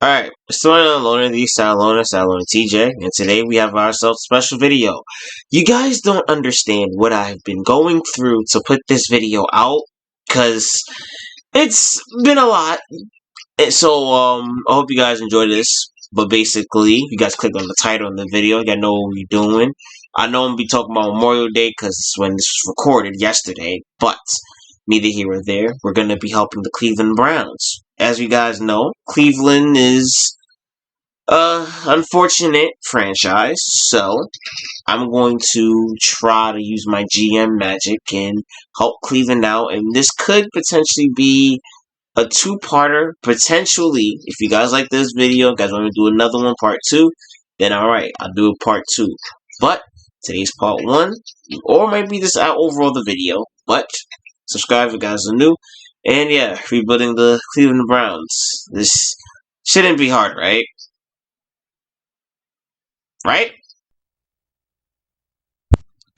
Alright, still on Loner the Salona TJ, and today we have ourselves a special video. You guys don't understand what I've been going through to put this video out, cause it's been a lot. And so, I hope you guys enjoy this. But basically, you guys click on the title of the video, you gotta know what we're doing. I know I'm gonna be talking about Memorial Day, cause when this was recorded yesterday, but neither here or there. We're gonna be helping the Cleveland Browns. As you guys know, Cleveland is unfortunate franchise, so I'm going to try to use my GM magic and help Cleveland out, and this could potentially be a two-parter, potentially. If you guys like this video, guys want me to do another one, part two, then alright, I'll do a part two. But today's part one, or maybe this overall the video, but subscribe if you guys are new. And yeah, rebuilding the Cleveland Browns. This shouldn't be hard, right? Right?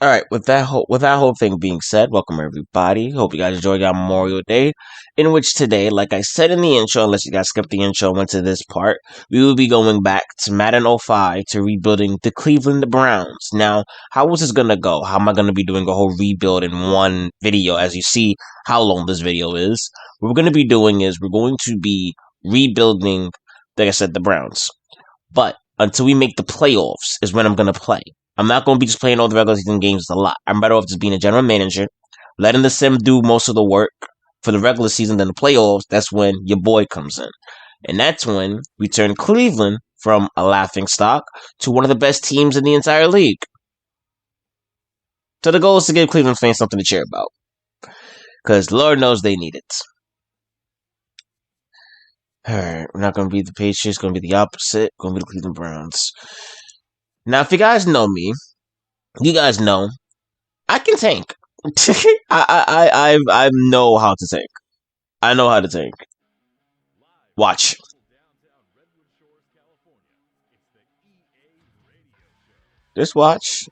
All right. With that whole thing being said, welcome everybody. Hope you guys enjoyed your Memorial Day. In which today, like I said in the intro, unless you guys skipped the intro and went to this part, we will be going back to Madden 05 to rebuilding the Cleveland Browns. Now, how is this gonna go? How am I gonna be doing a whole rebuild in one video? As you see, how long this video is. What we're gonna be doing is we're going to be rebuilding, like I said, the Browns. But until we make the playoffs is when I'm gonna play. I'm not going to be just playing all the regular season games a lot. I'm better off just being a general manager, letting the sim do most of the work for the regular season. Then the playoffs, that's when your boy comes in. And that's when we turn Cleveland from a laughing stock to one of the best teams in the entire league. So the goal is to give Cleveland fans something to cheer about. Because Lord knows they need it. Alright, we're not going to be the Patriots, going to be the opposite, going to be the Cleveland Browns. Now, if you guys know me, you guys know I can tank. I know how to tank. I know how to tank. Watch. Just watch.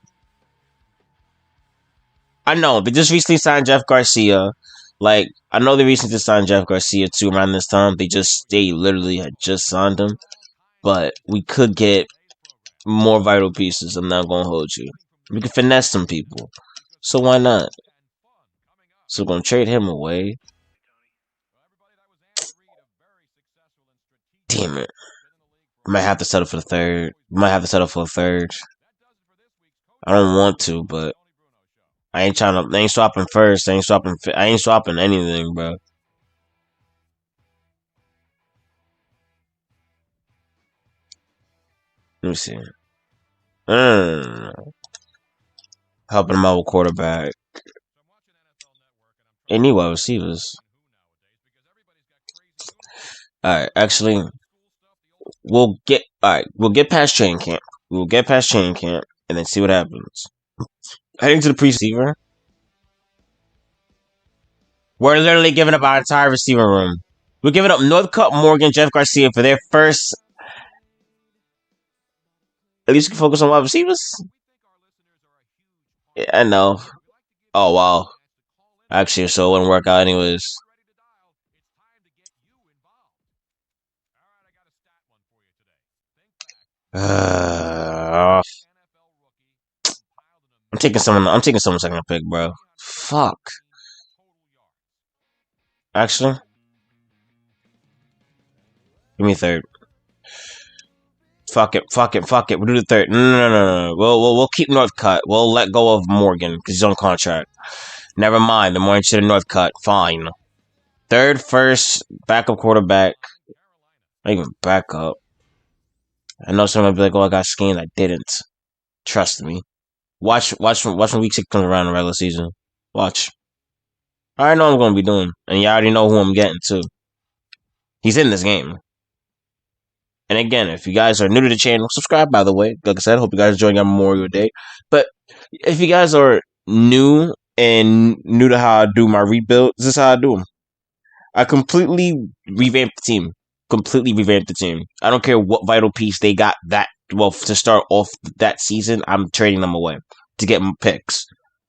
I know they just recently signed Jeff Garcia. Like I know they recently signed Jeff Garcia too around this time. They literally had just signed him. But we could get more vital pieces. I'm not gonna hold you. We can finesse some people. So why not? So we're gonna trade him away. Damn it. Might have to settle for the third. Might have to settle for a third. I don't want to, but I ain't trying to. I ain't swapping first. I ain't swapping anything, bro. Let me see. Helping him out with quarterback. They need wide receivers. Alright, actually, we'll get past training camp. We'll get past training camp and then see what happens. Heading to the pre-receiver. We're literally giving up our entire receiver room. We're giving up Northcutt, Morgan, Jeff Garcia for their first. At least we can focus on wide receivers. Yeah, I know. Oh wow. Actually, so it wouldn't work out anyways. I'm taking someone. I'm taking someone second pick, bro. Fuck. Actually, give me third. Fuck it. We'll do the third. No. We'll keep Northcutt. We'll let go of Morgan because he's on contract. Never mind. The more interested in Northcutt. Fine. Third, first, backup quarterback. Not even backup. I know someone will be like, "Oh, I got scanned." I didn't. Trust me. Watch when week 6 comes around in the regular season. Watch. I already know what I'm going to be doing. And you already know who I'm getting, too. He's in this game. And again, if you guys are new to the channel, subscribe, by the way. Like I said, I hope you guys enjoying your Memorial Day. But if you guys are new to how I do my rebuild, this is how I do them. I completely revamped the team. I don't care what vital piece they got to start off that season, I'm trading them away to get picks.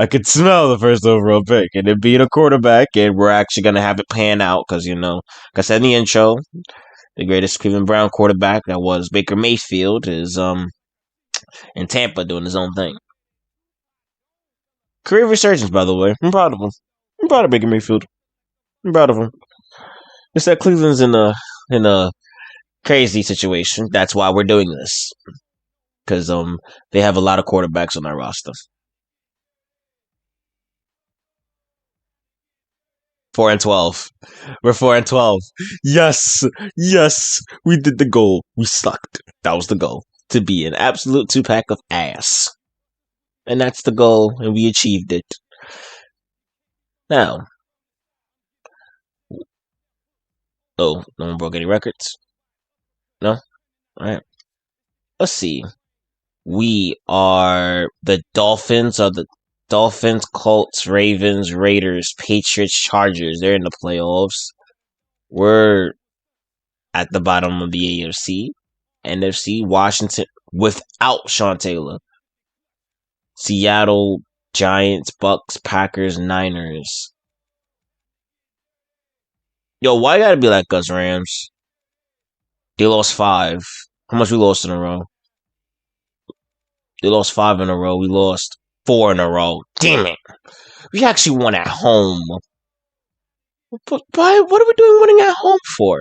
I could smell the first overall pick, and it being a quarterback, and we're actually gonna have it pan out because like I said in the intro, the greatest Cleveland Brown quarterback that was Baker Mayfield is in Tampa doing his own thing. Career resurgence, by the way. I'm proud of him. I'm proud of Baker Mayfield. I'm proud of him. It's that Cleveland's in a crazy situation. That's why we're doing this because they have a lot of quarterbacks on their roster. 4-12. We're 4-12. Yes, yes, we did the goal. We sucked. That was the goal, to be an absolute 2-pack of ass, and that's the goal, and we achieved it. Now, oh, no one broke any records. No, all right. Let's see. We are the Dolphins, Colts, Ravens, Raiders, Patriots, Chargers. They're in the playoffs. We're at the bottom of the AFC. NFC, Washington without Sean Taylor. Seattle, Giants, Bucks, Packers, Niners. Yo, why you gotta be like us, Rams? They lost 5. How much we lost in a row? They lost 5 in a row. We lost 4 in a row. Damn it. We actually won at home. But why? What are we doing winning at home for?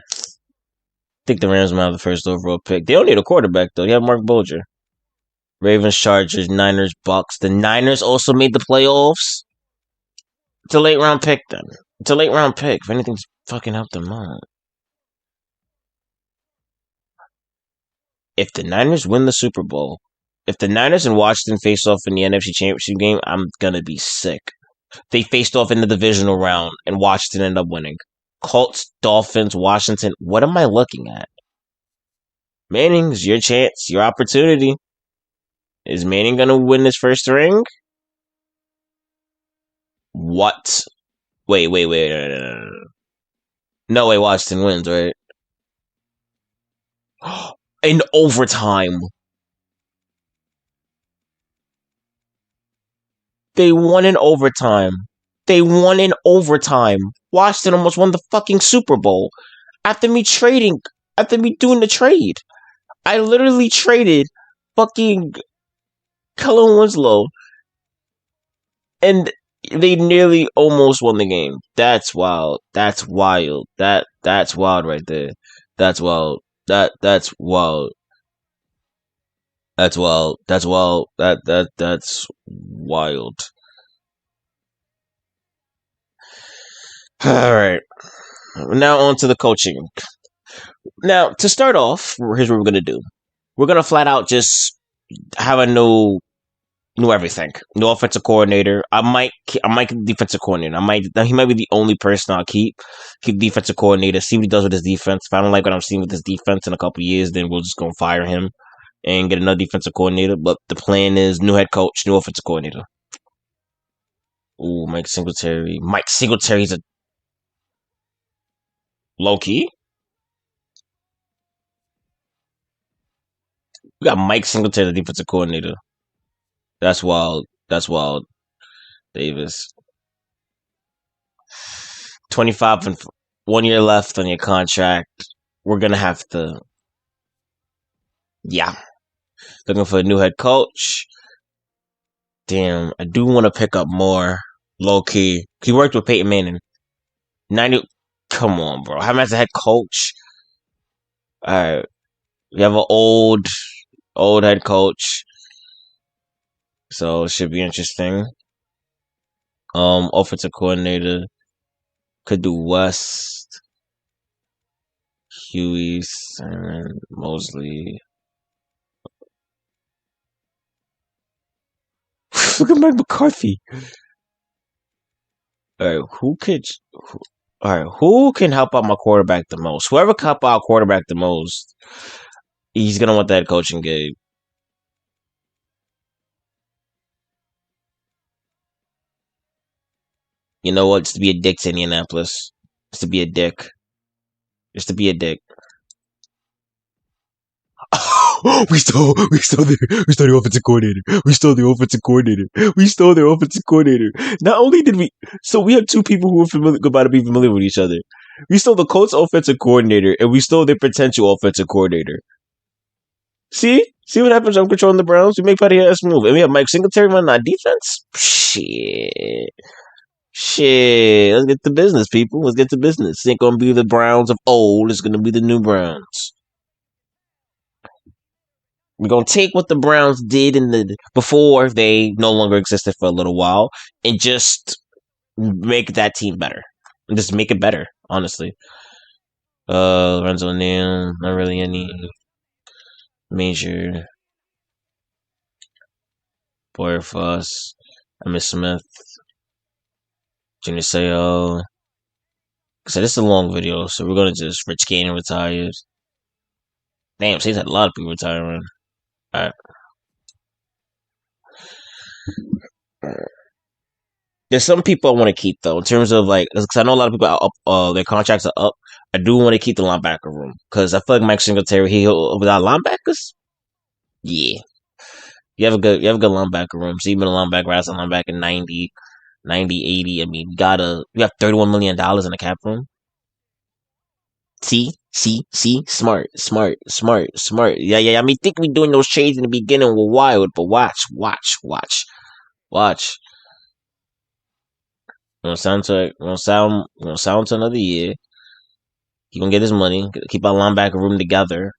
I think the Rams might have the first overall pick. They don't need a quarterback, though. They have Mark Bolger. Ravens, Chargers, Niners, Bucks. The Niners also made the playoffs. It's a late round pick, then. It's a late round pick. If anything's fucking helped them out. If the Niners win the Super Bowl, if the Niners and Washington face off in the NFC Championship game, I'm gonna be sick. They faced off in the divisional round, and Washington ended up winning. Colts, Dolphins, Washington. What am I looking at? Manning's your chance, your opportunity. Is Manning gonna win his first ring? What? Wait. No way Washington wins, right? In overtime. They won in overtime. They won in overtime. Washington almost won the fucking Super Bowl. After me doing the trade. I literally traded fucking Kellen Winslow. And they nearly almost won the game. That's wild. That's wild. That's wild right there. That's wild. That's wild. That's wild. That's wild. That's wild. All right. Now on to the coaching. Now to start off, here's what we're gonna do. We're gonna flat out just have a new everything. New offensive coordinator. I might keep the defensive coordinator. He might be the only person I'll keep. Keep defensive coordinator. See what he does with his defense. If I don't like what I'm seeing with his defense in a couple years, then we'll just go fire him and get another defensive coordinator. But the plan is new head coach, new offensive coordinator. Ooh, Mike Singletary. Mike Singletary's a low key. We got Mike Singletary, the defensive coordinator. That's wild. That's wild. Davis. 25 and 1 year left on your contract. We're going to have to. Yeah. Looking for a new head coach. Damn, I do want to pick up more. Low key. He worked with Peyton Manning. 90. Come on, bro. How as a head coach? Alright. We have an old head coach. So it should be interesting. Offensive coordinator could do West, Huey, and Mosley. Look at Mike McCarthy. All right, who can help out my quarterback the most? Whoever can help out quarterback the most, he's gonna want that coaching gig. You know what? Just to be a dick to Indianapolis. Just to be a dick. Just to be a dick. the offensive coordinator. We stole the offensive coordinator. We stole their offensive coordinator. Not only did we, so we have two people who are about to be familiar with each other. We stole the Colts offensive coordinator, and we stole their potential offensive coordinator. See what happens when I'm controlling the Browns? We make Patty ass move, and we have Mike Singletary running our defense. Shit. Let's get to business, people. Let's get to business. It ain't gonna be the Browns of old. It's gonna be the new Browns. We're gonna take what the Browns did before they no longer existed for a little while, and just make that team better, and just make it better. Honestly, Lorenzo Neal, not really any major. Boyer Foss, Emmitt Smith, Junior Seau. So this is a long video, so we're gonna just Rich Gannon retires. Damn, she's had a lot of people retiring. Alright. There's some people I want to keep though, in terms of like, because I know a lot of people are up, their contracts are up. I do want to keep the linebacker room because I feel like Mike Singletary, without linebackers, yeah, you have a good linebacker room. So even a linebacker as a linebacker 90, 80. I mean, you have $31 million in the cap room. See, smart. Yeah. I mean, think we doing those trades in the beginning were wild, but watch. Gonna sound to another year. He gonna get his money. Keep our linebacker room together.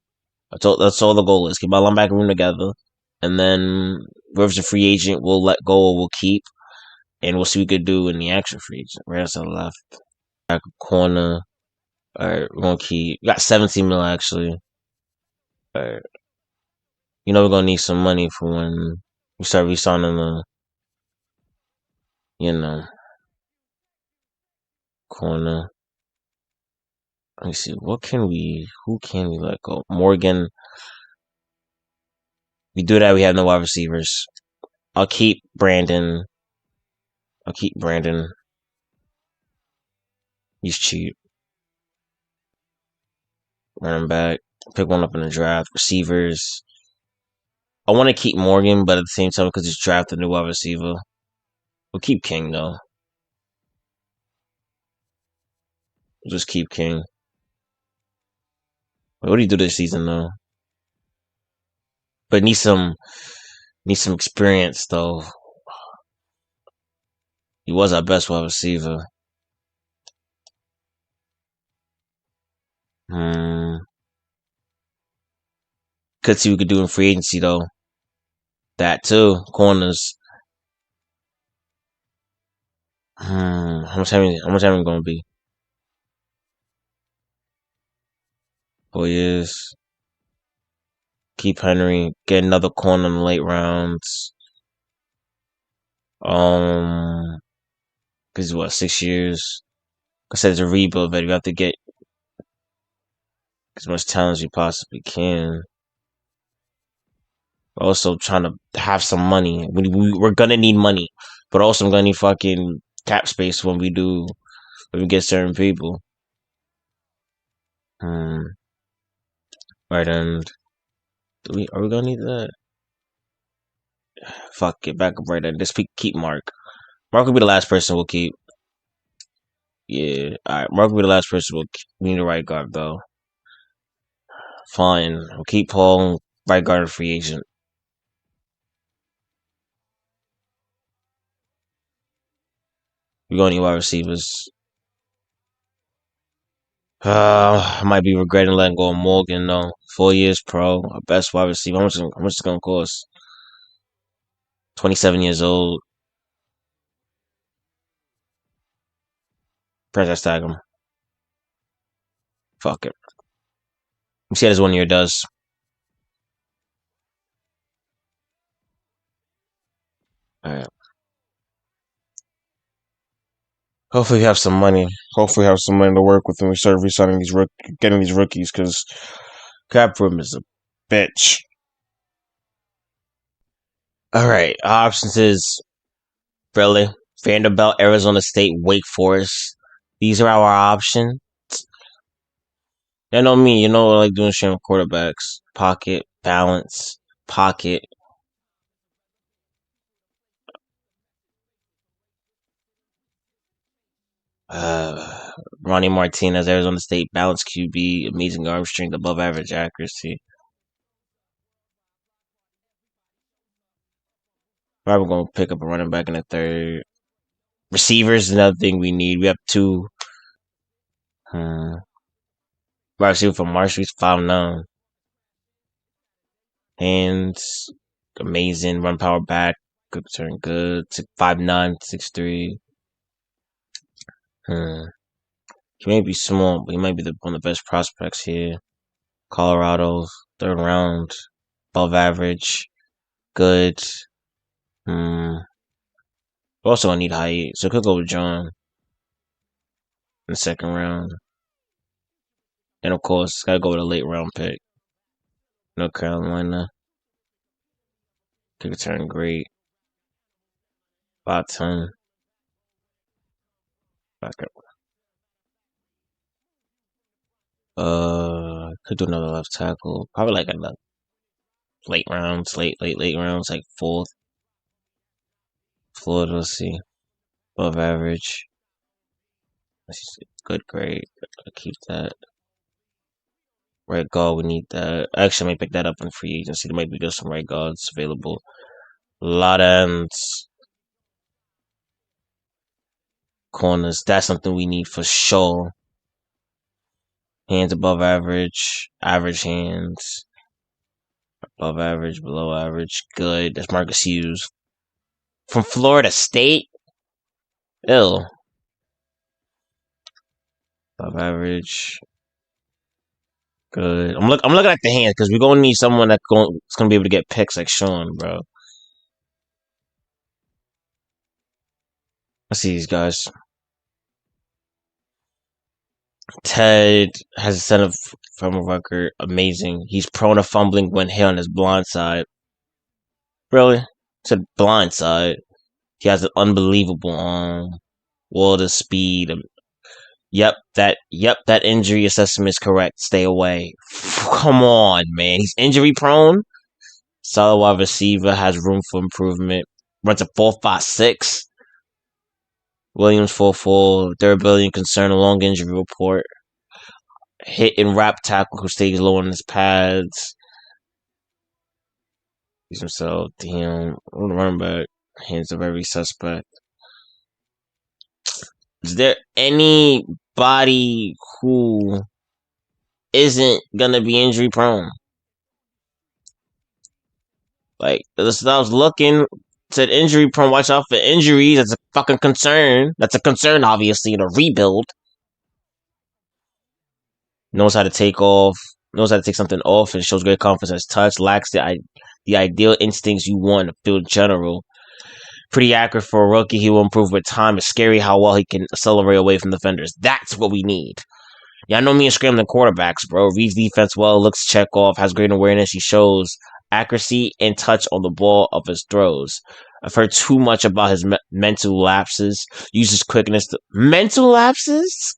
That's all the goal is. Keep our linebacker room together, and then whoever's a free agent, we'll let go or we'll keep, and we'll see what we could do in the action free agent. Right outside the left, back corner. All right, we're gonna keep. We got 17 mil actually. All right, we're gonna need some money for when we start re-signing the, corner. Let me see. Who can we let go? Morgan. We do that. We have no wide receivers. I'll keep Brandon. He's cheap. Running back. Pick one up in the draft. Receivers. I want to keep Morgan, but at the same time, because he's drafted a new wide receiver, we'll keep King though. We'll just keep King. What do you do this season though? But need some experience though. He was our best wide receiver. Could see what we could do in free agency though. That too. Corners. How much having gonna be? 4 years. Keep Henry. Get another corner in the late rounds. Because what, 6 years? I said it's a rebuild, but you have to get as much talent as you possibly can. We're also trying to have some money. We're gonna need money, but also I'm gonna need fucking cap space when we get certain people. Right end. Are we gonna need that? Fuck it, back up right end. Just keep Mark. Mark will be the last person we'll keep. Yeah, alright. Mark will be the last person we'll keep. We need a right guard though. Fine. We'll keep Paul, right guard, and free agent. We're gonna need wide receivers. I might be regretting letting go of Morgan though. 4 years pro, our best wide receiver. How much is it gonna cost? 27 years old. Press tag him. Fuck it. We see how this 1 year does. Alright. Hopefully we have some money. Hopefully we have some money to work with when we start re-signing getting these rookies, because cap room is a bitch. Alright, options is really Vanderbilt, Arizona State, Wake Forest. These are our options. You know me, like doing shit with quarterbacks. Pocket, balance, pocket. Uh, Ronnie Martinez, Arizona State, balanced QB, amazing arm strength, above average accuracy. Probably going to pick up a running back in the third. Receivers is another thing we need. We have two. Wide receiver from Marshall's 5'9". Hands, amazing. Run power back. Good return, good. 5'9", 6'3". He may be small, but he might be one of the best prospects here. Colorado, third round. Above average. Good. We're also gonna need height, so could go with John in the second round. And of course, gotta go with a late round pick. North Carolina. Could return great. 5'10". Back up. Could do another left tackle. Probably like in the late rounds, late rounds, like fourth. Florida, let's see. Above average. Let's see. Good grade. I'll keep that. Right guard, we need that. Actually, I might pick that up in free agency. There might be just some right guards available. A lot of ends. Corners. That's something we need for sure. Hands above average. Average hands. Above average, below average. Good. That's Marcus Hughes. From Florida State? Ill. Above average. Good. I'm looking at the hands because we're gonna need someone that's gonna be able to get picks like Sean, bro. Let's see these guys. Ted has a set of from a record. Amazing. He's prone to fumbling when hit on his blind side. Really? It's a blind side. He has an unbelievable arm. World of speed. That injury assessment is correct. Stay away. Come on, man. He's injury prone. Solid wide receiver, has room for improvement. Runs a 4.56. Williams 4.4. Durability and concern, a long injury report. Hit and wrap tackle who stays low on his pads. He's himself. Damn. Running back. Hands of every suspect. Is there anybody who isn't gonna be injury prone? Like, I was looking, said injury prone, watch out for injuries. That's a fucking concern. That's a concern, obviously, in a rebuild. Knows how to take off, knows how to take something off, and shows great confidence as touch. Lacks the ideal instincts you want in the field in general. Pretty accurate for a rookie. He will improve with time. It's scary how well he can accelerate away from defenders. That's what we need. Yeah, I know me and scrambling quarterbacks, bro. Reads defense well, looks check off, has great awareness. He shows accuracy and touch on the ball of his throws. I've heard too much about his mental lapses. Uses quickness. Mental lapses?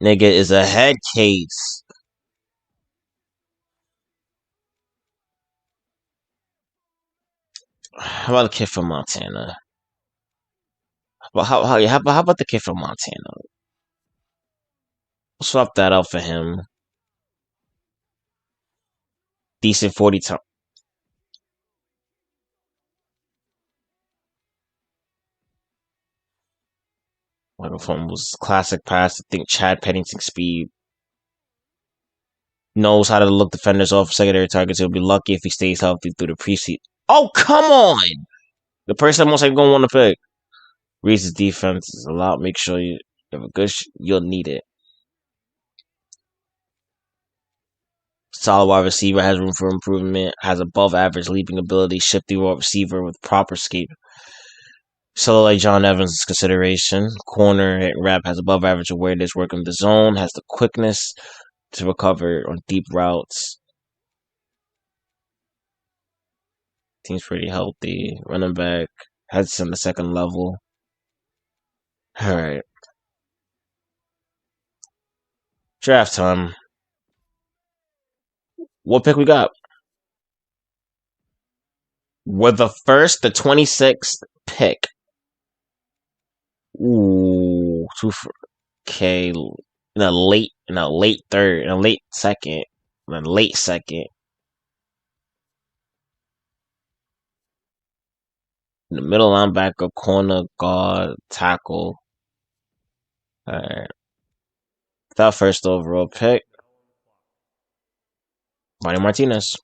Nigga is a head case. How about the kid from Montana? How about the kid from Montana? We'll swap that out for him. Decent 40 time. Michael fumbles. Classic pass. I think Chad Pennington speed. Knows how to look defenders off secondary targets. He'll be lucky if he stays healthy through the preseason. Oh, come on! The person most likely gonna want to pick. Reads his defense is a lot. Make sure you have a good. You'll need it. Solid wide receiver, has room for improvement. Has above average leaping ability. Shifty wide receiver with proper escape. Solo like John Evans' consideration. Corner and rep has above average awareness working the zone. Has the quickness to recover on deep routes. Team's pretty healthy. Running back has on the second level. All right. Draft time. What pick we got? We're the 26th pick. Ooh, okay. In a late third, in a late second, in a late second. In the middle linebacker, corner, guard, tackle. Alright. That first overall pick, Ronnie Martinez.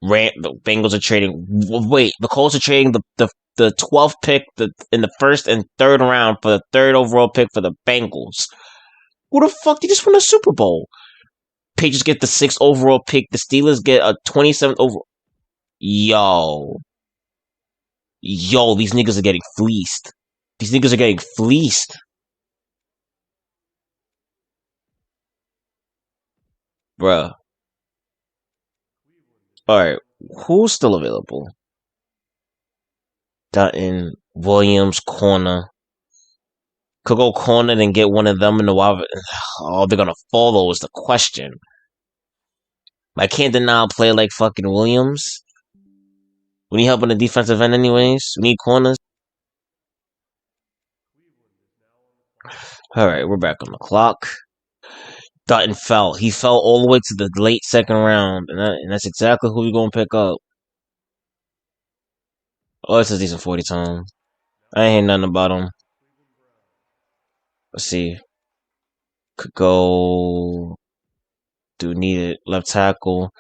The Bengals are trading. Wait, the Colts are trading the 12th pick in the first and third round for the third overall pick for the Bengals. Who the fuck did just win a Super Bowl? Patriots get the 6th overall pick. The Steelers get a 27th over. Yo, these niggas are getting fleeced. These niggas are getting fleeced, bruh. All right, who's still available? Dutton, Williams, corner. Could go corner and get one of them in the wild. Oh, they're gonna follow is the question. I can't deny a player like fucking Williams. We need help on the defensive end, anyways. We need corners. All right, we're back on the clock. Dutton fell. He fell all the way to the late second round, and that's exactly who we're gonna pick up. Oh, it's a decent 40 time. I ain't hear nothing about him. Let's see. Could go. Do need it. Left tackle.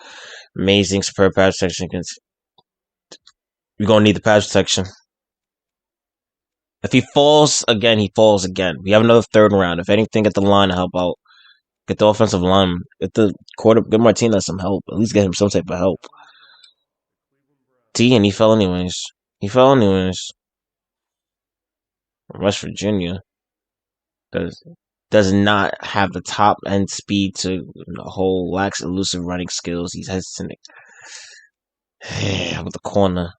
Amazing, superb pass protection. We're gonna need the pass protection. If he falls again, he falls again. We have another third round. If anything, get the line to help out. Get the offensive line. Get the quarter. Get Martinez some help. At least get him some type of help. And he fell anyways. He fell anyways. West Virginia does not have the top end speed to whole lacks elusive running skills. He's hesitant. With the corner.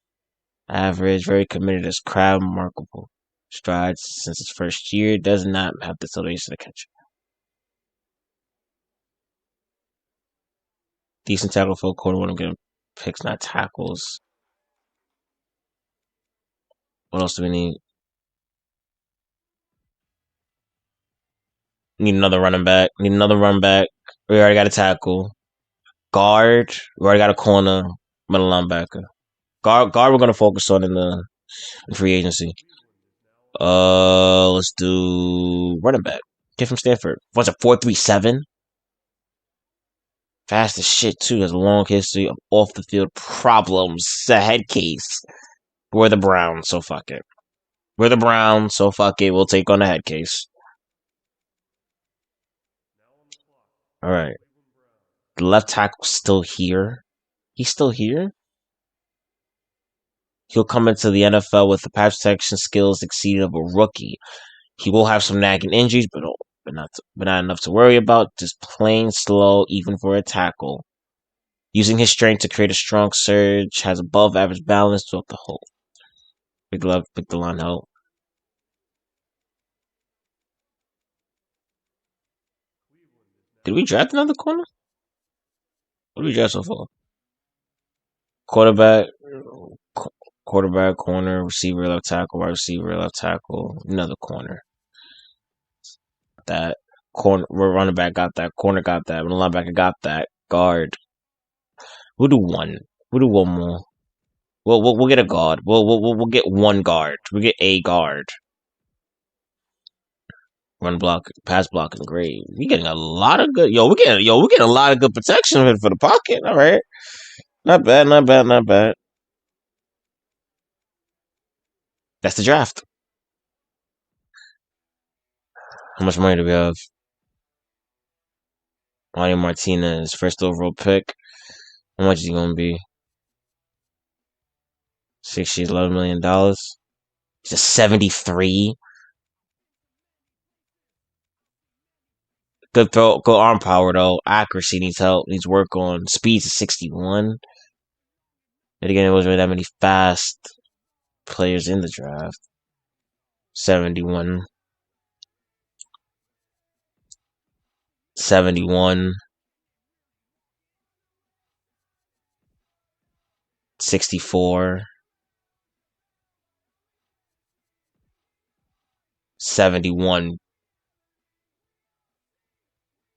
Average, very committed as crab, remarkable strides since his first year. Does not have the acceleration to catch. Decent tackle for a quarter when I'm getting picks, not tackles. What else do we need? Need another running back. Need another run back. We already got a tackle. Guard. We already got a corner. Middle linebacker. Guard. We're gonna focus on in free agency. Let's do running back. Kid from Stanford. What's a 4.37? Fast as shit too. Has a long history of off the field problems. It's a head case. We're the Browns, so fuck it. We're the Browns, so fuck it. We'll take on the head case. All right. The left tackle's still here. He's still here. He'll come into the NFL with the pass protection skills exceeding of a rookie. He will have some nagging injuries, but not enough to worry about. Just plain slow, even for a tackle. Using his strength to create a strong surge, has above average balance throughout the whole. Big love, big the line help. Did we draft another corner? What did we draft so far? Quarterback, quarterback, corner, receiver, left tackle, wide receiver, left tackle, another corner. That corner, running back got that, corner got that, middle linebacker got that, guard. We'll do one. We'll do one more. We'll get a guard. We'll get one guard. We'll get a guard. Run block, pass blocking, great. We getting a lot of good. We're getting a lot of good protection for the pocket. All right, not bad, not bad, not bad. That's the draft. How much money do we have? Ronnie Martinez, first overall pick. How much is he gonna be? 6 years, $11 million. He's a 73. Good throw, good arm power though. Accuracy needs help. Needs work on. Speed's a 61. And again, it wasn't really that many fast players in the draft. 71. 71. 64, 71.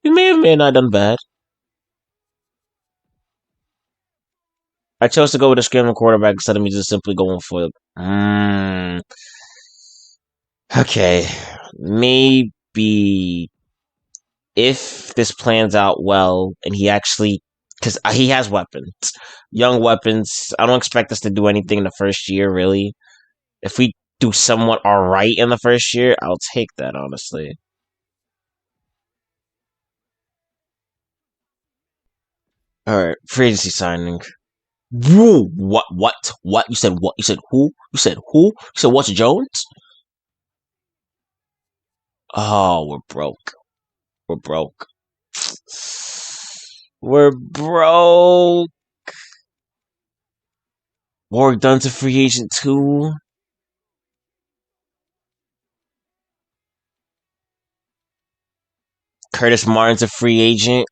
We may have not done bad. I chose to go with a scrambling quarterback instead of me just simply going for it. Okay, maybe if this plans out well and he actually, because he has weapons, young weapons. I don't expect us to do anything in the first year, really. If we do somewhat all right in the first year, I'll take that, honestly. All right, free agency signing. Whoa, what? What? What? You said what? You said who? You said who? You said what's Jones? Oh, we're broke. We're broke. We're broke. Warwick Dunn's a free agent too. Curtis Martin's a free agent.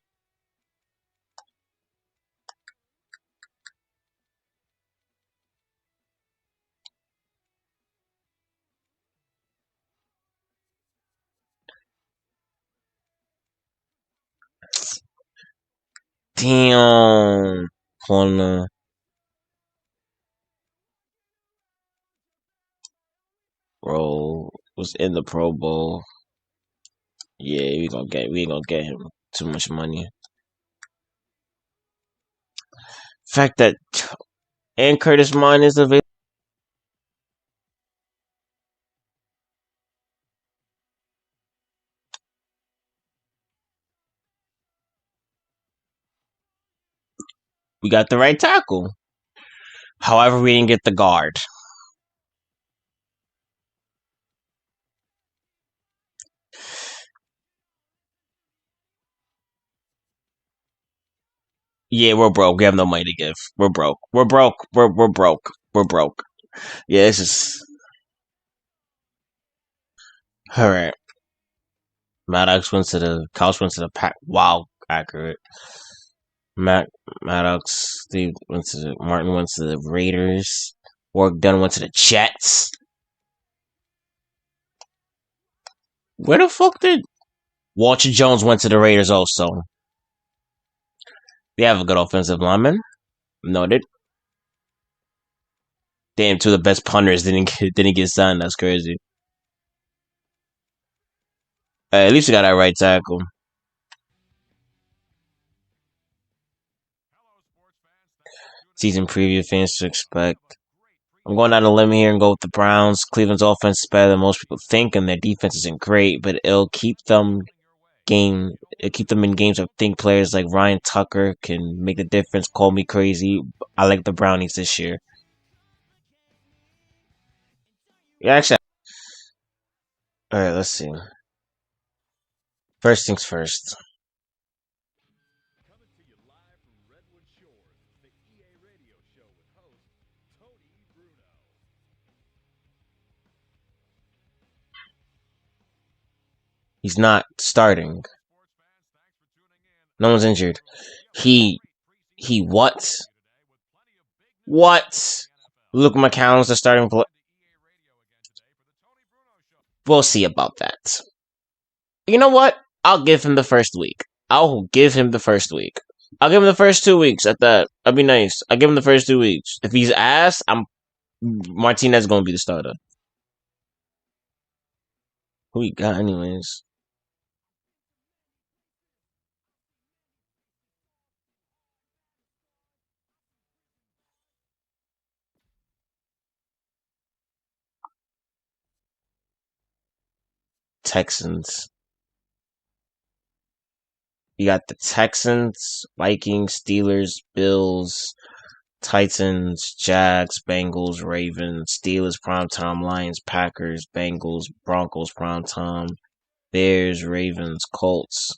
Damn. Corner. Bro was in the Pro Bowl. Yeah, we gonna get him too much money. Fact that and Curtis Martin is available. We got the right tackle. However, we didn't get the guard. Yeah, we're broke. We have no money to give. We're broke. We're broke. We're broke. We're broke. Yeah, it's just all right. Maddox went to the Couch went to the pack. Wow, accurate. Mac Maddox, Steve went to the Martin went to the Raiders. Work done went to the Jets. Where the fuck did Walter Jones went to the Raiders also? They have a good offensive lineman. Noted. Damn, two of the best punters didn't get signed. That's crazy. At least we got our right tackle. Season preview fans to expect. I'm going out on a limb here and go with the Browns. Cleveland's offense is better than most people think, and their defense isn't great, but it'll keep them in games. I think players like Ryan Tucker can make the difference. Call me crazy. I like the Brownies this year. Yeah, actually. All right, let's see. First things first. He's not starting. No one's injured. He what? What? Luke McCown's the starting player. We'll see about that. You know what? I'll give him the first week. I'll give him the first week. I'll give him the first 2 weeks at that. That'd be nice. I'll give him the first 2 weeks. If he's ass, I'm Martinez gonna be the starter. Who he got anyways? Texans. You got the Texans, Vikings, Steelers, Bills, Titans, Jags, Bengals, Ravens, Steelers, primetime, Lions, Packers, Bengals, Broncos, primetime, Bears, Ravens, Colts.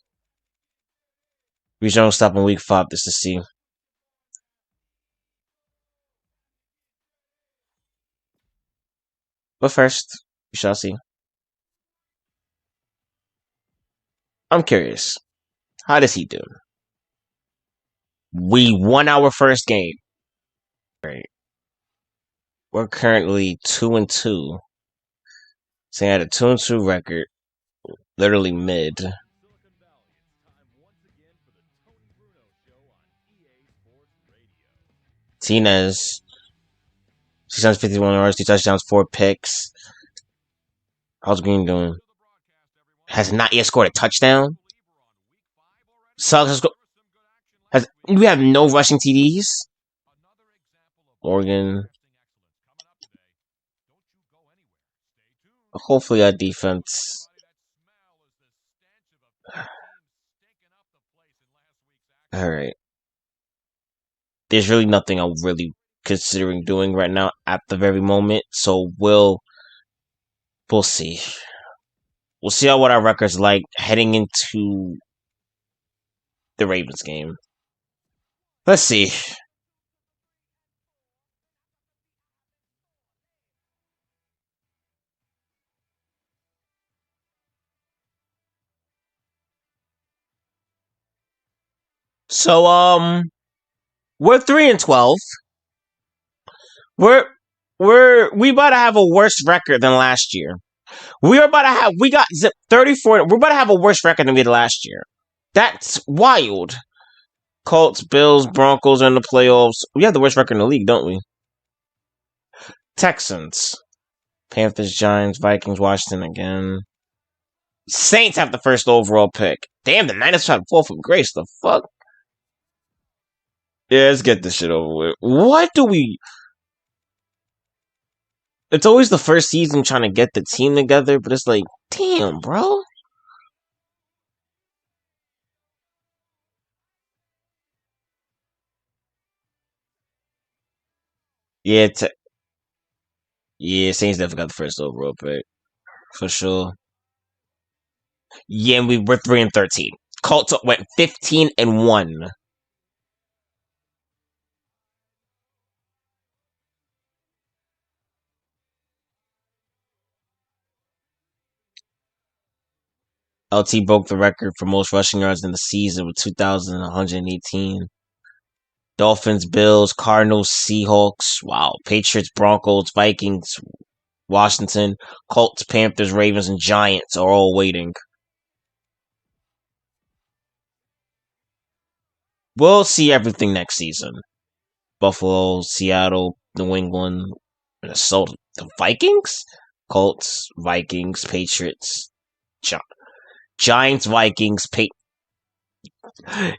Regional stop in week 5 just to see. But first, we shall see. I'm curious. How does he do? We won our first game. Right. We're currently 2-2. So I had a 2-2 record. Literally mid. Tinez. 651 yards, 2 touchdowns, 4 picks. How's Green doing? Has not yet scored a touchdown. Suggs has we have no rushing TDs. Morgan. Hopefully our defense. Alright. There's really nothing I'm really considering doing right now at the very moment. So we'll see. We'll see how what our record's like heading into the Ravens game. Let's see. So we're 3-12. We about to have a worse record than last year. We got 34. We're about to have a worse record than we did last year. That's wild. Colts, Bills, Broncos are in the playoffs. We have the worst record in the league, don't we? Texans, Panthers, Giants, Vikings, Washington again. Saints have the first overall pick. Damn, the Niners trying to fall from grace. The fuck? Yeah, let's get this shit over with. What do we... It's always the first season trying to get the team together, but it's like, damn, bro. Yeah, Saints definitely got the first overall pick. For sure. Yeah, and we were 3-13. Colts went 15-1. LT broke the record for most rushing yards in the season with 2,118. Dolphins, Bills, Cardinals, Seahawks. Wow. Patriots, Broncos, Vikings, Washington, Colts, Panthers, Ravens, and Giants are all waiting. We'll see everything next season. Buffalo, Seattle, New England, Minnesota, the Vikings, Colts, Vikings, Patriots, Giants, Vikings,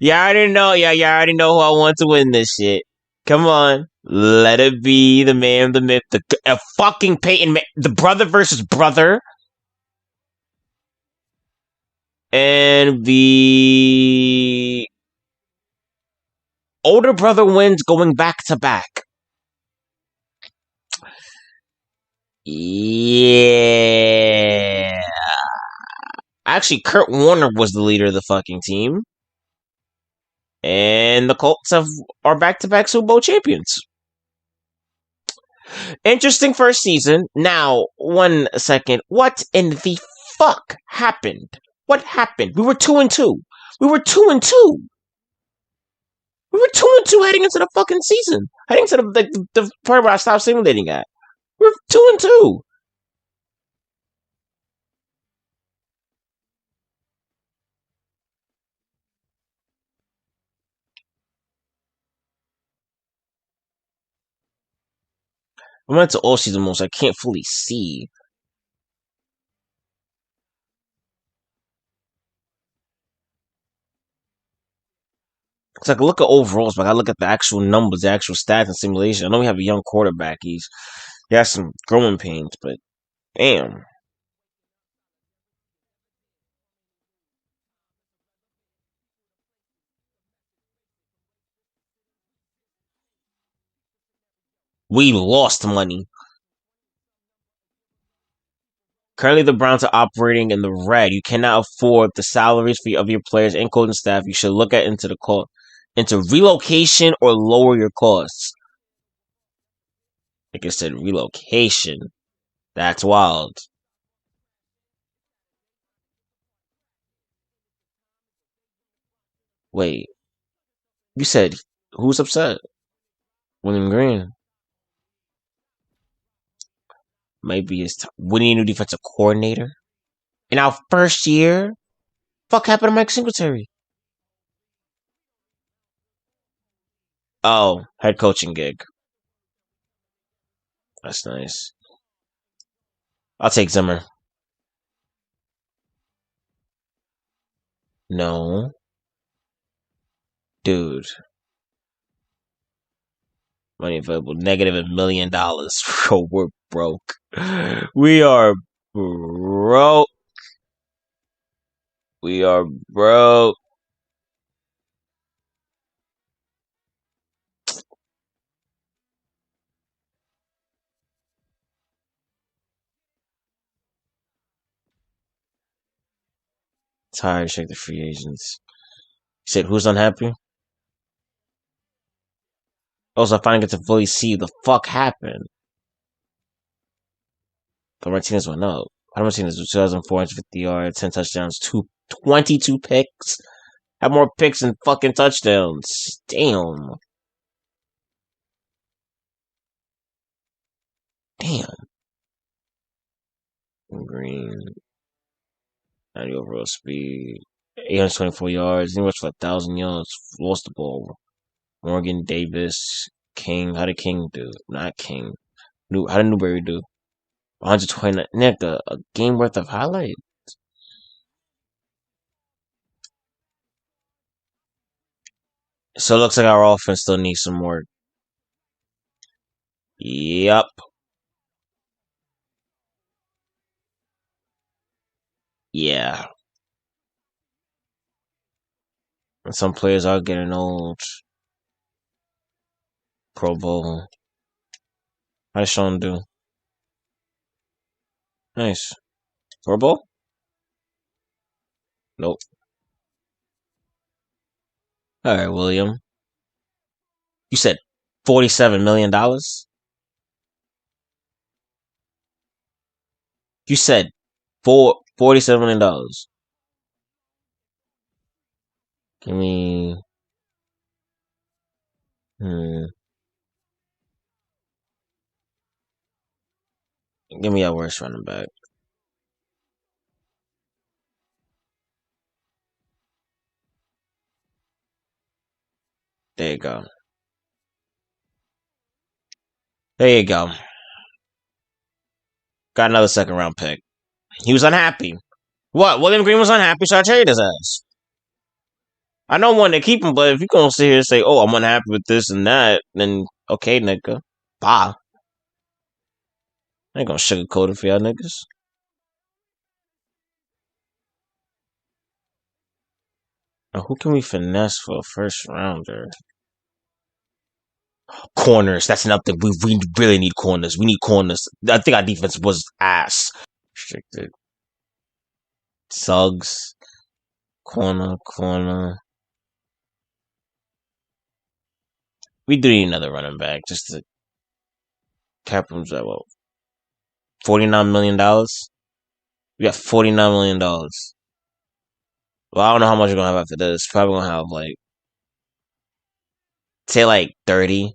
Yeah, I already know. Yeah, I already know who I want to win this shit. Come on, let it be the man, the myth, the fucking Peyton, the brother versus brother, and the older brother wins going back to back. Yeah. Actually, Kurt Warner was the leader of the fucking team. And the Colts are back-to-back Super Bowl champions. Interesting first season. Now, 1 second. What in the fuck happened? What happened? We were 2-2. We were 2-2. We were 2-2 heading into the fucking season. Heading to the part where I stopped simulating at. We were 2-2. I went to all season mode, so I can't fully see. Cause I can look at overalls, but I look at the actual numbers, the actual stats and simulation. I know we have a young quarterback. He has some growing pains, but damn. We lost money. Currently, the Browns are operating in the red. You cannot afford the salaries of your players and coaching staff. You should look at into relocation or lower your costs. Like I said, relocation. That's wild. Wait, you said who's upset? William Green. Maybe it's we need a new defensive coordinator. In our first year, fuck happened to Mike Singletary? Oh, head coaching gig. That's nice. I'll take Zimmer. No, dude. Money available. Negative $1 million. Bro, we're broke. We are broke. We are broke. Tired. Check the free agents. You said who's unhappy? Also, I finally get to fully see the fuck happened. But Martinez went up. How Martinez was 2,450 yards, 10 touchdowns, 22 picks. Have more picks than fucking touchdowns. Damn. Damn. Green. 90 overall speed. 824 yards. He rushed for 1,000 yards. Lost the ball. Morgan, Davis, King. How did King do? Not King. How did Newberry do? 129. Nick, a game worth of highlight. So it looks like our offense still needs some work. Yep. Yeah. And some players are getting old. Pro Bowl. How did Sean do? Nice. Pro Bowl? Nope. All right, William. You said $47 million. You said $47 million. Give me. Hmm. Give me our worst running back. There you go. There you go. Got another second round pick. He was unhappy. What? William Green was unhappy, so I traded his ass. I don't want to keep him, but if you're gonna sit here and say, "Oh, I'm unhappy with this and that," then okay, nigga, bye. I ain't gonna sugarcoat it for y'all niggas. Now, who can we finesse for a first rounder? Corners. That's another thing. We really need corners. We need corners. I think our defense was ass. Restricted. Suggs. Corner. We do need another running back just to cap him at what? $49 million. We got $49 million. Well, I don't know how much we're gonna have after this. Probably gonna have like say like 30.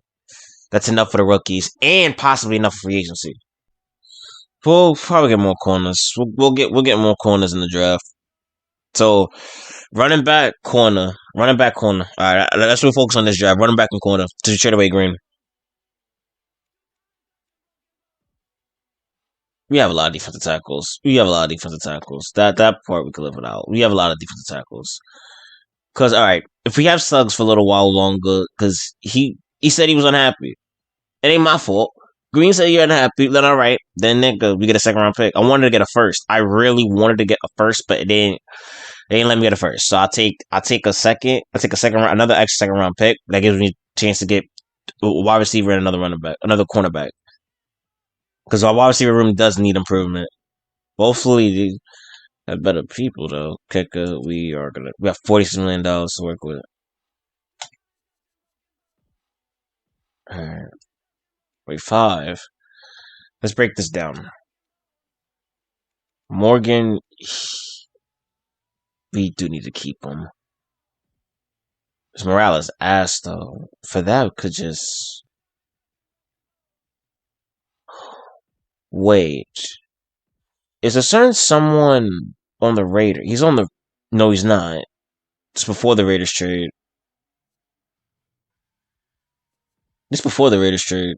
That's enough for the rookies and possibly enough for free agency. We'll probably get more corners. We'll get more corners in the draft. So running back corner. All right, let's really focus on this draft. Running back and corner to trade away Green. We have a lot of defensive tackles. That part we could live without. We have a lot of defensive tackles. Cause all right, if we have Suggs for a little while longer, cause he said he was unhappy. It ain't my fault. Green said you're unhappy. Then all right, then nigga, we get a second round pick. I wanted to get a first. I really wanted to get a first, but they didn't let me get a first. So I'll take a second. I'll take a second round, another extra second round pick. That gives me a chance to get a wide receiver and another running back, another cornerback. Because our wide receiver room does need improvement. Hopefully they have better people though. Kicker, we have $46 million to work with. Alright. Wait, 5. Let's break this down. Morgan, we do need to keep him. His morale is ass though. For that, we could just Wait. Is a certain someone on the Raiders? He's on the. No, he's not. It's before the Raiders trade. It's before the Raiders trade.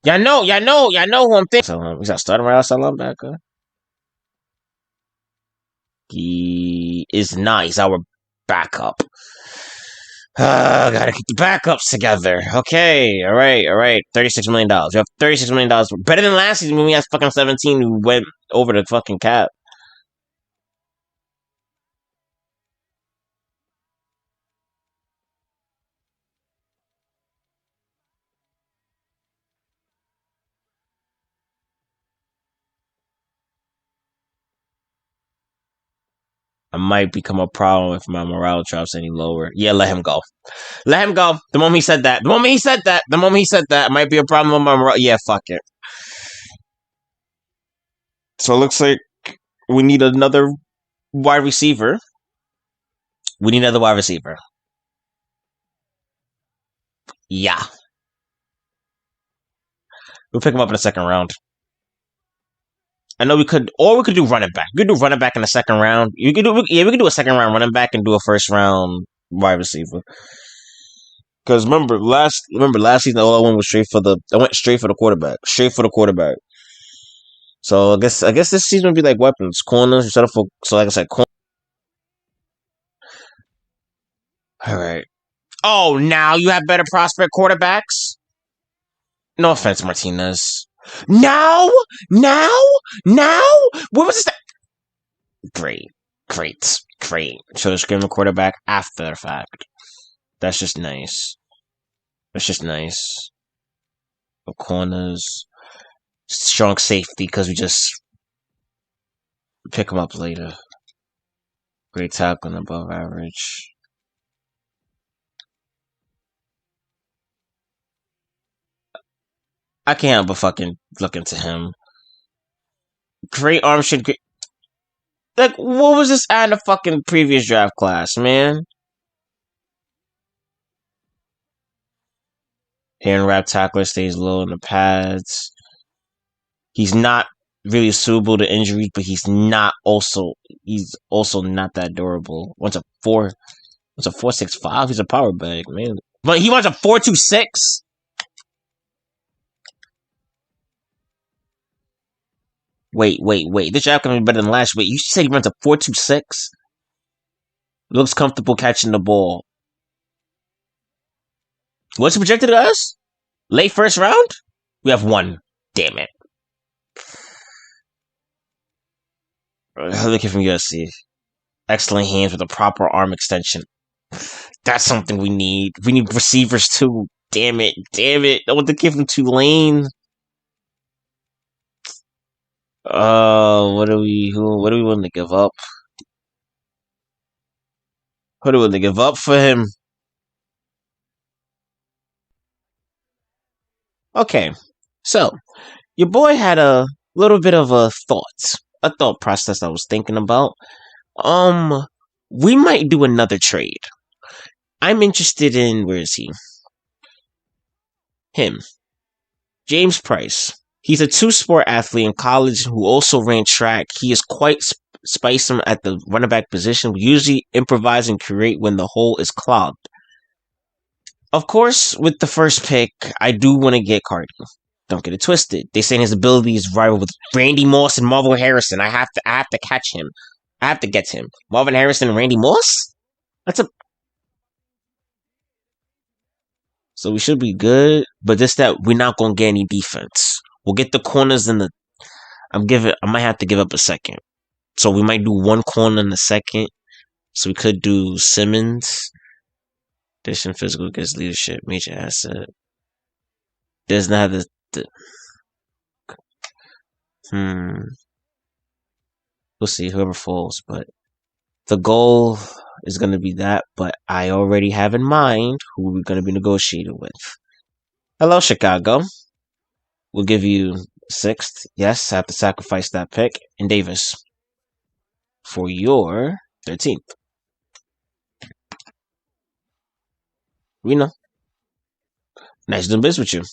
Y'all know who I'm thinking. So, he's not starting right outside linebacker. He is not. He's our backup. Gotta keep the backups together. Okay, all right. $36 million. We have $36 million. Better than last season when we had fucking 17 who went over the fucking cap. I might become a problem if my morale drops any lower. Yeah, let him go. Let him go. The moment he said that. It might be a problem with my morale. Yeah, fuck it. So it looks like we need another wide receiver. Yeah. We'll pick him up in the second round. I know we could, or we could do running back. We could do running back in the second round. We could do a second round running back and do a first round wide receiver. Because remember last season, all I went was I went straight for the quarterback. So I guess this season would be like weapons, corners instead of so like I said, corner. All right. Oh, now you have better prospect quarterbacks. No offense, Martinez. Now, now, now. What was this? Great. So just give him a quarterback after the fact. That's just nice. The corners, strong safety because we just pick him up later. Great tackling, above average. I can't help but fucking look into him. Great arm should. Like, what was this at in the fucking previous draft class, man? Hand wrap tackler stays low in the pads. He's not really suitable to injuries, but he's also not that durable. What's a 4.65? He's a power bag, man. But he wants a 4.26. Wait. This draft gonna be better than last. Wait, you said he runs a 4.26? Looks comfortable catching the ball. What's he projected to us? Late first round? We have one. Damn it. Look at from USC. Excellent hands with a proper arm extension. That's something we need. We need receivers too. Damn it. I want to give him Tulane. What are we willing to give up? What are we willing to give up for him? Okay. So, your boy had a little bit of a thought process I was thinking about. We might do another trade. I'm interested in, where is he? Him. James Price. He's a two-sport athlete in college who also ran track. He is quite spicy at the running back position, usually improvise and create when the hole is clogged. Of course, with the first pick, I do want to get Cardi. Don't get it twisted. They say his ability is rival with Randy Moss and Marvin Harrison. I have to catch him. I have to get him. Marvin Harrison and Randy Moss? That's a So we should be good, but just that we're not gonna get any defense. We'll get the corners in the. I might have to give up a second. So we might do one corner in the second. So we could do Simmons. Addition physical against leadership, major asset. Does not have the we'll see whoever falls, but the goal is gonna be that. But I already have in mind who we're gonna be negotiating with. Hello, Chicago. We'll give you sixth. Yes, I have to sacrifice that pick. And Davis for your 13th. We know. Nice doing business with you.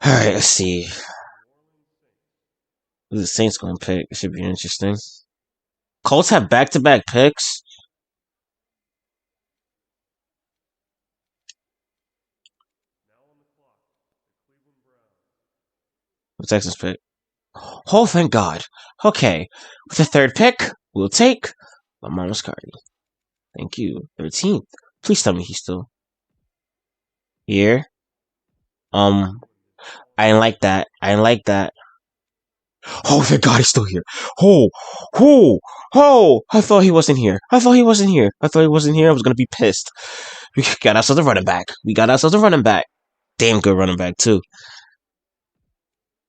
All right, let's see. Who the Saints gonna pick? It should be interesting. Colts have back-to-back picks. What's Texans pick? Oh, thank God. Okay, with the third pick, we'll take Lamar Muscardi. Thank you. 13th. Please tell me he's still here. Um, I didn't like that. I didn't like that. Oh, thank God he's still here. Oh, oh, oh! I thought he wasn't here. I thought he wasn't here. I thought he wasn't here. I was gonna be pissed. We got ourselves a running back. We got ourselves a running back. Damn good running back too.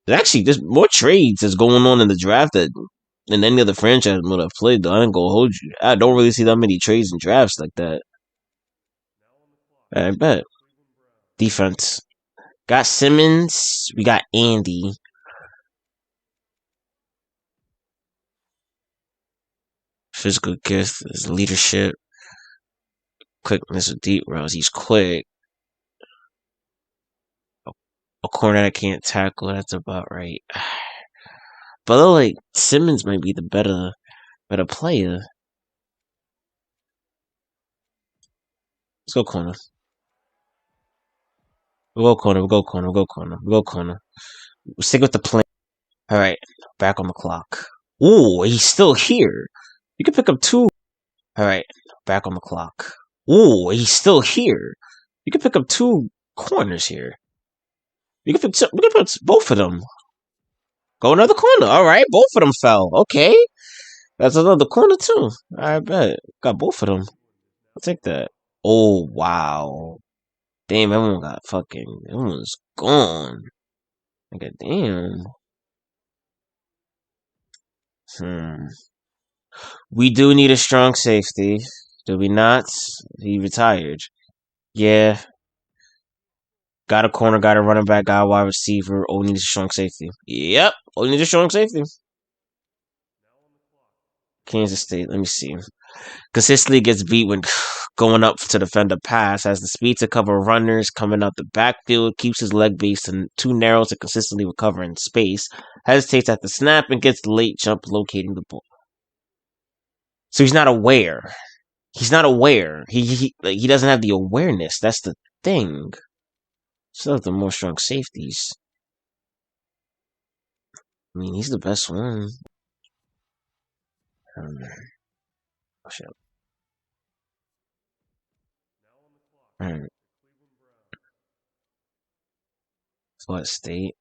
Actually, there's more trades that's going on in the draft than any other franchise would have played. Though I ain't gonna hold you. I don't really see that many trades and drafts like that. I bet. Defense. Got Simmons. We got Andy. Physical gift is leadership. Quickness of deep routes. He's quick. A corner that can't tackle. That's about right. But like Simmons might be the better player. Let's go corner. We'll go corner. We'll go corner. We'll go corner. We'll go corner. We'll stick with the plan. All right, back on the clock. Ooh, he's still here. You can pick up two. All right, back on the clock. Ooh, he's still here. You can pick up two corners here. You can pick. We can put both of them. Go another corner. All right, both of them fell. Okay, that's another corner too. I bet got both of them. I'll take that. Oh wow, damn! Everyone got fucking. Everyone's gone. Like damn. Hmm. We do need a strong safety. Do we not? He retired. Yeah. Got a corner, got a running back, got a wide receiver. Oh, need a strong safety. Yep. Oh, need a strong safety. Kansas State. Let me see. Consistently gets beat when going up to defend a pass. Has the speed to cover runners coming out the backfield. Keeps his leg base and too narrow to consistently recover in space. Hesitates at the snap and gets late jump locating the ball. So he's not aware. He's not aware. He doesn't have the awareness. That's the thing. Still have the more strong safeties. I mean, he's the best one. Oh, shit. Alright. What state?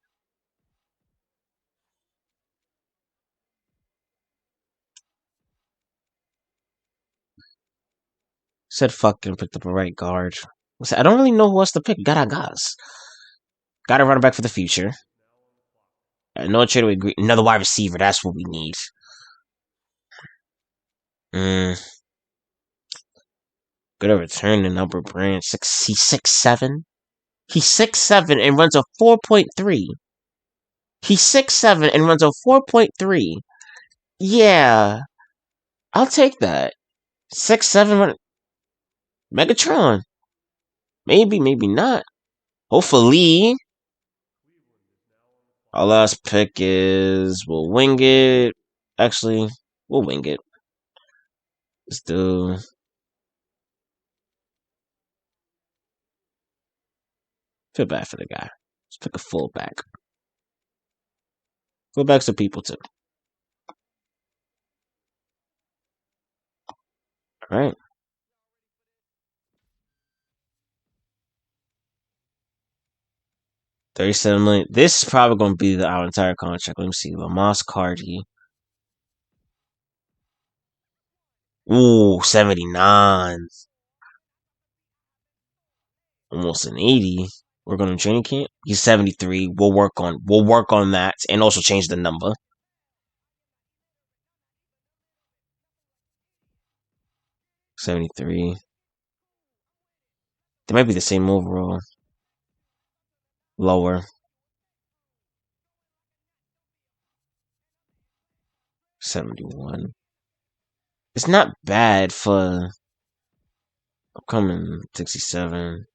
Said fucking picked up a right guard. I don't really know who else to pick. Garagas. Got to run it back for the future. No trade we agree. Another wide receiver. That's what we need. Good at returning upper branch. He's 6'7". He's 6'7" and runs a 4.3. He's 6'7" and runs a 4.3. Yeah, I'll take that. 6'7" Megatron. Maybe, maybe not. Hopefully. Our last pick is we'll wing it. Actually, we'll wing it. Let's do. Feel bad for the guy. Let's pick a fullback. Fullbacks are people too. All right. 37 million. This is probably going to be our entire contract. Let me see. Lamar Cardi. Ooh, 79. Almost an 80. We're going to training camp. He's 73. We'll work on that and also change the number. 73. They might be the same overall. Lower. 71. It's not bad for upcoming 67.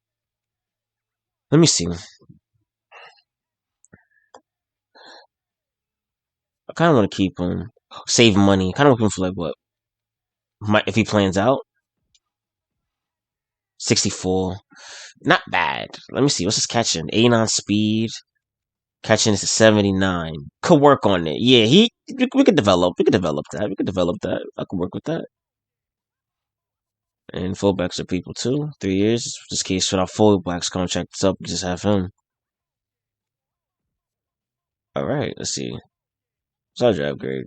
Let me see. I kind of want to keep him. Save money. Kind of looking for like what? If he plans out, 64. Not bad. Let me see. What's his catching? 89 speed. Catching is a 79. Could work on it. Yeah, we could develop. We could develop that. We could develop that. I could work with that. And fullbacks are people too. 3 years. Just in case when our fullbacks contract is up, we just have him. All right. Let's see. What's our draft grade?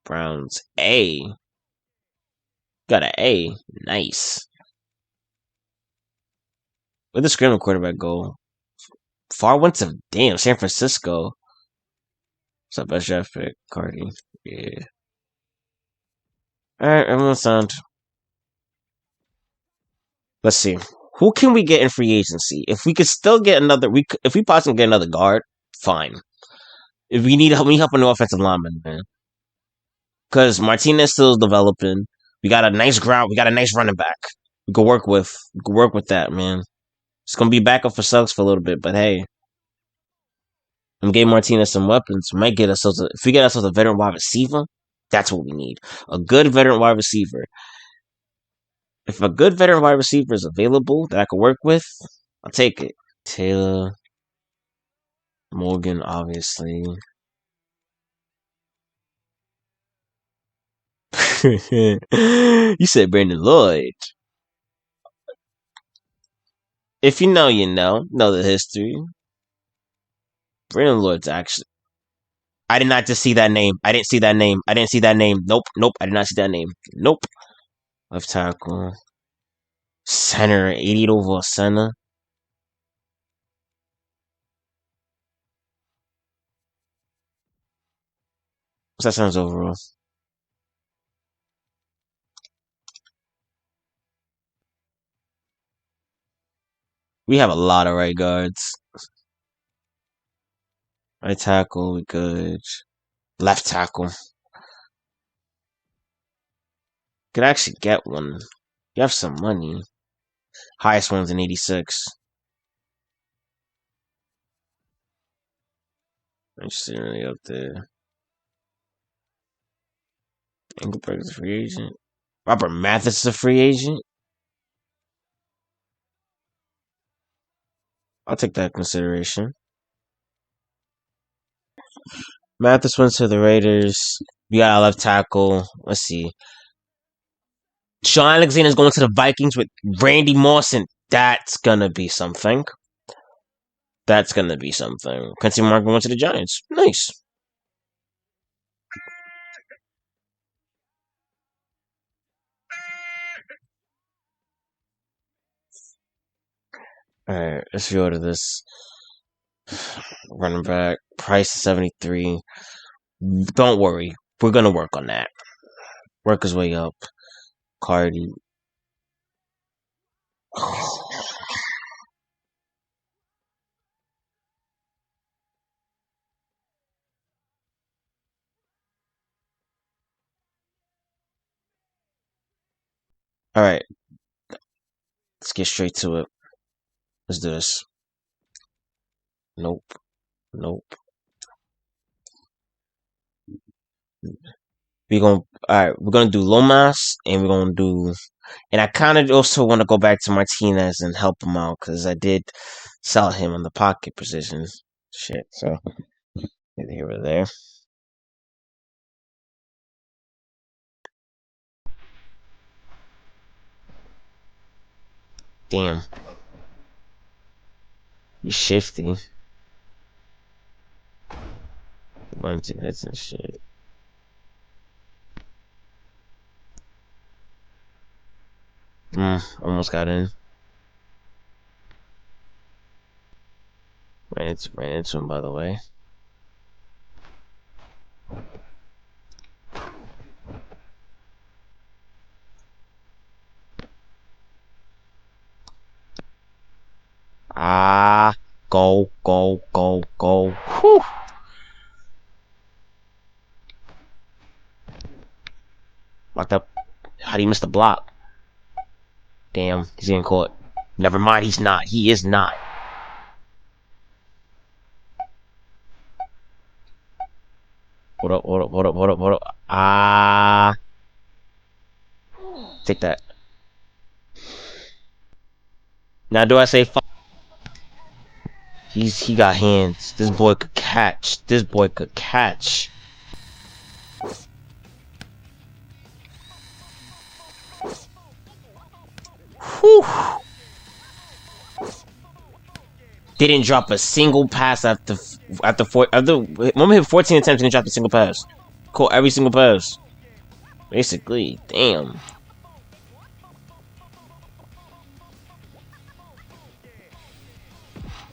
Browns A. Got an A. Nice. Where'd the screaming quarterback go? Far went to damn San Francisco. What's our best draft pick? Cardi. Yeah. All right, everyone sound. Let's see. Who can we get in free agency? If we could still get another, if we possibly get another guard, fine. If we need help, we need help on the offensive lineman, man. Because Martinez still is developing. We got a nice ground. We got a nice running back. We could work with. We could work with that, man. It's gonna be backup for Suggs for a little bit, but hey, I'm getting Martinez some weapons. We might get ourselves if we get ourselves a veteran wide receiver. That's what we need. A good veteran wide receiver. If a good veteran wide receiver is available that I could work with, I'll take it. Taylor, Morgan, obviously. You said Brandon Lloyd. If you know, you know the history. Brandon Lloyd's actually. I did not just see that name. I didn't see that name. I didn't see that name. Nope. I did not see that name. Nope. Left tackle. Center, 80 over center. What's that sounds overall? We have a lot of right guards. Right tackle, we good. Left tackle. Could actually get one. You have some money. Highest one's in 86. I'm just really up there. Engelberg's a free agent. Robert Mathis is a free agent. I'll take that consideration. Mathis went to the Raiders. We got our left tackle. Let's see. Sean Alexander's going to the Vikings with Randy Moss, and that's gonna be something. That's gonna be something. Quincy Morgan went to the Giants. Nice. Alright, let's reorder this. Running back. Price 73. Don't worry. We're gonna work on that. Work his way up. Cardi. Alright, let's get straight to it. Let's do this. Nope. Nope. We're gonna do Lomas and we're gonna do and I kinda also wanna go back to Martinez and help him out because I did sell him on the pocket position. Shit, so neither here or there. Damn. You shifty. Bunch of hits and shit. Almost got in. Ran into him by the way. Ah, go. Whew. Locked up. How do you miss the block? Damn, he's getting caught. Never mind, he's not. He is not. Hold up, hold up, hold up, hold up, hold up. Ah, take that. Now do I say fuck? He got hands. This boy could catch. This boy could catch. Whew. They didn't drop a single pass after moment hit 14 attempts and they dropped a single pass. Caught every single pass. Basically, damn.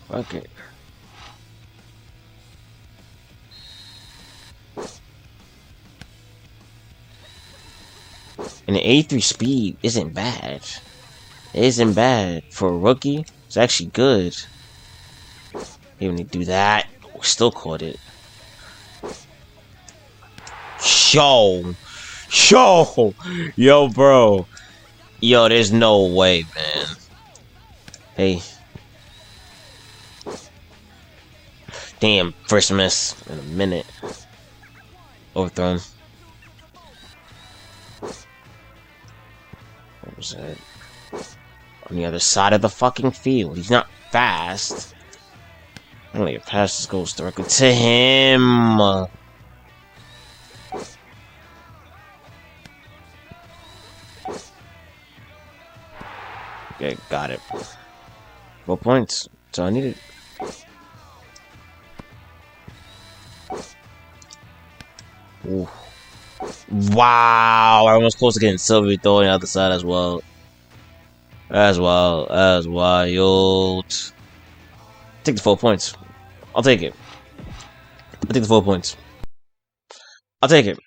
Okay. And the 83 speed isn't bad. It isn't bad for a rookie. It's actually good. Even to do that, we still caught it. Yo, bro. Yo, there's no way, man. Hey. Damn, first miss in a minute. Overthrown. What was that? On the other side of the fucking field. He's not fast. Only a pass goes directly to him. Okay, got it. 4 points. So I needed. Ooh. Wow, I was close to getting Sylvie though on the other side as well. As wild. Take the 4 points. I'll take it. I'll take the 4 points. I'll take it.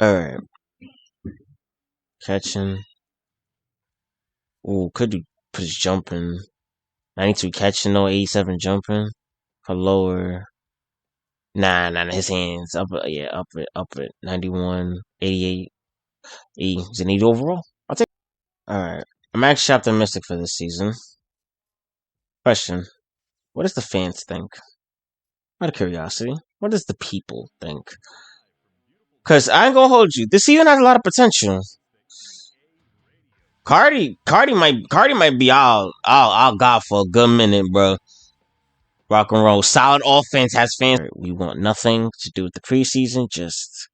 Alright. Catching. Ooh, could you put his jumping? 92 catching, no 87 jumping. For lower. Nah, his hands. Up it. 91, 88. Is it 80 overall? I'll take it. Alright. I'm actually optimistic for this season. Question. What does the fans think? Out of curiosity. What does the people think? Cause I ain't gonna hold you. This season has a lot of potential. Cardi might be all God for a good minute, bro. Rock and roll. Solid offense has fans. We want nothing to do with the preseason. Just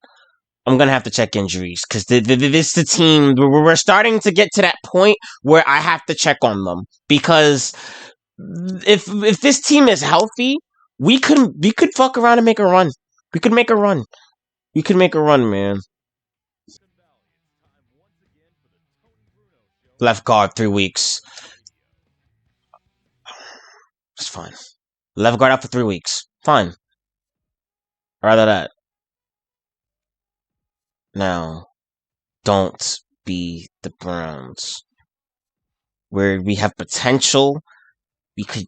I'm gonna have to check injuries because this the team. We're starting to get to that point where I have to check on them because if this team is healthy, we could fuck around and make a run. We could make a run. We could make a run, man. Left guard 3 weeks. It's fine. Left guard out for 3 weeks. Fine. Rather that. Now, don't be the Browns. Where we have potential, we could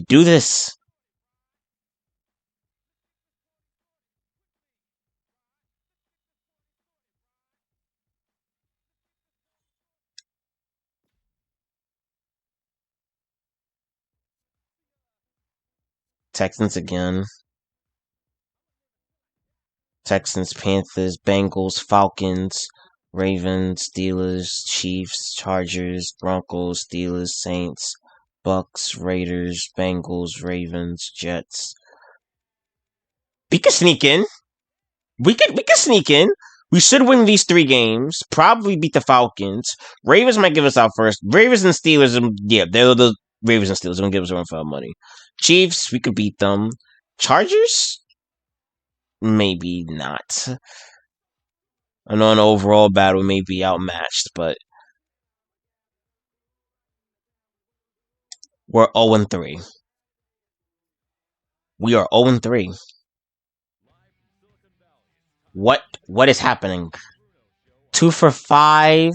do this. Texans again. Texans, Panthers, Bengals, Falcons, Ravens, Steelers, Chiefs, Chargers, Broncos, Steelers, Saints, Bucks, Raiders, Bengals, Ravens, Jets. We could sneak in. We could sneak in. We should win these 3 games. Probably beat the Falcons. Ravens might give us out first. Ravens and Steelers, yeah, they're the Ravens and Steelers. They're gonna give us around for our money. Chiefs, we could beat them. Chargers, maybe not. I know an overall battle may be outmatched, but we're 0-3. We are 0-3. What is happening? 2 for 5.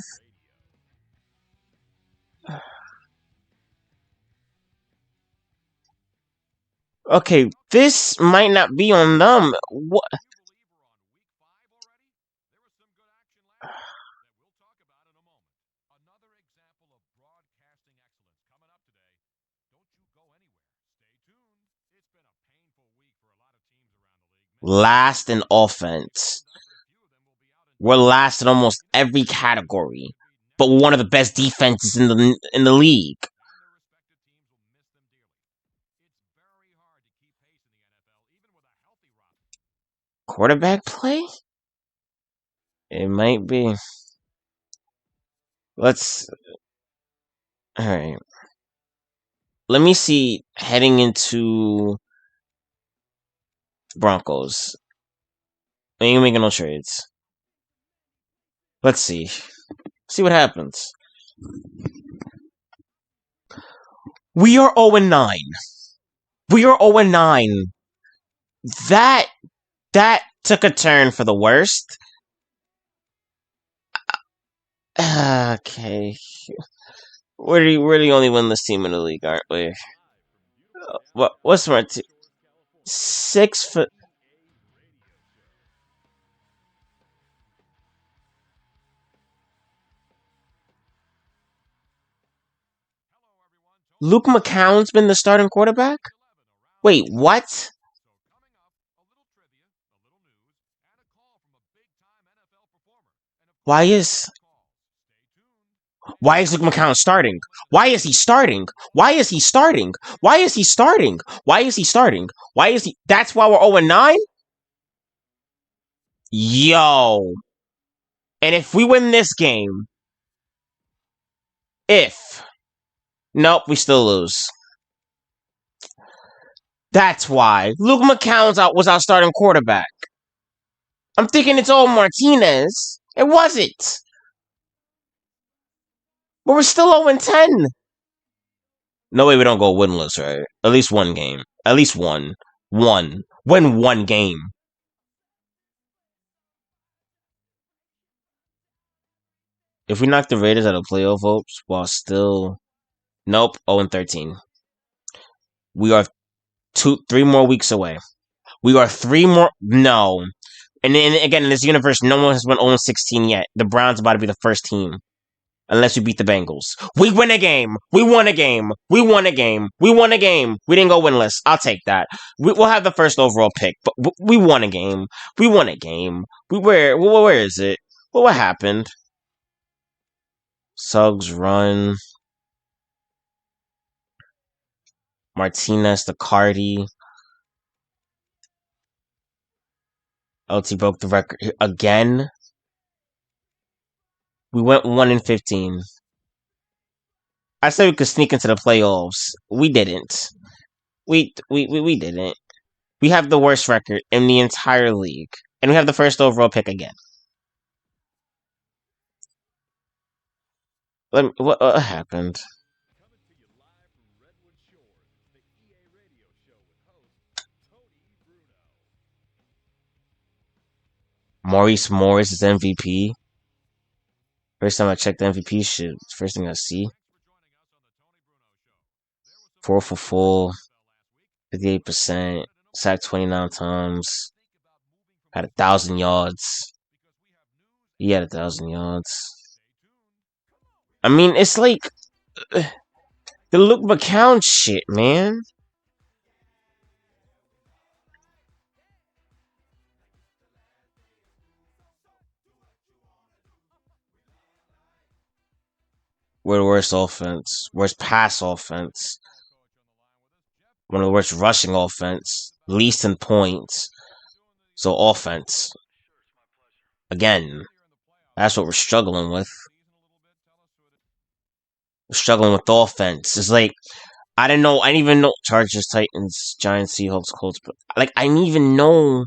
Okay, this might not be on them. What? Last in offense. We're last in almost every category, but we're one of the best defenses in the league. Quarterback play? It might be. Let's. All right. Let me see. Heading into Broncos. We ain't making no trades. Let's see. See what happens. We are 0-9. We are 0-9. That took a turn for the worst. Okay. We're the only winless team in the league, aren't we? What's my team? 6 foot. Luke McCown's been the starting quarterback? Wait, what? Why is Luke McCown starting? Why is he starting? Why is he starting? Why is he starting? Why is he starting? Why is he? That's why we're 0-9? Yo. And if we win this game, if. Nope, we still lose. That's why. Luke McCown's was our starting quarterback. I'm thinking it's all Martinez. It wasn't. But we're still 0-10. No way we don't go winless, right? At least one game. At least one. One. Win one game. If we knock the Raiders out of playoff hopes while still. Nope, 0-13. We are 3 more weeks away. We are 3 more. No. And then again, in this universe, no one has won 0-16 yet. The Browns about to be the first team. Unless we beat the Bengals. We win a game. We won a game. We won a game. We won a game. We didn't go winless. I'll take that. We'll have the first overall pick, but we won a game. We won a game. Where is it? What happened? Suggs run. Martinez, the Cardi. LT broke the record again. We went 1-15. I said we could sneak into the playoffs. We didn't. We didn't. We have the worst record in the entire league, and we have the first overall pick again. What happened? Maurice Morris is MVP. First time I checked the MVP shit, first thing I see. 4 for 4, 58%, sacked 29 times, had 1,000 yards. He had 1,000 yards. I mean, it's like the Luke McCown shit, man. We're the worst offense, worst pass offense, one of the worst rushing offense, least in points. So offense, again, that's what we're struggling with. We're struggling with offense. It's like I didn't know. I didn't even know Chargers, Titans, Giants, Seahawks, Colts. But like I didn't even know.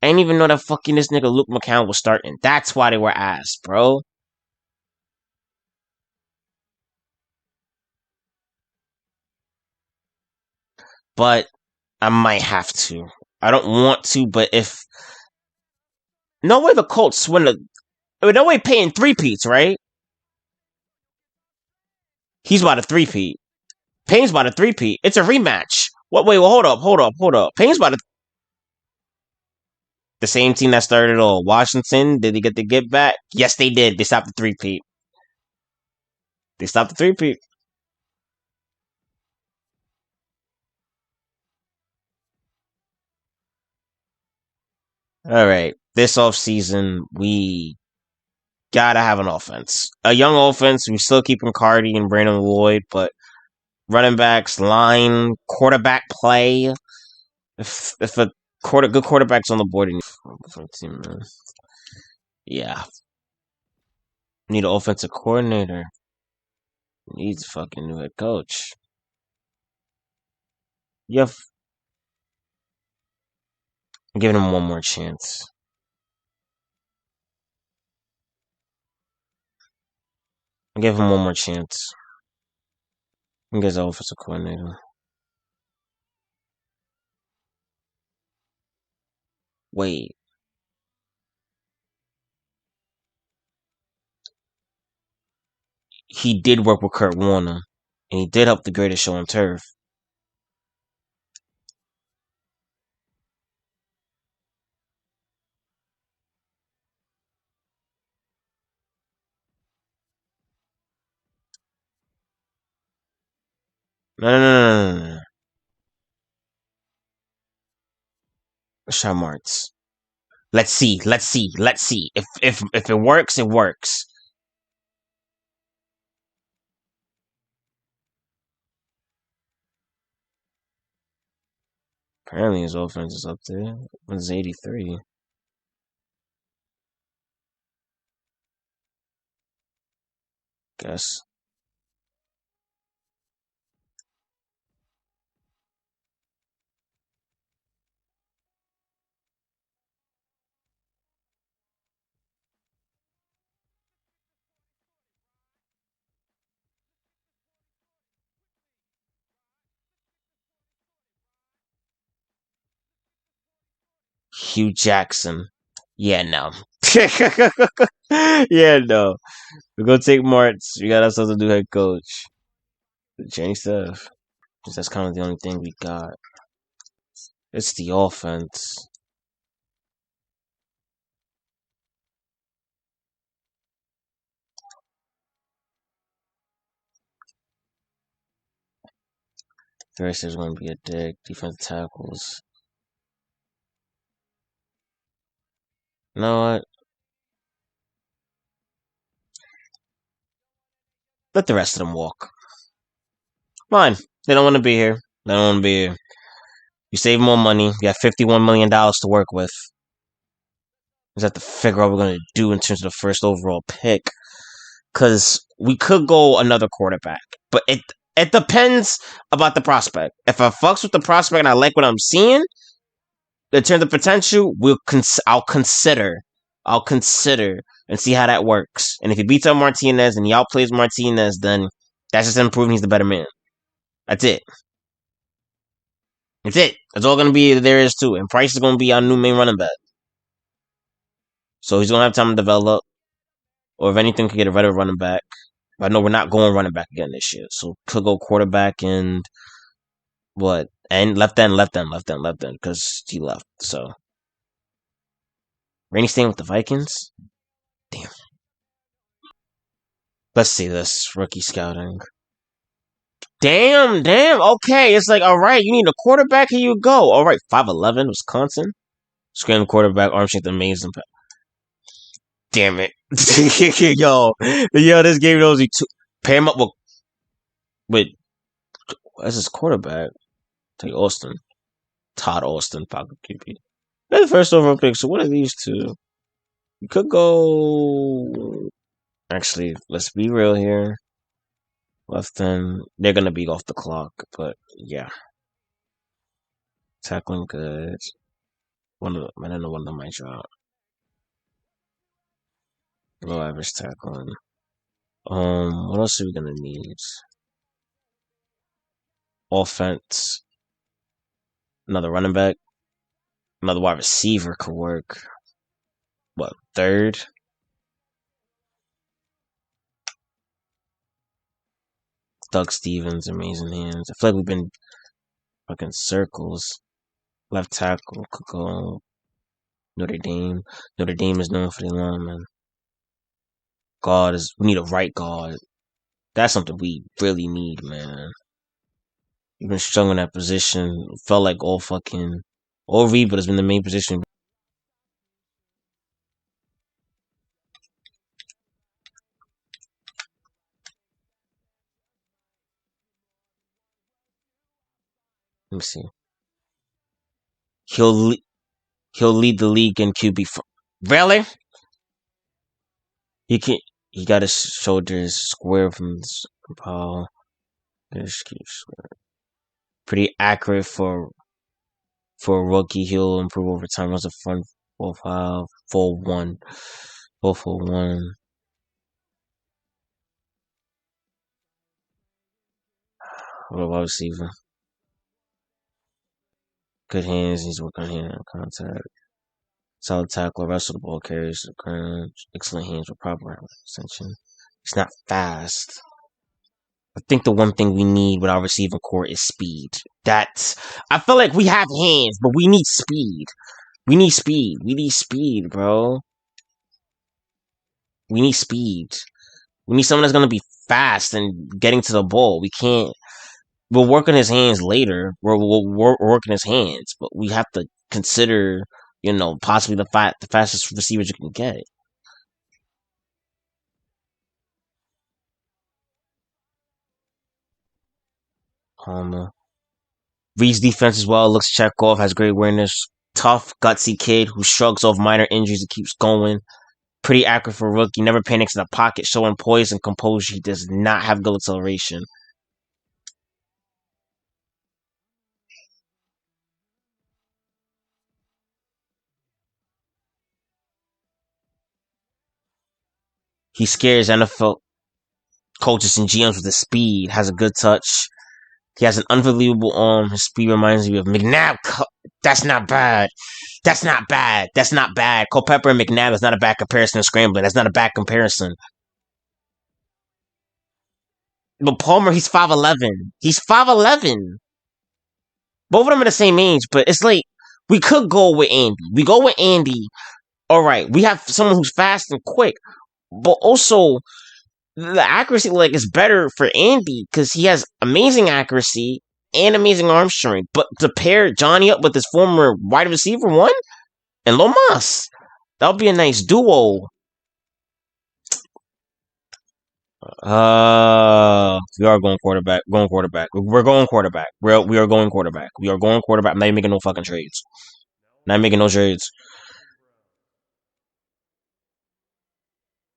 I didn't even know that fucking this nigga Luke McCown was starting. That's why they were ass, bro. But I might have to. I don't want to, but if no way the Colts win the no way paying 3-peats, right? He's about a 3-peat. Payne's about a 3-peat. It's a rematch. What? Wait, well, hold up. Payne's about the same team that started all. Washington, did they get the get back? Yes, they did. They stopped the 3-peat. They stopped the 3-peat. All right. This offseason, we gotta have an offense. A young offense. We still keeping Cardi and Brandon Lloyd, but running backs, line, quarterback play. If a good quarterback's on the board, yeah, need an offensive coordinator. Needs a fucking new head coach. You have I'm giving him one more chance. I give him one more chance. He gets an offensive coordinator. Wait, he did work with Kurt Warner, and he did help the greatest show on turf. No, no, no, no, no, no. Rashad Martz. Let's see. Let's see. Let's see. If it works, it works. Apparently his offense is up there. It's 83. Guess. Hugh Jackson. Yeah, no. Yeah, no. We're gonna take Martz. We got ourselves a new head coach. Change stuff. Because that's kind of the only thing we got. It's the offense. The rest is going to be a dick. Defensive tackles. You know what? Let the rest of them walk. Fine. They don't want to be here. They don't want to be here. You save more money. You have $51 million to work with. We just have to figure out what we're going to do in terms of the first overall pick. Because we could go another quarterback. But it depends about the prospect. If I fucks with the prospect and I like what I'm seeing, in terms of potential, I'll consider and see how that works. And if he beats out Martinez and he outplays Martinez, then that's just improving. He's the better man. That's it. That's it. That's all gonna be there is too. And Price is gonna be our new main running back. So he's gonna have time to develop. Or if anything, could get a better running back. But I know we're not going running back again this year. So could go quarterback and what? And left end, because he left. So Rainey staying with the Vikings? Damn. Let's see this. Rookie scouting. Damn. Okay, it's like, all right, you need a quarterback. Here you go. All right, 5'11", Wisconsin. Scrambling quarterback, arm strength, amazing. Damn it. yo, this game knows he pair him up with what's his quarterback? Take Austin. Todd Austin, pocket QB. They're the first overall pick, so what are these two? You could go. Actually, let's be real here. Left end, they're gonna be off the clock, but yeah. Tackling good. I don't know one of them might drop. Low average tackling. What else are we gonna need? Offense. Another running back. Another wide receiver could work. What, third? Doug Stevens, amazing hands. I feel like we've been fucking circles. Left tackle could go Notre Dame. Notre Dame is known for the lineman. We need a right guard. That's something we really need, man. We've been struggling that position. Felt like all Reed, but has been the main position. Let me see. He'll he'll lead the league in QB. Really? He can. He got his shoulders square from this ball. Pretty accurate for a rookie. He'll improve over time. Was a fun 4-5, 4-1, 4-1. What about receiver? Good hands. He's working on hand contact. Solid tackle. Rest of the ball carries. Excellent hands with proper extension. He's not fast. I think the one thing we need with our receiving core is speed. That's. I feel like we have hands, but we need speed. We need speed. We need speed, bro. We need speed. We need someone that's gonna be fast and getting to the ball. We can't. We'll work on his hands later. We'll work on his hands, but we have to consider, possibly the fastest receivers you can get. Reed's defense as well looks check off, has great awareness. Tough, gutsy kid who shrugs off minor injuries and keeps going. Pretty accurate for a rookie. Never panics in the pocket, showing poise and composure. He does not have good acceleration. He scares NFL coaches and GMs with his speed. Has a good touch. He has an unbelievable arm. His speed reminds me of McNabb. That's not bad. That's not bad. That's not bad. Culpepper and McNabb is not a bad comparison in scrambling. That's not a bad comparison. But Palmer, he's 5'11". He's 5'11". Both of them are the same age, but it's like we could go with Andy. We go with Andy. All right, we have someone who's fast and quick, but also the accuracy is better for Andy because he has amazing accuracy and amazing arm strength. But to pair Johnny up with his former wide receiver one and Lomas, that would be a nice duo. We are going quarterback. Going quarterback. We're going quarterback. We are going quarterback. We are going quarterback. I'm not even making no fucking trades. Not making no trades.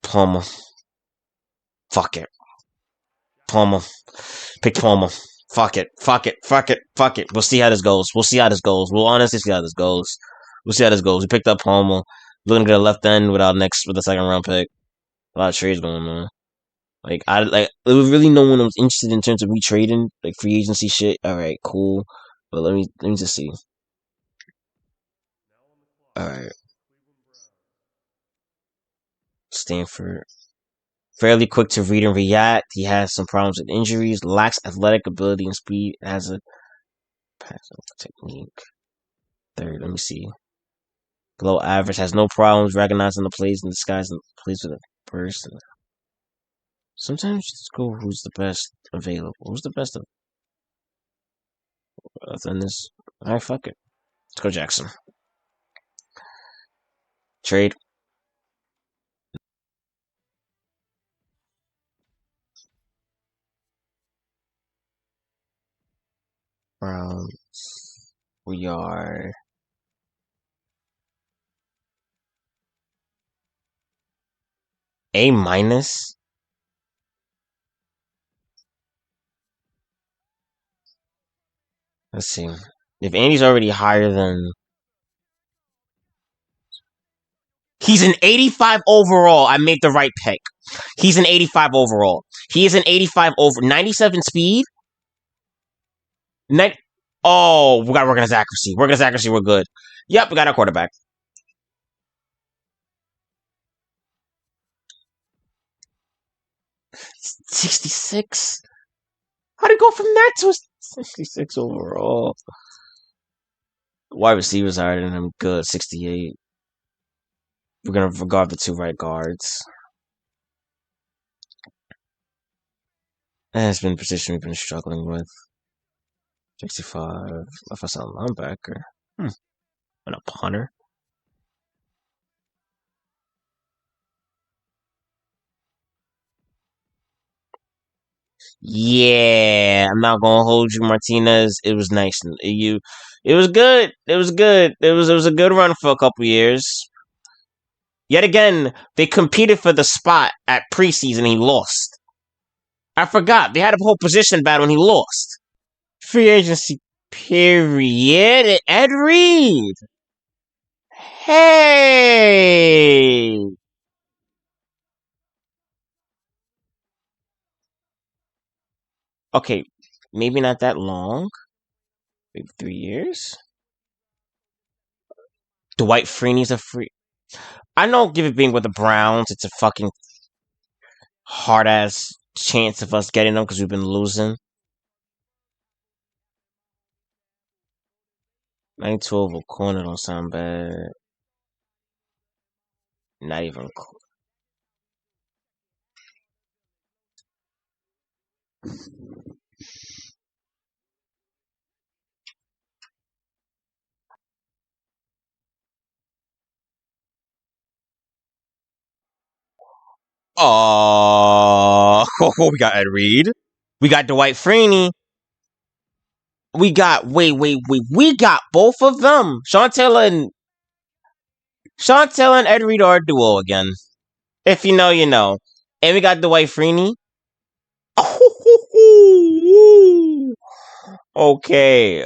Palmer. Fuck it. Palmer. Pick Palmer. Fuck it. Fuck it. Fuck it. Fuck it. We'll see how this goes. We'll see how this goes. We'll honestly see how this goes. We'll see how this goes. We picked up Palmer. We're gonna get a left end with a second round pick. A lot of trades going on. There was really no one that was interested in terms of me trading, like free agency shit. All right, cool. But let me just see. All right, Stanford. Fairly quick to read and react. He has some problems with injuries. Lacks athletic ability and speed. Has a pass technique. Third, let me see. Below average. Has no problems recognizing the plays in disguise and plays with a person. Sometimes you just go who's the best available. Who's the best than this? Alright, fuck it. Let's go Jackson. Trade. Browns. We are A minus. Let's see. If Andy's already higher than he's an 85 overall. I made the right pick. He's an 85 overall. He is an 85 over 97 speed. Oh, we got to work on his accuracy. Work on his accuracy. We're good. Yep, we got our quarterback. 66. How'd it go from that to a 66 overall? Wide receivers higher than him. Good. 68. We're going to regard the two right guards. That's been a position we've been struggling with. 65. Left us a linebacker. And a punter. Yeah, I'm not gonna hold you, Martinez. It was nice. It was good. It was good. It was a good run for a couple years. Yet again, they competed for the spot at preseason. He lost. I forgot they had a whole position battle and he lost. Free agency period. Ed Reed. Hey. Okay, maybe not that long. Maybe 3 years. Dwight Freeney's a free. I know, give it being with the Browns, it's a fucking hard ass chance of us getting them because we've been losing. 912 a corner don't sound bad. Not even. Oh, we got Ed Reed. We got Dwight Freeney. We got wait. We got both of them. Sean Taylor and Ed Reed are a duo again. If you know, you know. And we got Dwight Freeney. Okay.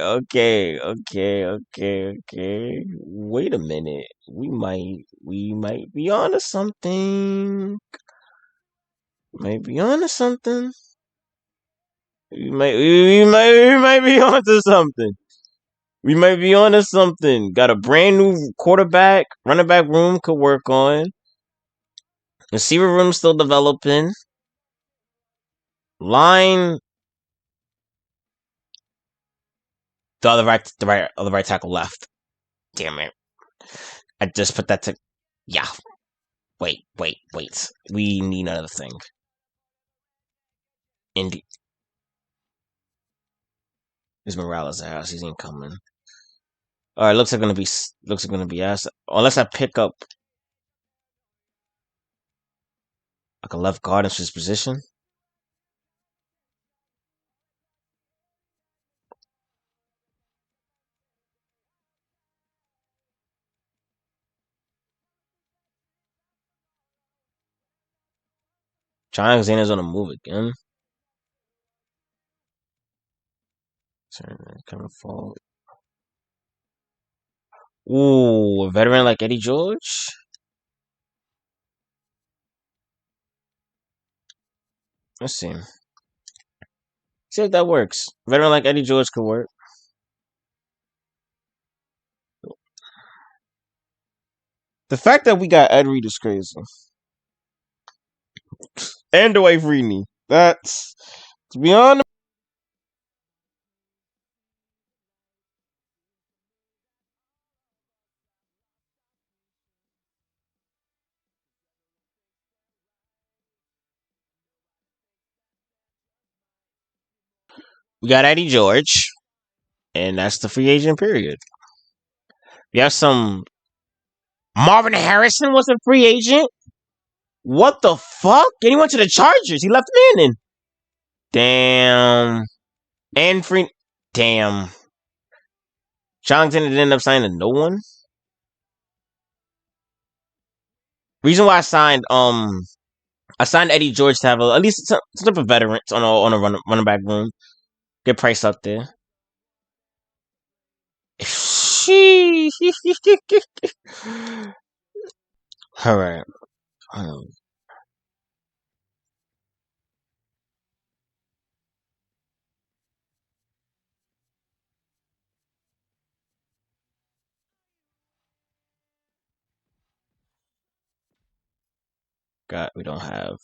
Wait a minute. We might be onto something. Might be onto something. We might be onto something. We might be onto something. Got a brand new quarterback, running back room could work on. Receiver room still developing. Line, the right tackle left. Damn it! I just put that to. Yeah. Wait. We need another thing. Indy is Morales' house. He's incoming. All right, looks like gonna be ass. Unless I pick up like a left guard in his position. John Alexander's on the move again. Coming forward. Ooh, a veteran like Eddie George. Let's see. See if that works. A veteran like Eddie George could work. The fact that we got Ed Reed is crazy. And Dwight Freeney. That's, to be honest. We got Eddie George, and that's the free agent period. We have some. Marvin Harrison was a free agent. What the fuck? And he went to the Chargers. He left Manning. Damn. And free. Damn. Jonathan didn't end up signing no one. Reason why I signed Eddie George to have at least some type of veterans on a running back room. Good price up there. All right. We don't have.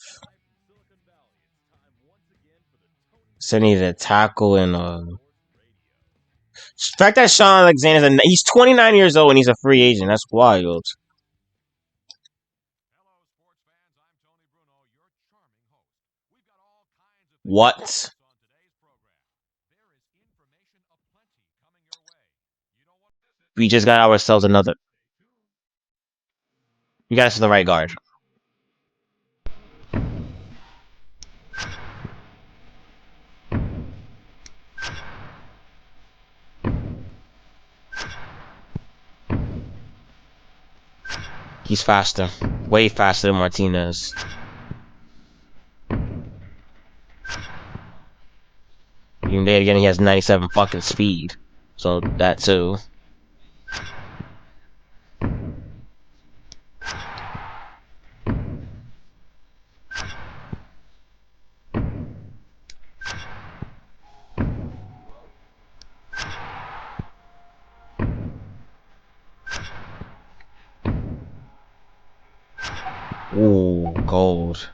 So I needed a tackle and the fact that Sean Alexander's he's 29 years old and he's a free agent. That's wild. What? We just got ourselves another. We got us the right guard. He's faster. Way faster than Martinez. Even then again, he has 97 fucking speed. So that too. Ooh, gold.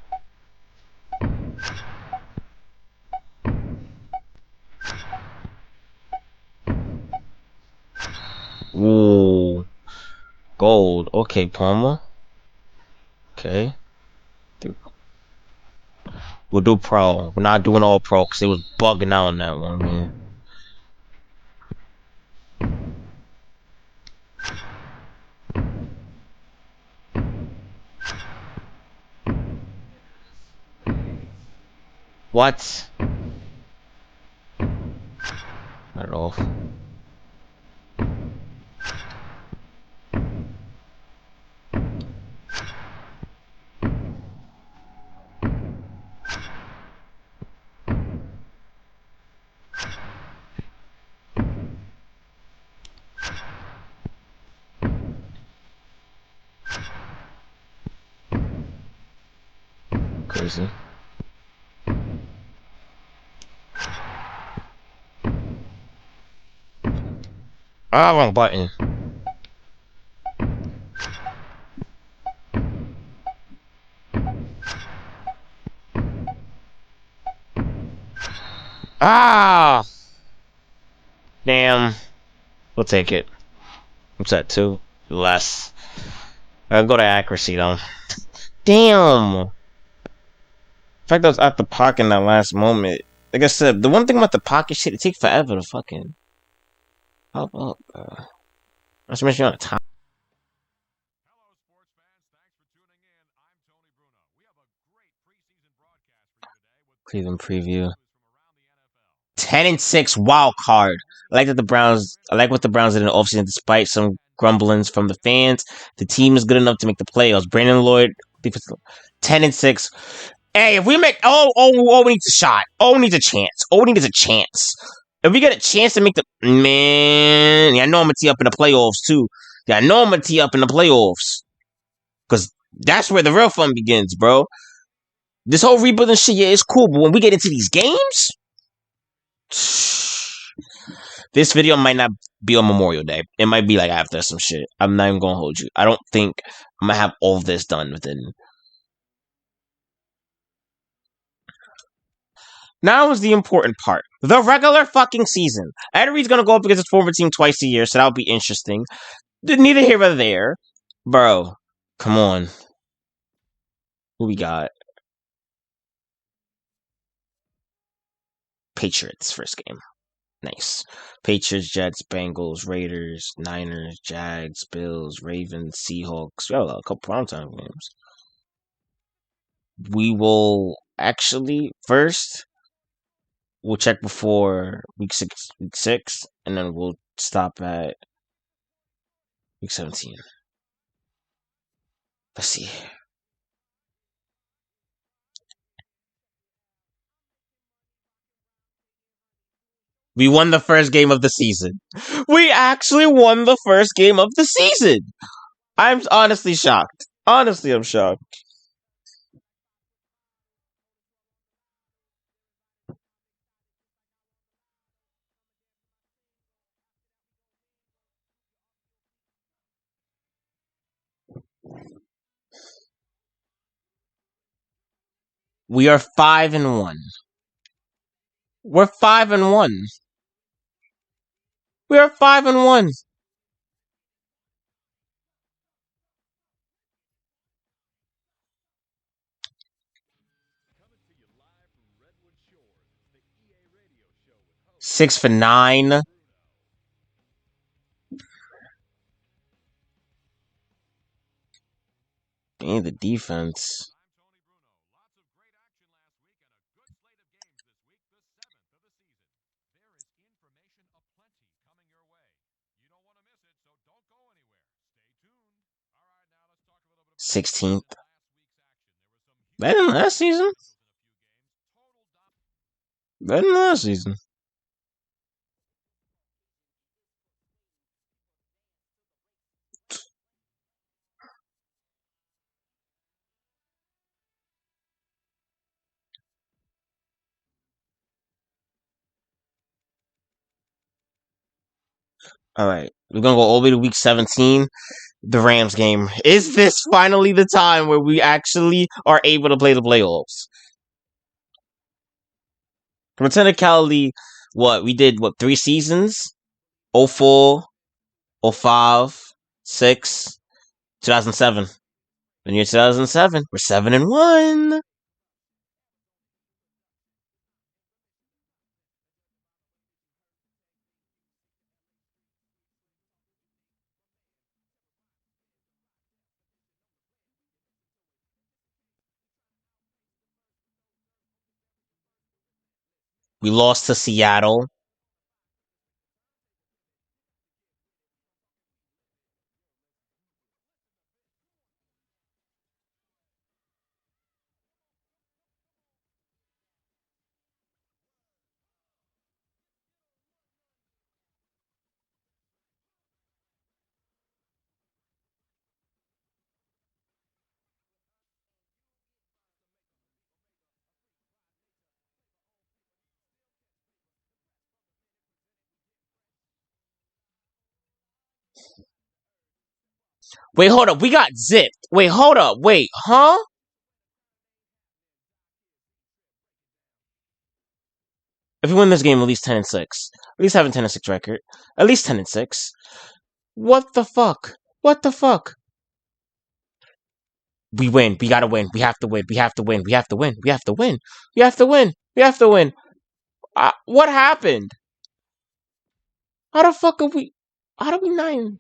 Ooh, gold. Okay, Palmer. Okay. We'll do pro. We're not doing all pro because it was bugging out on that one, man. What? Not at all. Crazy. Ah, wrong button. Ah! Damn. We'll take it. What's that, 2? Less. I'll go to accuracy, though. Damn! In fact, I was at the pocket in that last moment. Like I said, the one thing about the pocket shit, it takes forever to fucking pop up, bro. Not to mention you're on a time. Cleveland preview. 10-6 wild card. I like what the Browns did in the offseason despite some grumblings from the fans. The team is good enough to make the playoffs. Brandon Lloyd, 10-6. Hey, if we make we need a shot. We need a chance. All we need is a chance. If we get a chance to make the man, yeah, I know I'm gonna tee up in the playoffs too. Yeah, I know I'm gonna tee up in the playoffs. Cause that's where the real fun begins, bro. This whole rebuilding shit, yeah, is cool, but when we get into these games, this video might not be on Memorial Day. It might be like after some shit. I'm not even gonna hold you. I don't think I'm gonna have all of this done within. Now is the important part. The regular fucking season. Eddie's gonna go up against his former team twice a year, so that'll be interesting. Neither here nor there. Bro, come on. Who we got? Patriots first game. Nice. Patriots, Jets, Bengals, Raiders, Niners, Jags, Bills, Ravens, Seahawks. We have a couple primetime games. We will actually first we'll check before week six, and then we'll stop at week 17. Let's see. We won the first game of the season. We actually won the first game of the season. I'm honestly shocked. Honestly, I'm shocked. We are 5-1. We're 5-1. We are 5-1. Six for 9. Dang, the defense. 16th. Better than last season. Better than last season. All right, we're gonna go all the way to week 17. The Rams game. Is this finally the time where we actually are able to play the playoffs? From technicality, what we did, 3 seasons? 04, 05, 6, 2007. In year 2007, we're 7-1. We lost to Seattle. Wait, hold up. We got zipped. Wait, hold up. Wait, huh? If we win this game, at least 10-6. At least have a 10-6 record. At least 10-6. What the fuck? What the fuck? We win. We gotta win. We have to win. We have to win. We have to win. We have to win. We have to win. We have to win. What happened? How the fuck are we? How do we not?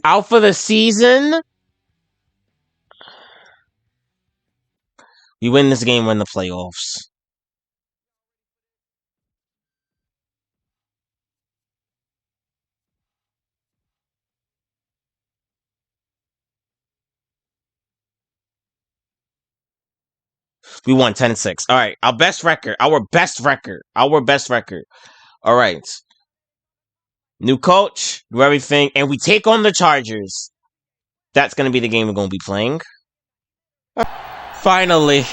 Out for the season? We win this game, we're in the playoffs. We won 10-6. All right, our best record. Our best record. Our best record. All right. New coach, do everything, and we take on the Chargers. That's going to be the game we're going to be playing. Finally.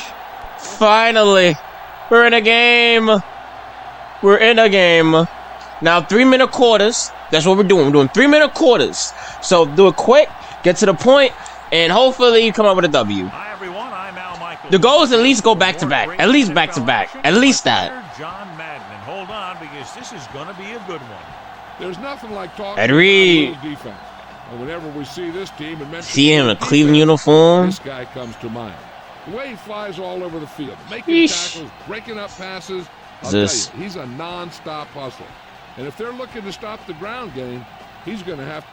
Finally. We're in a game. We're in a game. Now, 3-minute quarters. That's what we're doing. We're doing 3-minute quarters. So, do it quick, get to the point, and hopefully you come up with a W. Hi, everyone. I'm Al Michaels. The goal is at least go back-to-back. At least back-to-back. At least that. John Madden. And hold on, because this is going to be a good one. There's nothing like talking Ed Reed. about defense. And whenever we see this team and see him in a Cleveland uniform, this guy comes to mind. The way he flies all over the field, making tackles, breaking up passes. I'll tell you, he's a non-stop hustler. And if they're looking to stop the ground game, he's going to have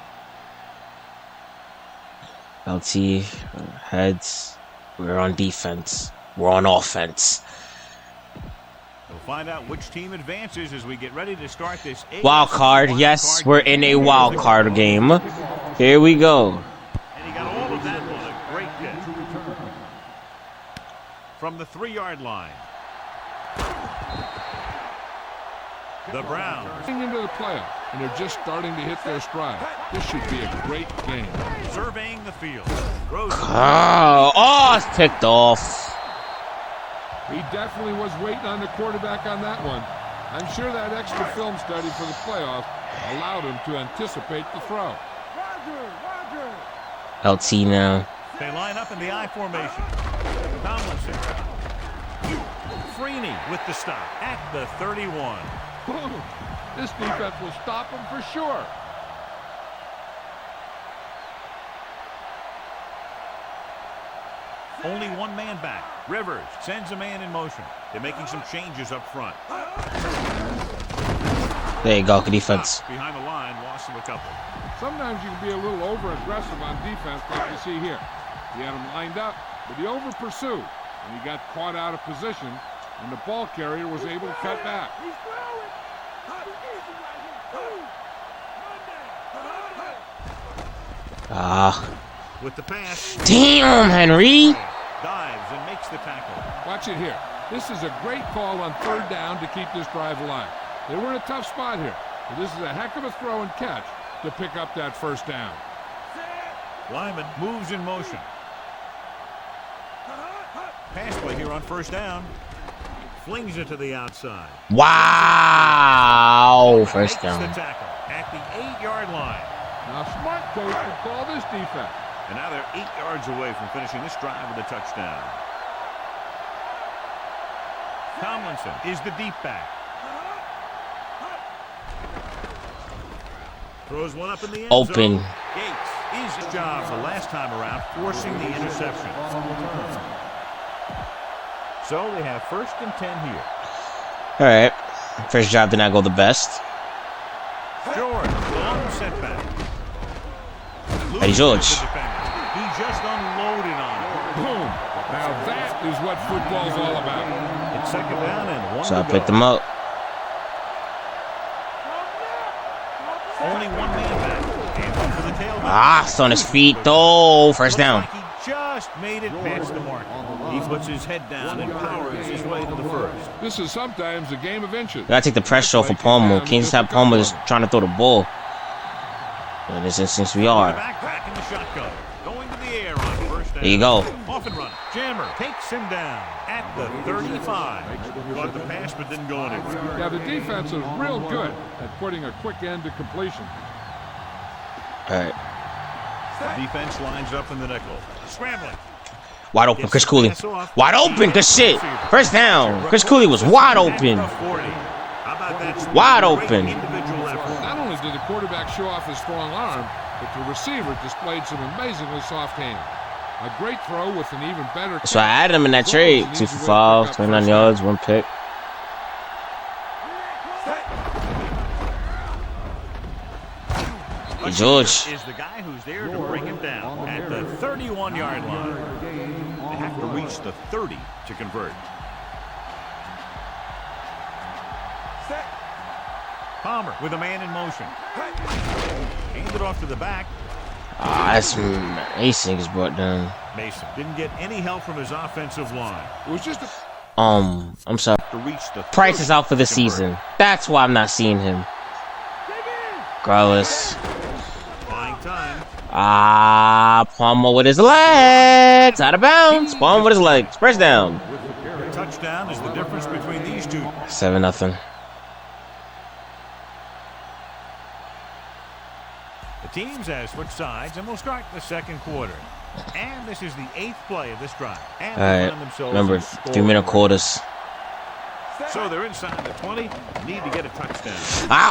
LT heads. We're on defense. We're on offense. We'll find out which team advances as we get ready to start this wild card. Yes, we're in a wild card game. Here we go. And he got all of that with a great catch. From the 3-yard line. The Browns into the playoff, and they're just starting to hit their stride. This should be a great game. Surveying the field. Oh, it's picked off. He definitely was waiting on the quarterback on that one. I'm sure that extra film study for the playoffs allowed him to anticipate the throw. LT now. They line up in the I formation. Tomlinson. Freeney with the stop at the 31. This defense will stop him for sure. Only one man back. Rivers sends a man in motion. They're making some changes up front. There you go, good defense. Behind the line, lost him a couple. Sometimes you can be a little over-aggressive on defense like you see here. He had him lined up, but he over-pursued, and he got caught out of position, and the ball carrier was able to cut back. With the pass. Damn, Henry. Dives and makes the tackle. Watch it here. This is a great call on third down to keep this drive alive. They were in a tough spot here, but this is a heck of a throw and catch to pick up that first down. Lyman moves in motion. Pass play here on first down. Flings it to the outside. Wow. First Makes down. the tackle at the 8-yard line. Now, smart coach would call this defense. And now they're 8 yards away from finishing this drive with a touchdown. Tomlinson is the deep back. Throws one up in the end Open. zone. Gates is his job the last time around, forcing the interception. So they have 1st and 10 here. All right. First drive did not go the best. George, long setback. Hey, George. He just unloaded on him. Boom. Now that is what football's all about. It's 2nd down and 1 So I to picked go. him up. Only 1 man back. Hands up for the tailback. It's on his feet though. First down. Looks like he just made it past the mark. He puts his head down and powers his way to the first. This is sometimes a game of inches. Gotta take the pressure off of Palmer. Can't just have Palmer just trying to throw the ball. In this instance, we are. Back in the shotgun. Going to the air on first down. There you go. Off and running. Jammer takes him down at the 35. Caught the pass but didn't go anywhere. Yeah, the defense is real good at putting a quick end to completion. All right. Defense lines up in the nickel. Scrambling. Wide open, Chris Cooley. Wide open, good shit. First down. Chris Cooley was wide open. Wide open. Not only did the quarterback show off his strong arm, but the receiver displayed some amazingly soft hands. A great throw with an even better. So I added him in that trade. 2 for 5, 29 yards, 1 pick. Hey, George. Is the guy who's there to bring him down at the 31-yard line. They have to reach the 30 to convert. Palmer with a man in motion. Handed off to the back. That's Mason gets brought down. Mason didn't get any help from his offensive line. It was just a. I'm sorry. To reach the Price is out for the season. That's why I'm not seeing him. Regardless. Buying time. Palmer with his legs. Out of bounds. Palmer with his legs. First down. The touchdown is the difference between these two. 7-0. The teams have switched sides and will start the second quarter. And this is the 8th play of this drive. And All right. Remember, 3-minute quarters. So they're inside the 20. Need to get a touchdown.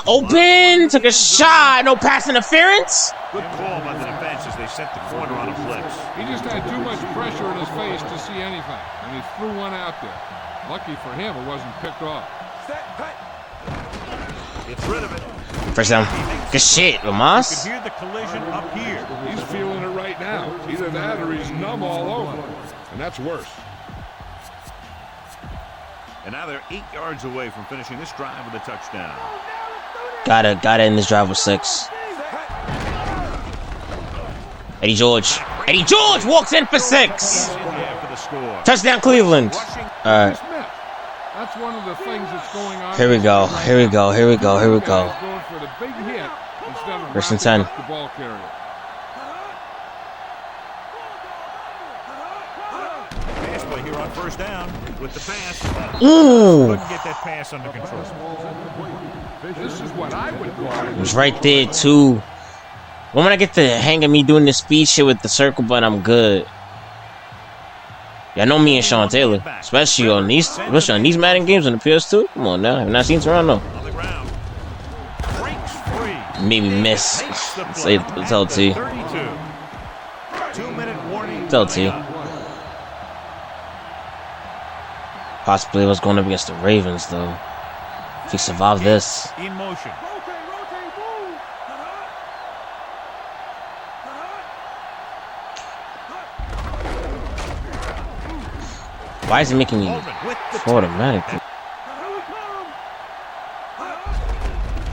Open. Took a shot. No pass interference. Good call by the defense as they set the corner on a blitz. He just had too much pressure in his face to see anything, and he threw one out there. Lucky for him, it wasn't picked off. Gets rid of it. First down. Good shit, You Lamas. can hear the collision up here. He's feeling it right now. Either that or he's numb all over, and that's worse. And now they're 8 yards away from finishing this drive with a touchdown. Gotta end this drive with 6. Eddie George walks in for 6. Touchdown, Cleveland. All right. That's one of the things that's going on. Here we go. Going for the big hit instead of 1st and 10. the ball carrier. Pass play here on first down with the pass. Ooh. Couldn't get that pass under control. This is what I would call It was right there, too. When I get the hang of me doing this speed shit with the circle button, I'm good. Y'all know me and Sean Taylor, especially on these Madden games on the PS2. Come on now, have not seen Toronto. On the ground. Breaks free. Made me miss. Say tell T. 2-minute warning. Tell T. Possibly was going up against the Ravens though. If he survived this. In motion. Why is he making me automatic?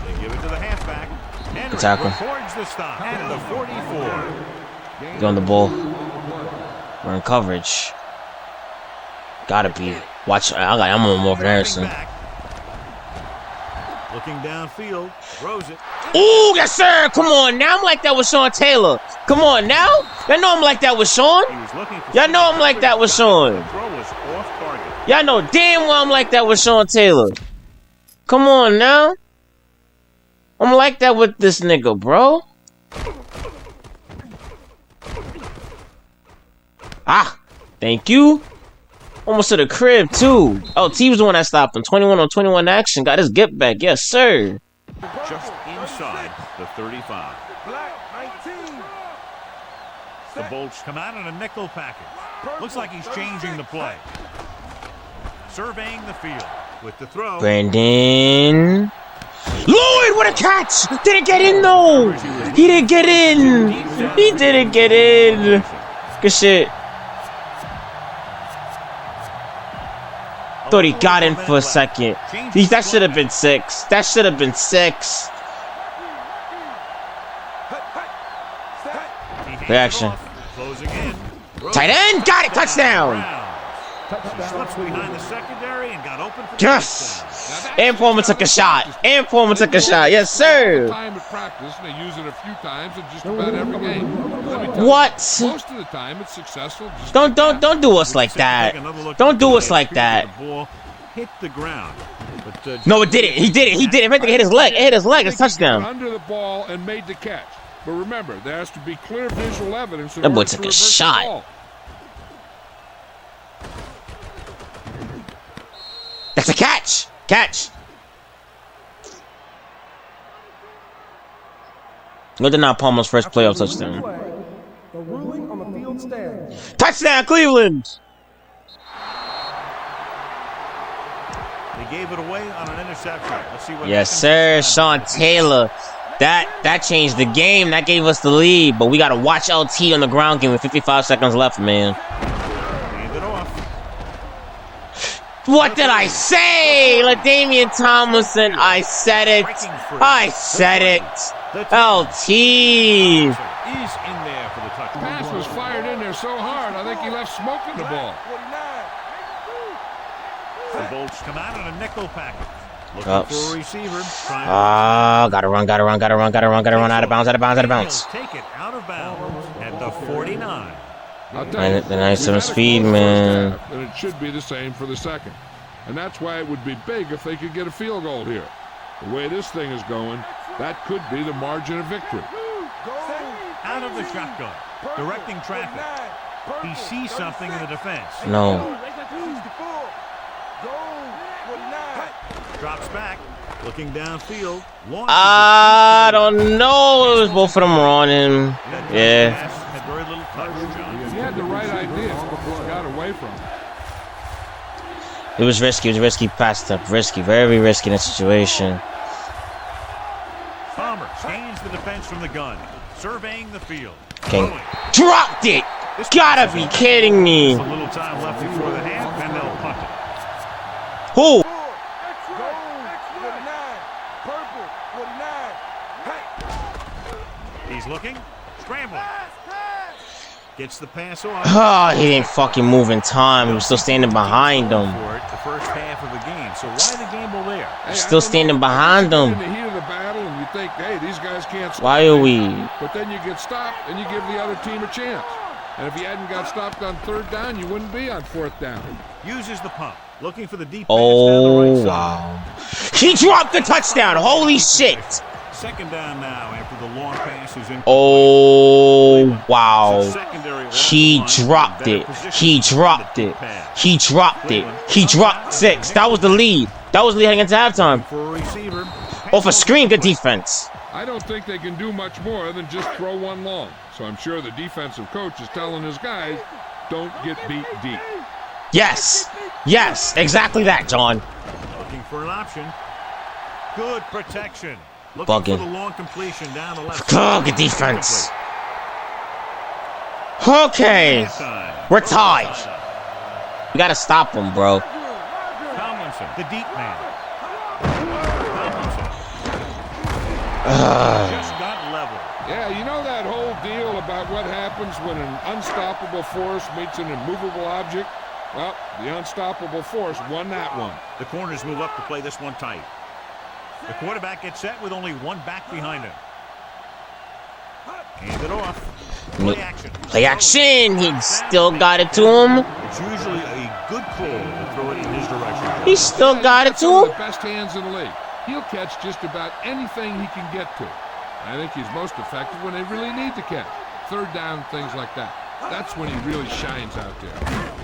They give it to the halfback. tackle. Records the stop at the 44. Get on the ball. We're in coverage. Gotta be. Watch. I'm on Morgan Harrison. Looking downfield, throws it. Ooh, yes, sir. Come on now. I'm like that with Sean Taylor. Come on now. Y'all know I'm like that with Sean. Y'all know I'm like that with Sean. Y'all know damn well I'm like that with Sean Taylor. Come on now. I'm like that with this nigga, bro. Ah, thank you. Almost to the crib, too. LT was the one that stopped him. 21-on-21 action. Got his get back. Yes, sir. Just inside the 35. The Bolts come out in a nickel package. Looks like he's changing the play. Surveying the field with the throw. Brandon. Lloyd, what a catch! Didn't get in, though. He didn't get in. He didn't get in. Good shit. Thought he got in for a second. That should have been 6. That should have been 6. Reaction. Tight end, got it, touchdown. Slips behind the secondary and got open for yes. And Foreman took a shot. And Foreman took a shot. Yes, sir. Time at practice, and they use it a few times in just about every game. What? Most of the time, it's successful. Don't do us like that. Don't do us like that. Hit the ground. No, it didn't. He did it. He did it. It hit his leg. It hit his leg. It's touchdown. Under the ball and made the catch. But remember, there has to be clear visual evidence. That boy took a shot. That's a catch. Catch. Look at now Palmer's first playoff touchdown. Touchdown, Cleveland. They gave it away on an interception. Let's see what yes, sir. Sean Taylor. That changed the game. That gave us the lead. But we got to watch LT on the ground game with 55 seconds left, man. Hand it off. What did I say? LaDainian Tomlinson. I said it. I said it. LT. Is in there for the touchdown. Pass was fired in there so hard, I think he left smoke in the ball. The Bolts come out in a nickel package. Looking for a receiver. Gotta run out of bounds. Take it out of bounds at the 49. The 97 speed, man. And it should be the same for the second. And that's why it would be big if they could get a field goal here. The way this thing is going, that could be the margin of victory. Out of the shotgun, directing traffic. He sees something in the defense. No. Drops back, looking downfield. I don't know. It was both of them running. Yeah. Had very little touch. He had the right idea, but got away from it. It was risky. It was a risky pass up. Risky. Very risky in that situation. Palmer scans the defense from the gun, surveying the field. King dropped it. Gotta be kidding me. A little time left before the half, and they'll punt it. Who? He's looking, scrambling. Gets the pass off. Oh, he didn't fucking move in time. He was still standing behind them. The first half of the game. So why the gamble there? Still standing behind them. In the heat of the battle, and you think, hey, these guys can't stop. Why are we? But then you get stopped, and you give the other team a chance. And if you hadn't got stopped on third down, you wouldn't be on fourth down. Uses the pump, looking for the deep. Oh, wow. He dropped the touchdown. Holy shit. Second down now after the long pass is in. Oh, wow. He dropped it. He dropped it. He dropped it. He dropped 6. That was the lead. That was the lead heading into halftime. Off a screen, good defense. I don't think they can do much more than just throw one long. So I'm sure the defensive coach is telling his guys, don't get beat deep. Yes. Yes, exactly that, John. Looking for an option. Good protection. Bugging. For the long completion down the left. Oh, good defense. Okay. We're tied. We gotta stop him, bro. Tomlinson, the deep man. Tomlinson. Just got happens when an unstoppable force meets an immovable object? Well, the unstoppable force won that one. The corners move up to play this one tight. The quarterback gets set with only one back behind him. Hand it off. Play action. Play action. He still got it to him. It's usually a good call to throw it in his direction. He still got it to One of him. the best hands in the league. He'll catch just about anything he can get to. I think he's most effective when they really need to catch. Third down, things like that. That's when he really shines out there.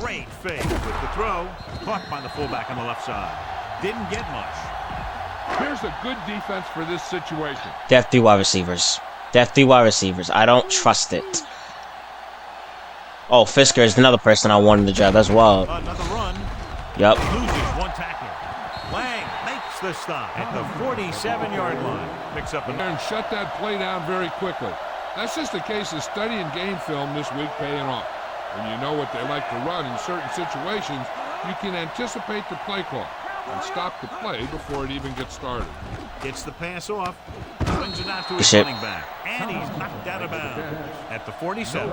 Great fake with the throw. Caught by the fullback on the left side. Didn't get much. Here's a good defense for this situation. They have 3 wide receivers. They have 3 wide receivers. I don't trust it. Oh, Fisker is another person I wanted to draft as well. Another run. Yep. Loses one tackler. Lang makes the stop at the 47-yard line. Picks up And shut that play down very quickly. That's just a case of studying game film this week paying off. When you know what they like to run in certain situations, you can anticipate the play call and stop the play before it even gets started. Gets the pass off. Swings it out to his Shit. running back. And he's knocked out of bounds at the 47.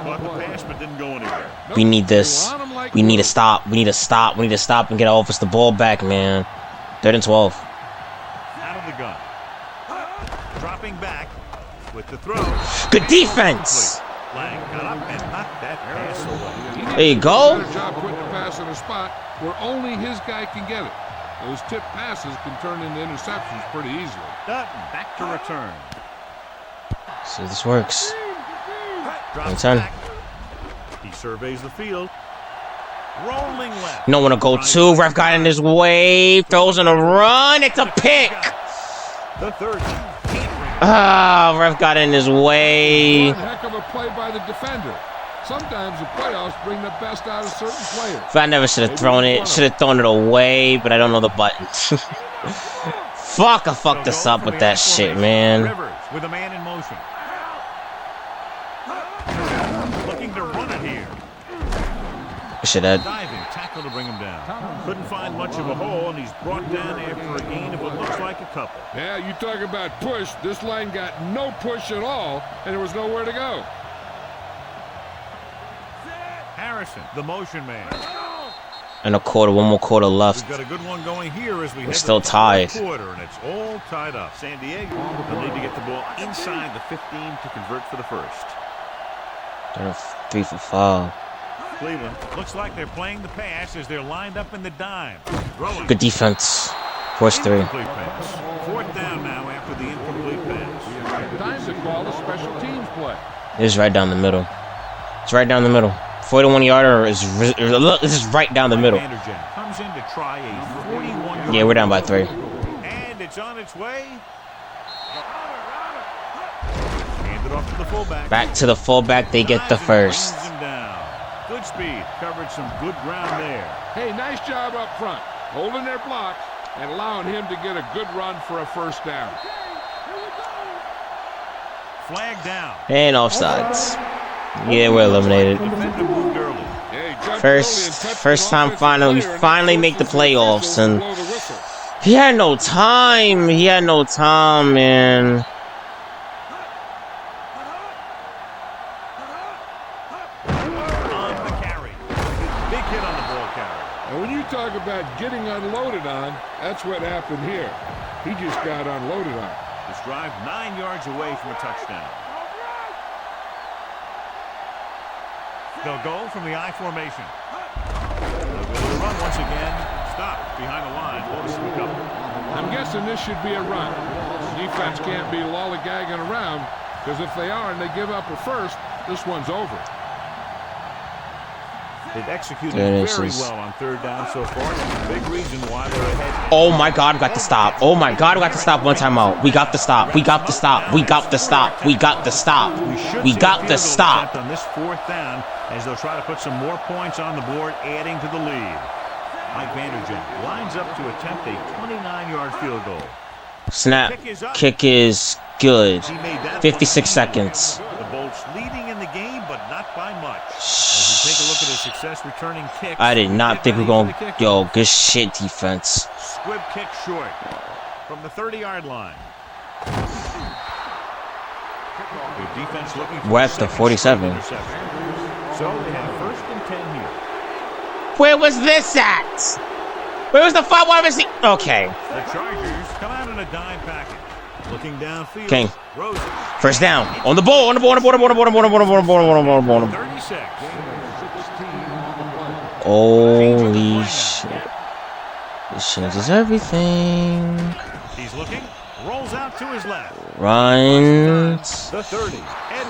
Caught the pass but didn't go anywhere. We need this. We need to stop. We need to stop. We need to stop and get Elvis the ball back, man. 3rd and 12. Out of the gun. Dropping back with the throw. Good defense. Lang got up and knocked that pass away. There you go. Better job putting the pass in a spot where only his guy can get it. Those tip passes can turn into interceptions pretty easily. Dutton back to return. See if this works. Drops 10. back. He surveys the field. Rolling left. You don't want to go 2. Ref got in his way. Throws in a run. It's a pick. The third down. Ah, ref got in his way. One heck of a play by the defender. Sometimes the playoffs bring the best out of certain players. But I never should have thrown it. Should have thrown it away, but I don't know the button. Fuck, I fucked this up with that shit, man. Rivers with a man in motion. Looking to run it here. Should have. Diving tackle to bring him down. Couldn't find much of a hole, and he's brought down after a gain of what looks like a couple. Yeah, you talk about push. This line got no push at all, and there was nowhere to go. Harrison, the motion man. And a quarter, 1 more quarter left. We've got a good one going here as we head still to the tied. fourth quarter, and it's all tied up. San Diego will need to get the ball inside the 15 to convert for the first. They're 3 for 5. Cleveland looks like they're playing the pass as they're lined up in the dime. Throwing. Good defense. Force 3. Incomplete pass. 4th down now after the incomplete pass. Time to call a special teams play. It's right down the middle. It's right down the middle. 41-yarder is this is right down the middle. Vanderjagt comes in to try a 41-yard. Yeah, we're down by 3. And it's on its way. Handed off to the fullback. Back to the fullback. They get the first. Brings him down. Good speed. Covered some good ground there. Hey, nice job up front, holding their blocks and allowing him to get a good run for a first down. Flag down. And offsides. Yeah, we're eliminated. Defender moved early. Hey, jumped early and First touched time an finally, we offensive player, and finally the make the official playoffs, and blow the whistle. he had no time. He had no time, man. On the carry. Big hit on the ball carry. And when you talk about getting unloaded on, that's what happened here. He just got unloaded on. This drive 9 yards away from a touchdown. They'll go from the I formation. They'll go to the run once again. Stop behind the line. Lotus will cover. I'm guessing this should be a run. The defense can't be lollygagging around, because if they are and they give up a first, this one's over. They've executed There it very is. well on 3rd down so far. Big reason why they're ahead. Oh my God, we got to stop. Oh my God, we got to stop one time out. We got to stop. We got to stop. We got to stop. We got to stop. We got to stop. On this 4th down, as they'll try to put some more points on the board, adding to the lead. Mike Vanderjagt lines up to attempt a 29-yard field goal. Snap. Kick is good. He made that 56 seconds. The Bolts leading in the game, but not by much. As you take a look at his success returning kick. I did not think we were going to... Yo, good shit defense. Squib kick short from the 30-yard line. Good defense looking for We're at the 47. So they have 1st and 10 here. Where was this at? Where was the 5 wide receiver? Okay. The Chargers come out in a dime package. Looking downfield. King. First down. On the ball. On the ball. On the ball. On the ball. On the ball. On the ball. On the ball. On the ball. On the ball. On the ball. 36. Holy shit. This changes everything. He's looking. Rolls out to his left. Runs. The 30.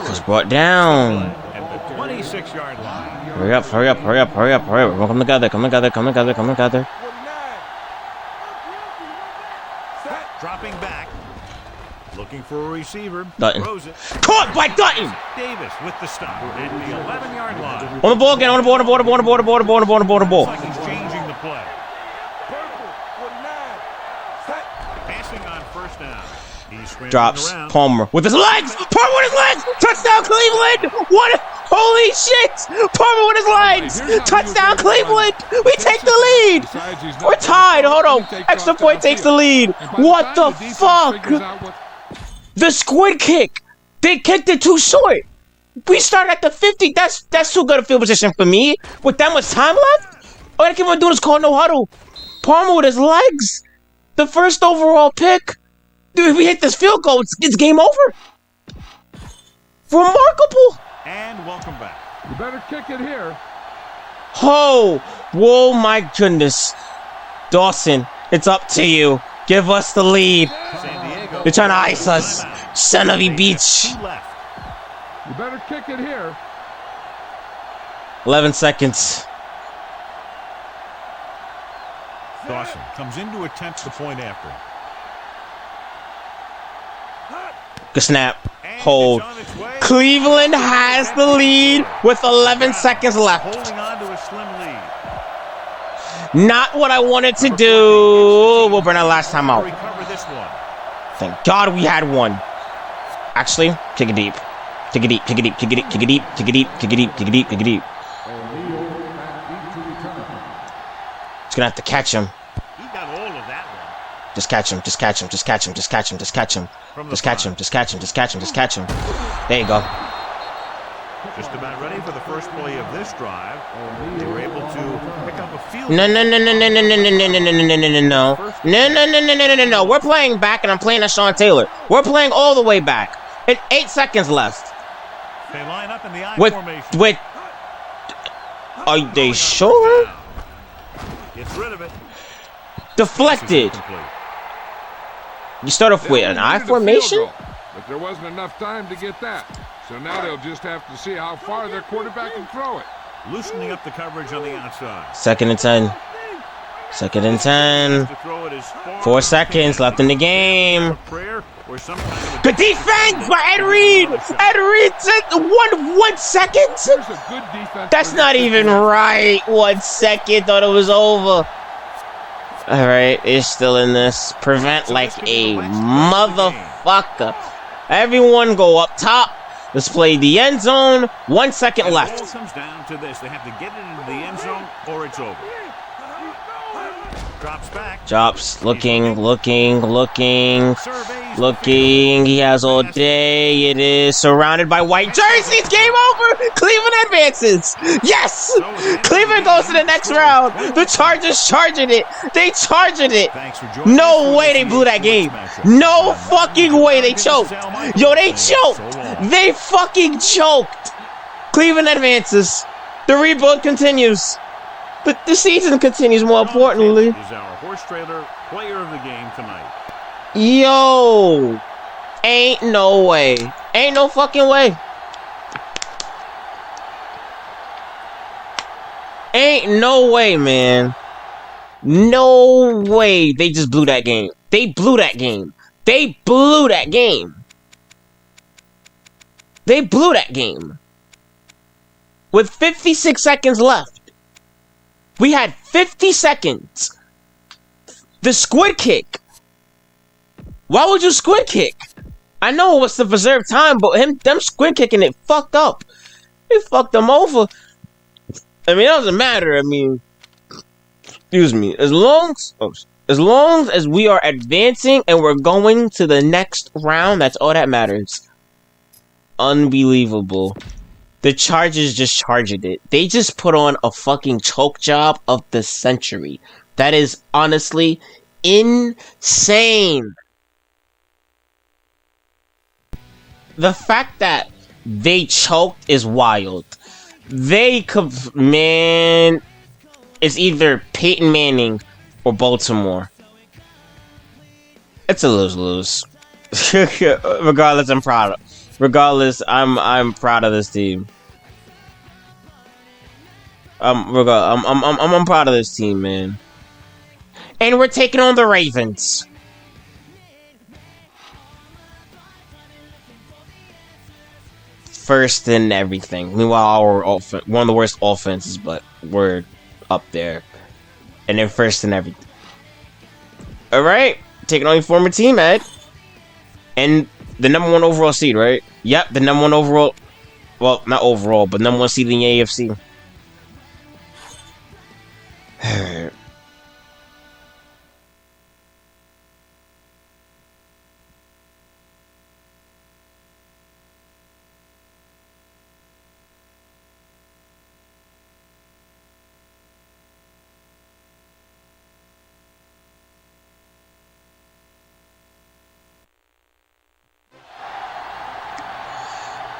Just brought down. At the 26-yard line. Hurry up. Hurry up. Hurry up. Hurry up. Hurry up. Come together. Come together. Come together. Come together. Dropping back. Looking for a receiver. Dutton. Throws it. Caught by Dutton. Davis with the stop at the 11-yard line. On the ball again. On the ball. On the ball. On the ball. On the ball. On the ball. On the ball. On the ball. On the ball. On the ball. Looks like he's changing the play. Passing on 1st down. He's scrambling Drops. around. Palmer with his legs. Palmer with his legs. Touchdown Cleveland. What? Holy shit. Palmer with his legs. Touchdown Cleveland. We take the lead. We're tied. Hold on. Extra point takes the lead. What the fuck? The squid kick. They kicked it too short. We started at the 50. That's too good a field position for me. With that much time left? All I keep on doing is call no huddle. Palmer with his legs. The 1st overall pick. Dude, if we hit this field goal, it's game over. Remarkable. And welcome back. You better kick it here. Oh, whoa, my goodness. Dawson, it's up to you. Give us the lead. San Diego. They're trying to ice us. Son of a beach. Two left. You better kick it here. 11 seconds. Dawson comes in to attempt the point after. Good snap. Hold. Cleveland has the lead with 11 seconds left. Holding on to a slim lead. Not what I wanted to do. We'll burn our last time out. Recover this one. Thank God we had one. Actually, take it deep. Take it deep. Take it deep. Take it deep. Take it deep. Take it deep. Take it deep. Take it deep. Take it deep. Just gonna have to catch him. He got all of that one. Just catch him. Just catch him. Just catch him. Just catch him. Just catch him. Just catch him. Just catch him. Just catch him. Just catch him. There you go. Just about ready for the first play of this drive. They were able to pick up a field. No. No. We're playing back, and I'm playing as Sean Taylor. We're playing all the way back. It's 8 seconds left. They line up in the I With formation. Are they sure? Gets rid of it. Deflected. You start off with an I formation? But there wasn't enough time to get that. So now they'll just have to see how far their quarterback can throw it. Loosening up the coverage on the outside. 2nd and 10. 2nd and 10. 4 seconds left in the game. Good defense by Ed Reed. Ed Reed said 1 second. There's a good defense. That's not even right. 1 second. Thought it was over. All right, it's still in this. Prevent like a motherfucker. Everyone go up top. Let's play the end zone. 1 second left. It all comes down to this. They have to get it into the end zone or it's over. Drops back. Drops. Looking. He has all day. It is surrounded by white jerseys. Game over. Cleveland advances. Yes. Cleveland goes to the next round. The Chargers charging it. They charging it. No way they blew that game. No fucking way they choked. Yo, they choked. They fucking choked. Cleveland advances. The rebuild continues. But the season continues, more importantly. Is our horse trailer player of the game tonight. Yo. Ain't no way. Ain't no fucking way. Ain't no way, man. No way. They just blew that game. They blew that game. They blew that game. They blew that game. With 56 seconds left. We had 50 seconds. The squid kick. Why would you squid kick? I know it was to preserve time, but them squid kicking it fucked up. It fucked them over. I mean, it doesn't matter. I mean, excuse me. As long as we are advancing and we're going to the next round, that's all that matters. unbelievable. The Chargers just charged it. They just put on a fucking choke job of the century. That is honestly insane. The fact that they choked is wild. They could, man, it's either Peyton Manning or Baltimore. It's a lose-lose. Regardless, I'm proud of. Regardless, I'm proud of this team. I'm proud of this team, man. And we're taking on the Ravens. First in everything. Meanwhile, our offense, one of the worst offenses, but we're up there. And then first in everything. Alright. Taking on your former team, Ed. And the #1 overall seed, right? Yep, the #1 overall. Well, not overall, but #1 seed in the AFC.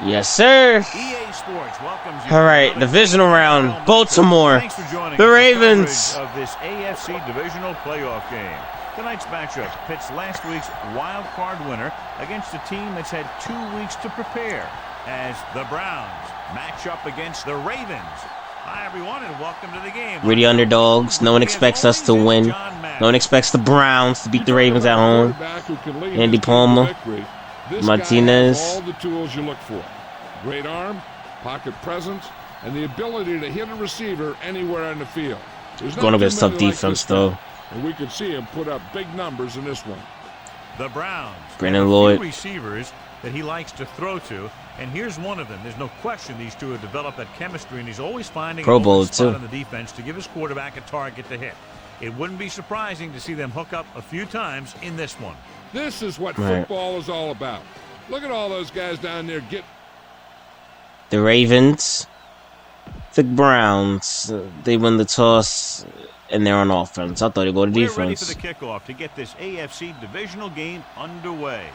Yes, sir. EA Sports welcomes you. All right, divisional round, Baltimore, Thanks for joining the us for Ravens. coverage of this AFC divisional playoff game. Tonight's matchup pits last week's wild card winner against a team that's had 2 weeks to prepare as the Browns match up against the Ravens. Hi, everyone, and welcome to the game. We're the underdogs. No one expects us to win. No one expects the Browns to beat the Ravens at home. Andy Palmer, Martinez. All the tools you look for. Great arm, pocket presence, and the ability to hit a receiver anywhere on the field. Going against tough defense, though. And we could see him put up big numbers in this one. The Browns. Brandon Lloyd. Receivers that he likes to throw to, and here's one of them. There's no question these two have developed that chemistry, and he's always finding Pro a Bowl, spot too. on the defense to give his quarterback a target to hit. It wouldn't be surprising to see them hook up a few times in this one. This is what football is all about. Look at all those guys down there get. The Ravens, the Browns, they win the toss, and they're on offense. I thought they'd go to defense. We're ready for the kickoff to get this AFC divisional game underway.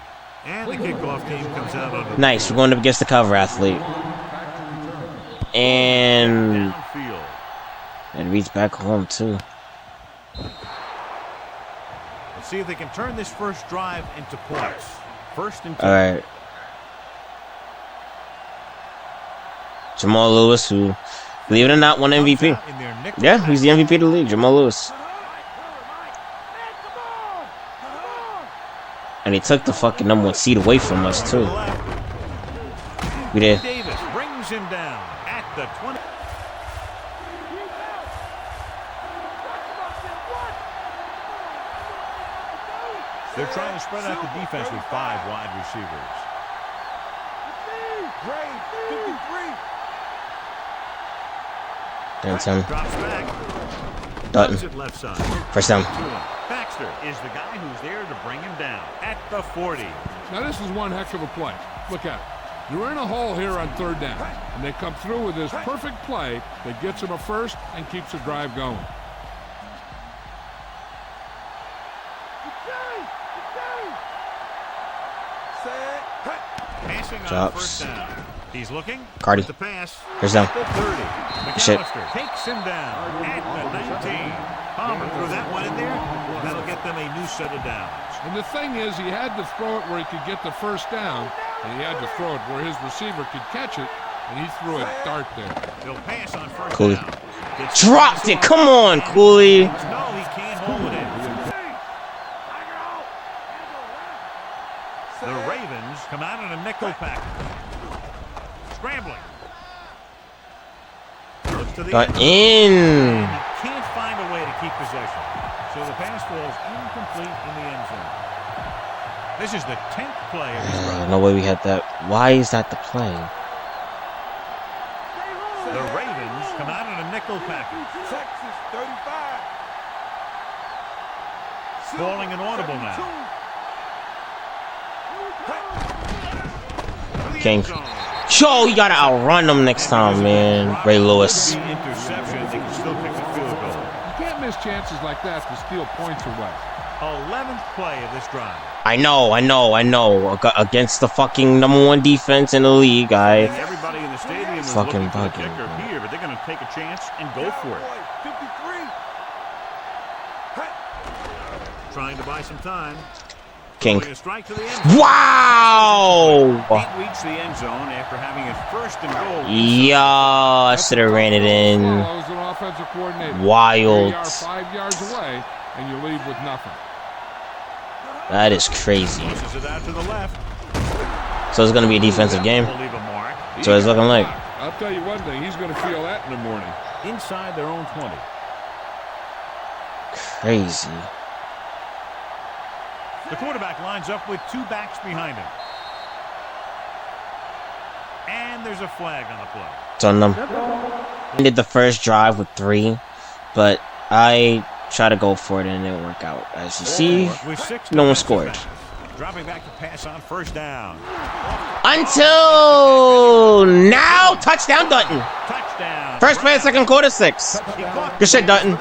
And the kickoff team comes out on Nice, we're going up against the cover athlete. And downfield. it reads back home, too. Let's see if they can turn this first drive into points. First and 2. All right. Jamal Lewis, who, believe it or not, won MVP. Yeah, he's the MVP of the league, Jamal Lewis. And he took the fucking #1 seed away from us, too. We did. Davis brings him down at the 20. They're trying to spread out the defense with 5 wide receivers. There's him. Drops back. Dutton. Left side. First down. Baxter is the guy who's there to bring him down at the 40. Now this is one heck of a play. Look at it. You're in a hole here on 3rd down, and they come through with this perfect play that gets them a first and keeps the drive going. Passing on Drops. first down. He's looking. Cardi. The pass. First down. At the 30. Shit. McAllister takes him down at the 19. Palmer threw that one in there. That'll get them a new set of downs. And the thing is, he had to throw it where he could get the first down, and he had to throw it where his receiver could catch it, and he threw a dart there. He'll pass on first Cooley. down. Dropped it. Come on, Cooley. No, he can't hold it. The Ravens come out in a nickel package. Scrambling. Looks to the Got end. in. And he can't find a way to keep possession. So the pass falls incomplete in the end zone. This is the 10th play of this drive. No way we had that. Why is that the play? The Ravens come out in a nickel package. Texas 35. Calling an audible now. To the King. Yo, you gotta outrun them next time, man. Ray Lewis. Interception, they can still kick the field goal. You can't miss chances like that to steal points away. 11th play of this drive. I know. Against the fucking #1 defense in the league, Everybody in the stadium is fucking looking for the bugging, kicker here, but they're going to take a chance and go for it. 53. Trying to buy some time. King. A strike to the end zone. Wow! Can't reach the end zone after having a 1st and goal. Yeah, I should have ran it in. Wild. You are 5 yards away, and you leave with nothing. That is crazy. Pushes it out to the left. So it's gonna be a defensive game. Will leave a mark. So it's looking like. I'll tell you one thing, he's going to feel that in the morning. Inside their own 20. Crazy. The quarterback lines up with 2 backs behind him. And there's a flag on the play. It's on them. Ended the first drive with 3, but I tried to go for it and it didn't work out. As you see, no one scored. Dropping back to pass on 1st down. Until now, touchdown Dutton. Touchdown. First play of second quarter, 6. Good shit, Dutton.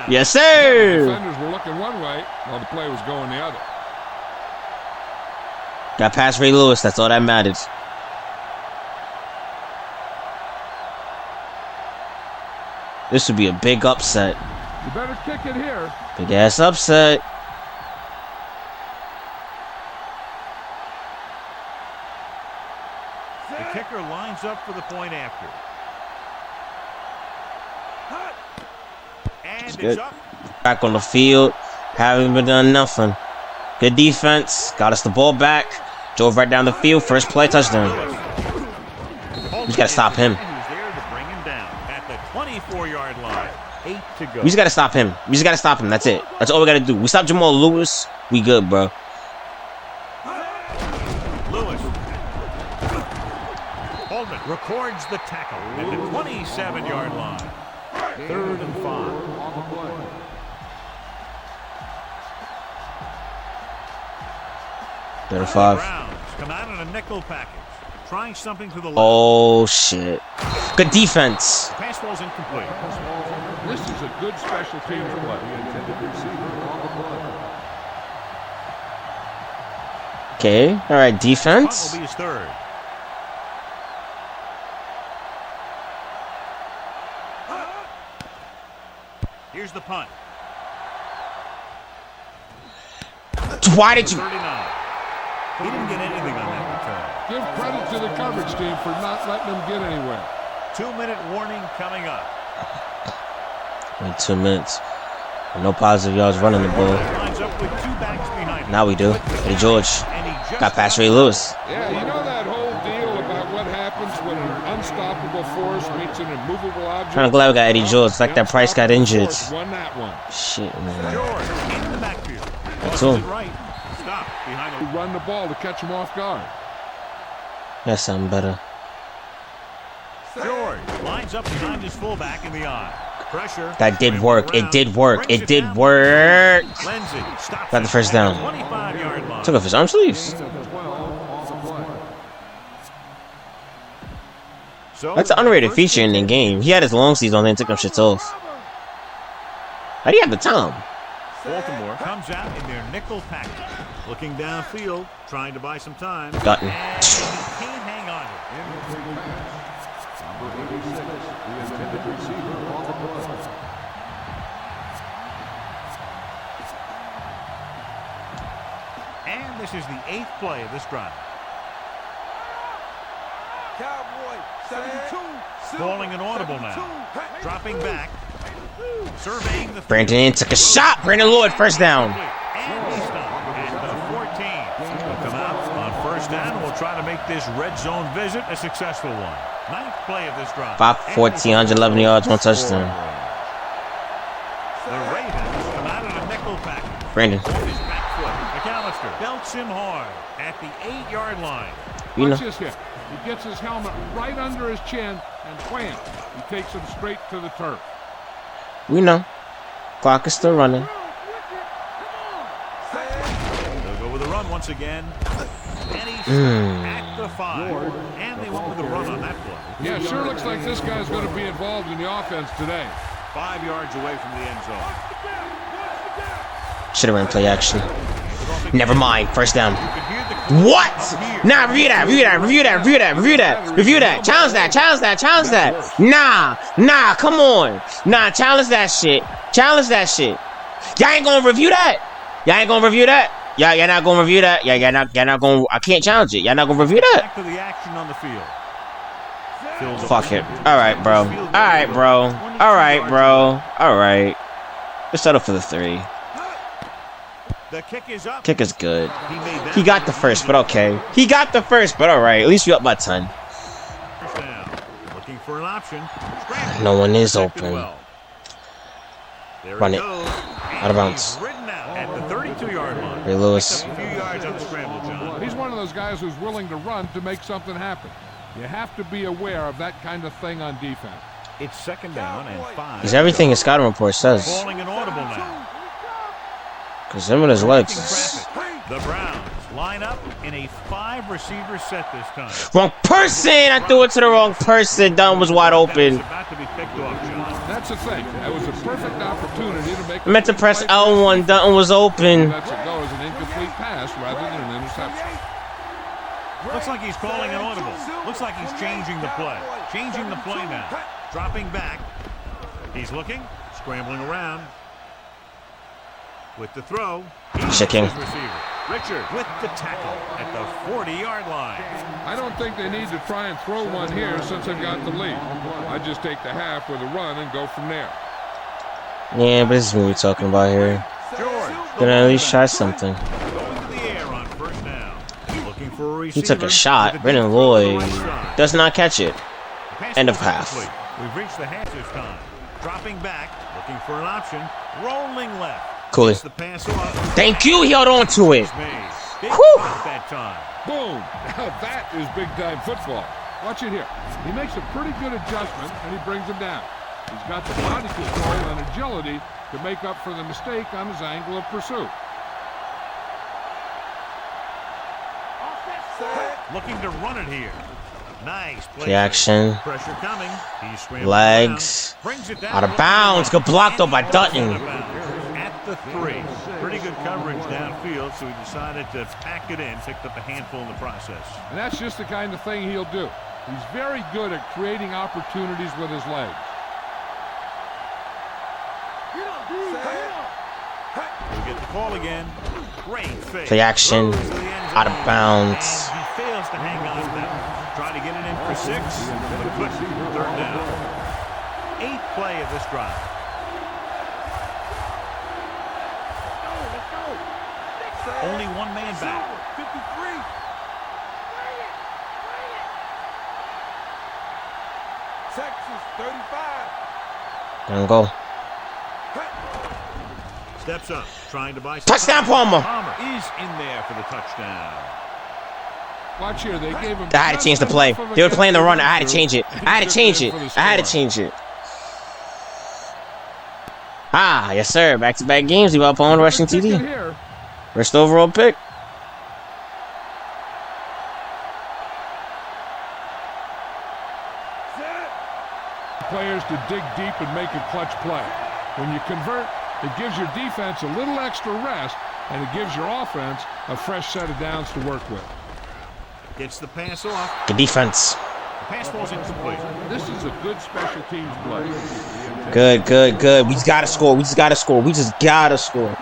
Yes, sir. Defenders were looking one way while the play was going the other. Got past Ray Lewis. That's all that matters. This would be a big upset. You better kick it here. Big ass upset. The kicker lines up for the point after. And It's good. up. Back on the field. Haven't been done nothing. Good defense. Got us the ball back. Drove right down the field. First play, touchdown. We just gotta stop him. Who's there to bring him down at the 24-yard line. 8 to go. We just gotta stop him. We just gotta stop him. That's it. That's all we gotta do. We stop Jamal Lewis. We good, bro. Lewis. Holman records the tackle at the 27-yard line. 3rd and 5. 35. Browns come out in a nickel package. Trying something to the left. Oh, shit. Good defense. Pass ball's incomplete. This is a good special teams play. Okay. All right, Punt defense. will be his 3rd. Here's the punt. Why did you... 39. He didn't get anything on that return. Give credit to the coverage team for not letting them get anywhere. 2-minute warning coming up. Wait 2 minutes. No positive yards running the ball. Lines up with 2 backs behind him. Now we do. Eddie George. And he just Got past Ray Lewis. Yeah, you know that whole deal about what happens when an unstoppable force meets an immovable object? I'm glad we got Eddie George. Like that Price got injured. Force won that one. Shit, man. George in the backfield. That's Tosses all. it right. Stop behind You run the ball to catch him off guard. That's something better. George lines up behind his fullback in the eye. Pressure. That did work. It did work. It did work. Lindsay stops Got the first down. 25-yard line. Took off his arm sleeves. So That's an underrated feature in the game. He had his long sleeves on there and took them shits off. How do you have the time? Baltimore comes out in their nickel package. Looking downfield, trying to buy some time. Gotten. And he can't hang on to it. And this is the 8th play of this drive. Cowboy, 72. Calling an audible now. Dropping back. Surveying the Brandon in took a shot. Brandon Lloyd, first down. And he stopped at the 14. He'll come out on 1st down. We'll try to make this red zone visit a successful one. 9th play of this drive. 5-14, 111 yards, 1 touchdown. The Ravens come out in a nickel package. Brandon. On his back foot. McAllister belts him hard at the 8-yard line. You know. Watch this hit. He gets his helmet right under his chin, and wham, he takes him straight to the turf. We know. Clock is still running. They'll go with a run 1 once again. And he's at the 5. And they went with a run on that play. Yeah, sure looks like this guy's going to be involved in the offense today. 5 yards away from the end zone. Should have run play action. Never mind. First down. What? Nah, review that. Challenge that. Nah, come on. Nah, challenge that shit. Y'all ain't gonna review that. Y'all not gonna review that. Y'all not gonna. I can't challenge it. Y'all not gonna review that. Back to the action on the field. Fuck it. Alright, bro. Let's settle for the 3. The kick is up. Kick is good. He got the first, but okay. Alright. At least we up by 10. Looking for an option. No one is open. Run it. Out of bounds. At the 32-yard line. Ray Lewis. A few yards on the scramble, John. He's one of those guys who's willing to run to make something happen. You have to be aware of that kind of thing on defense. It's 2nd down and 5. He's everything his scouting report says. Calling an audible now. Because him and his legs. The Browns line up in a 5-receiver set this time. Wrong person! I threw it to the wrong person. Dunn was wide open. About to be picked off, John. That's the thing. That was a perfect opportunity to make. I meant to press L1. Dunn was open. That's a go as an incomplete pass rather than an interception. Looks like he's calling an audible. Looks like he's changing the play. Changing the play now. Dropping back. He's looking. Scrambling around. With the throw. Checking. Richard with the tackle at the 40-yard line. I don't think they need to try and throw one here since they've got the lead. I just take the half with a run and go from there. Yeah, but this is what we're talking about here. Gonna at least try something. Going to the air on 1st down. Looking for a receiver. He took a shot. Brendan Lloyd does not catch it. End of half. We've reached the half this time. Dropping back, looking for an option. Rolling left. Cool. Thank you. He held on to it. Whew. That time. Boom. Now that is big-time football. Watch it here. He makes a pretty good adjustment, and he brings him down. He's got the body control and agility to make up for the mistake on his angle of pursuit. Looking to run it here. Nice play. The action. Pressure coming. He's legs. Out of bounds. Good block though by Dutton. At the 3. Pretty good coverage downfield, so he decided to pack it in. Picked up a handful in the process. And that's just the kind of thing he'll do. He's very good at creating opportunities with his legs. We'll get the call again. Great fake. Play action. Out of bounds. And he fails to hang on to that. Trying to get it in for 6. But couldn't. 3rd down. 8th play of this drive. Only one man back. 53. Texas 35. Gonna go. Steps up, trying to buy. Touchdown, Palmer. Palmer is in there for the touchdown. Watch here, they gave him. I had to change the play. They were playing the run. I had to change it. Ah, yes, sir. Back-to-back games. He up on rushing TD. First overall pick. Players to dig deep and make a clutch play. When you convert, it gives your defense a little extra rest, and it gives your offense a fresh set of downs to work with. Gets the pass off. Good defense. The pass falls incomplete. This is a good special teams play. Good. We just gotta score. We just score.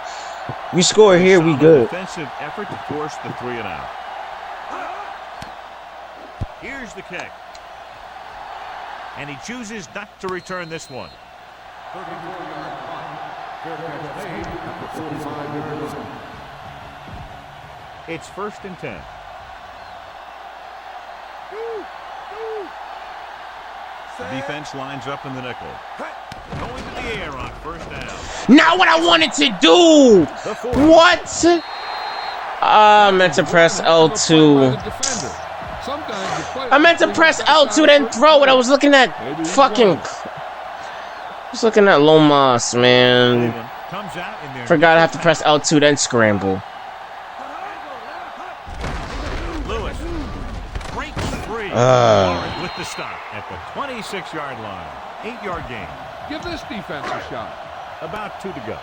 We score here, we good. Defensive effort to force the 3 and out. Here's the kick. And he chooses not to return this one. It's 1st and 10. The defense lines up in the nickel. Going to the air on 1st down. Not what I wanted to do. What? I meant to press L2. I meant to press L2 then throw it. I was looking at Lomas, man. Forgot I have to press L2 then scramble. free. Warren with the stop at the 26-yard line. 8-yard gain. Give this defense a shot. About 2 to go.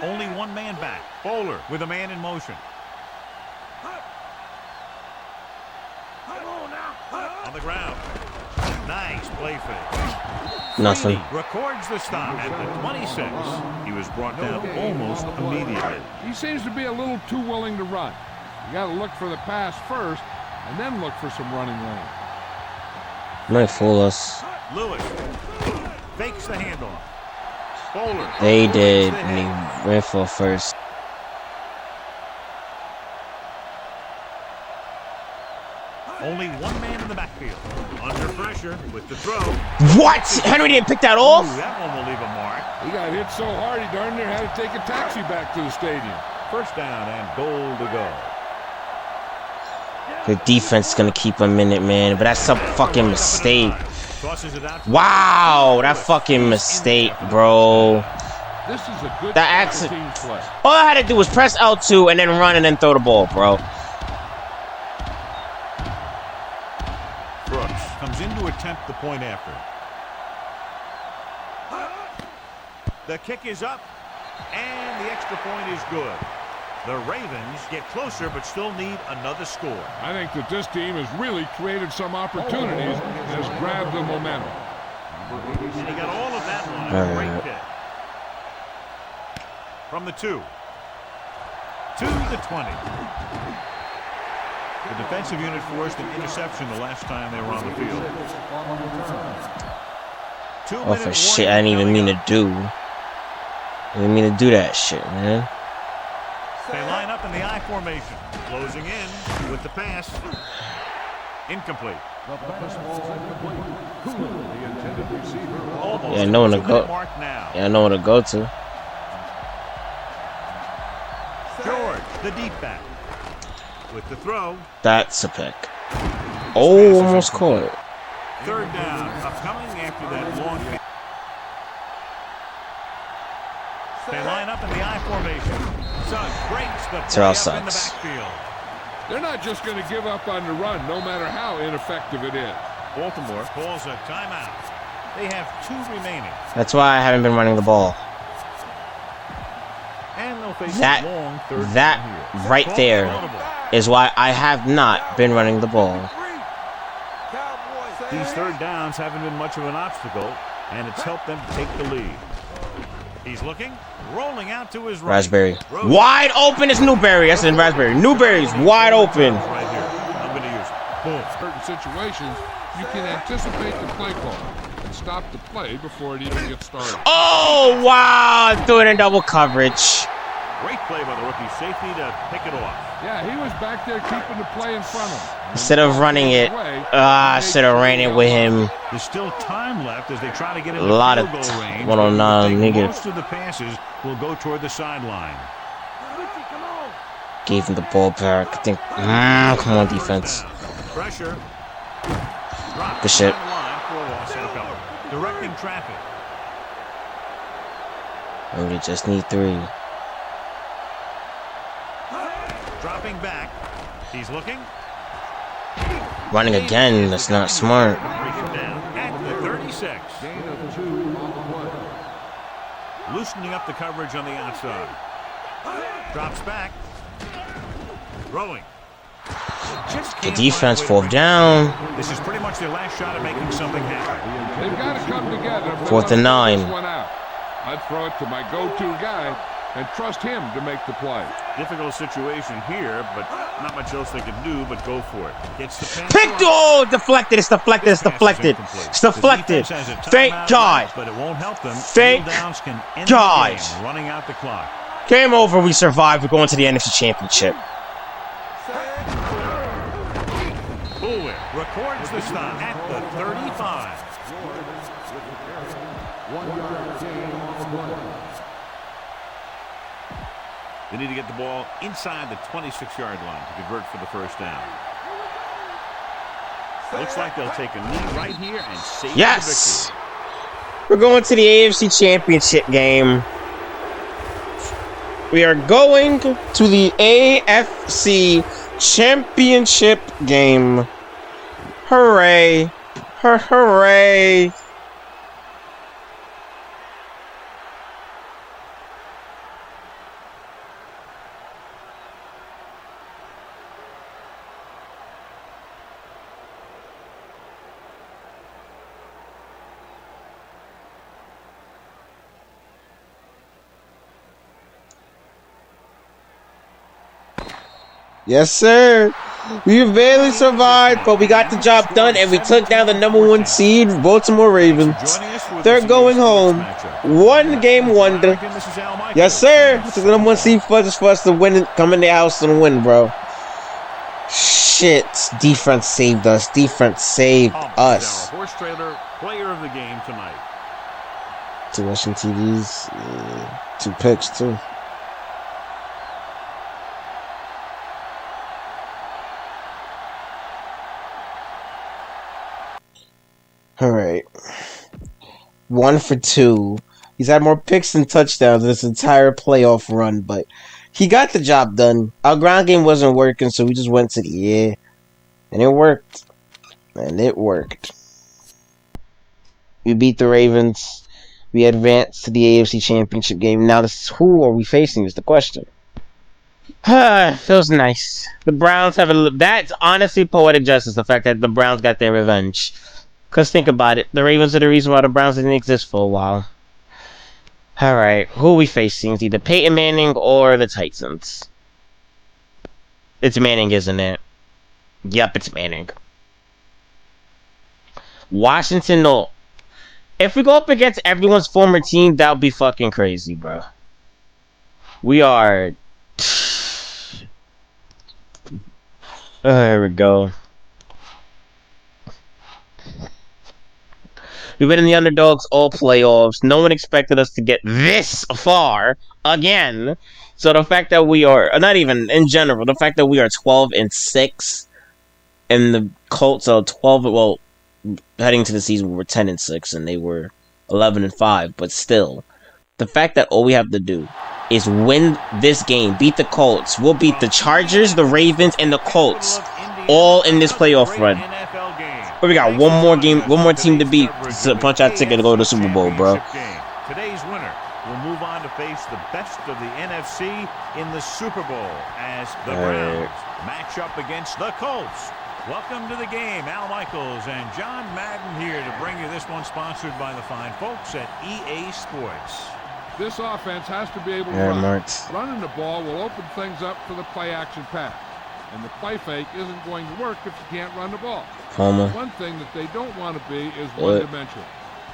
Only one man back. Bowler with a man in motion. On the ground. Nice play fake. Nothing. Records the stop at the 26. He was brought down almost immediately. He seems to be a little too willing to run. You got to look for the pass first, and then look for some running lane. Might fool us. Lewis fakes the handoff. Bowler. They did, and he ran for first. Only one man in the backfield. Under pressure with the throw. What? Henry didn't pick that off? Ooh, that one will leave a mark. He got hit so hard he darn near had to take a taxi back to the stadium. First down and goal to go. The defense is gonna keep him in it, man. But that's a fucking mistake. Wow, that fucking mistake, bro. This is a good That accident. All I had to do was press L2 and then run and then throw the ball, bro. Brooks comes in to attempt the point after. The kick is up, and the extra point is good. The Ravens get closer, but still need another score. I think that this team has really created some opportunities and has grabbed the momentum. And he got all of that one. A great kick. From the 2 to the 20. The defensive unit forced an interception the last time they were on the field. Oh, for shit, I didn't even mean to do. I didn't mean to do that shit, man. They line up in the I formation. Closing in with the pass. Incomplete. Yeah, I know when to go. Yeah, I know where to go to. George, the deep back. With the throw. That's a pick. Oh, almost caught it. Third down. Upcoming after that long kick. They line up in the I formation. Suggs breaks the play up in the backfield. They're not just going to give up on the run, no matter how ineffective it is. Baltimore calls a timeout. They have 2 remaining. That's why I haven't been running the ball. And they'll face That right there is why I have not been running the ball. These third downs haven't been much of an obstacle, and it's helped them to take the lead. He's looking, rolling out to his right. Raspberry. Wide open is Newberry. That's in Raspberry. Newberry's wide open. Right here. I'm going to use it. Boom. In certain situations, you can anticipate the play call and stop the play before it even gets started. Oh, wow. Threw it in double coverage. Great play by the rookie safety to pick it off. Yeah, he was back there keeping the play in front of him. Instead of running it, I should have ran it with him. There's still time left as they try to get in a lot of 109 negative. Most of the passes will go toward the sideline. Gave him the ball back. I think. Come on, defense. Pressure. Good shit. Directing traffic. Oh, we just need 3. Dropping back. He's looking. Running again. That's not smart. At the 36. Loosening up the coverage on the outside. Drops back. Throwing. The defense 4th down. This is pretty much their last shot at making something happen. They've got to come together. 4th and 9. I'd throw it to my go-to guy and trust him to make the play. Difficult situation here, but not much else they can do but go for it. Gets the pass. Picked! Oh, deflected. It's deflected. It's deflected. It's deflected. Thank God. But it won't help them. Thank God. Running out the clock. Game over. We survived. We're going to the NFC Championship. Bullwick records the stop at the 35. They need to get the ball inside the 26-yard line to convert for the first down. Looks like they'll take a knee right here and save the victory. We're going to the AFC Championship game. We are going to the AFC Championship game. Hooray. Hooray. Yes, sir. We barely survived, but we got the job done, and we took down the #1 seed, Baltimore Ravens. They're going home. One game wonder. Yes, sir. This is the #1 seed for us to win, come in the house and win, bro. Shit. Defense saved us. Defense saved us. Horse trailer player of the game tonight. 2 rushing TDs. 2 picks, too. All right. 1 for 2. He's had more picks and touchdowns this entire playoff run, but he got the job done. Our ground game wasn't working, so we just went to the air. And it worked. And it worked. We beat the Ravens. We advanced to the AFC Championship game. Now, who are we facing is the question. Feels nice. The Browns have that's honestly poetic justice, the fact that the Browns got their revenge. Because think about it. The Ravens are the reason why the Browns didn't exist for a while. Alright. Who are we facing? It's either Peyton Manning or the Titans. It's Manning, isn't it? Yep, it's Manning. Washington, no. If we go up against everyone's former team, that would be fucking crazy, bro. We are... there we go. We've been in the underdogs all playoffs. No one expected us to get this far again. So the fact that we are, not even in general, the fact that we are 12-6 and the Colts are 12, well, heading to the season we were 10-6 and they were 11-5, but still, the fact that all we have to do is win this game, beat the Colts. We'll beat the Chargers, the Ravens, and the Colts all in this playoff run. But we got one more game, one more team to beat to punch our ticket to go to the Super Bowl, bro. Today's winner will move on to face the best of the NFC in the Super Bowl as the Browns match up against the Colts. Welcome to the game, Al Michaels and John Madden here to bring you this one, sponsored by the fine folks at EA Sports. This offense has to be able to run. Running the ball will open things up for the play-action pass. And the play fake isn't going to work if you can't run the ball. One thing that they don't want to be is one-dimensional.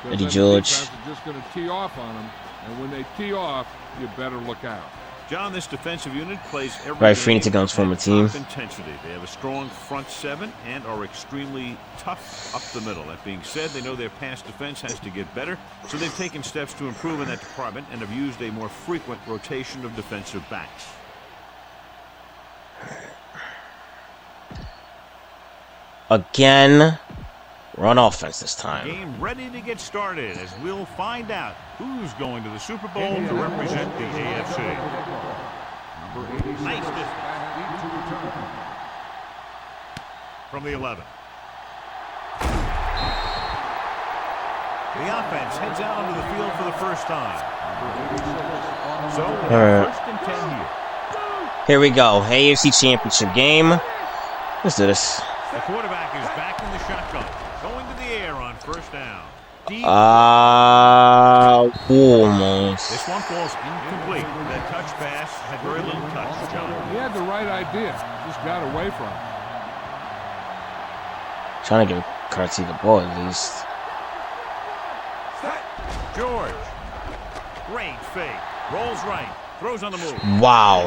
Eddie George. The defense is just going to tee off on them. And when they tee off, you better look out. John, this defensive unit plays every right, free to go former team. Intensity. They have a strong front seven and are extremely tough up the middle. That being said, they know their pass defense has to get better, so they've taken steps to improve in that department and have used a more frequent rotation of defensive backs. Again, we're on offense this time. Game ready to get started as we'll find out who's going to the Super Bowl to represent the AFC. Nice distance. From the 11. The offense heads out onto the field for the first time. So, first and 10 here. Here we go. AFC Championship game. Let's do this. The quarterback is back in the shotgun, going to the air on first down. Almost. This one falls incomplete. That touch pass had very little touch, John. He had the right idea, just got away from it. Trying to give Carty the ball at least. George. Great fake. Rolls right. Throws on the move. Wow.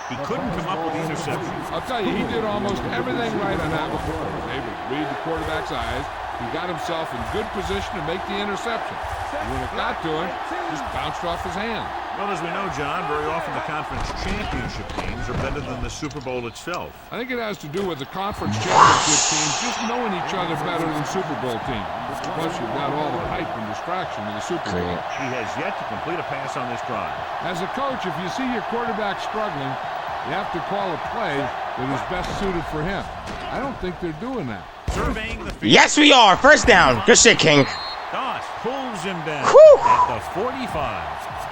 He couldn't come up with the interception. I'll tell you, he did almost everything right on that one. He was able to read the quarterback's eyes. He got himself in good position to make the interception. And when it got to him, just bounced off his hand. Well, as we know, John, very often the conference championship teams are better than the Super Bowl itself. I think it has to do with the conference championship teams just knowing each other better than Super Bowl teams. Plus, you've got all the hype and distraction of the Super Bowl. He has yet to complete a pass on this drive. As a coach, if you see your quarterback struggling, you have to call a play that is best suited for him. I don't think they're doing that. Surveying the field. Yes, we are. First down. Good shit, King. Doss pulls him down Whew. at the 45.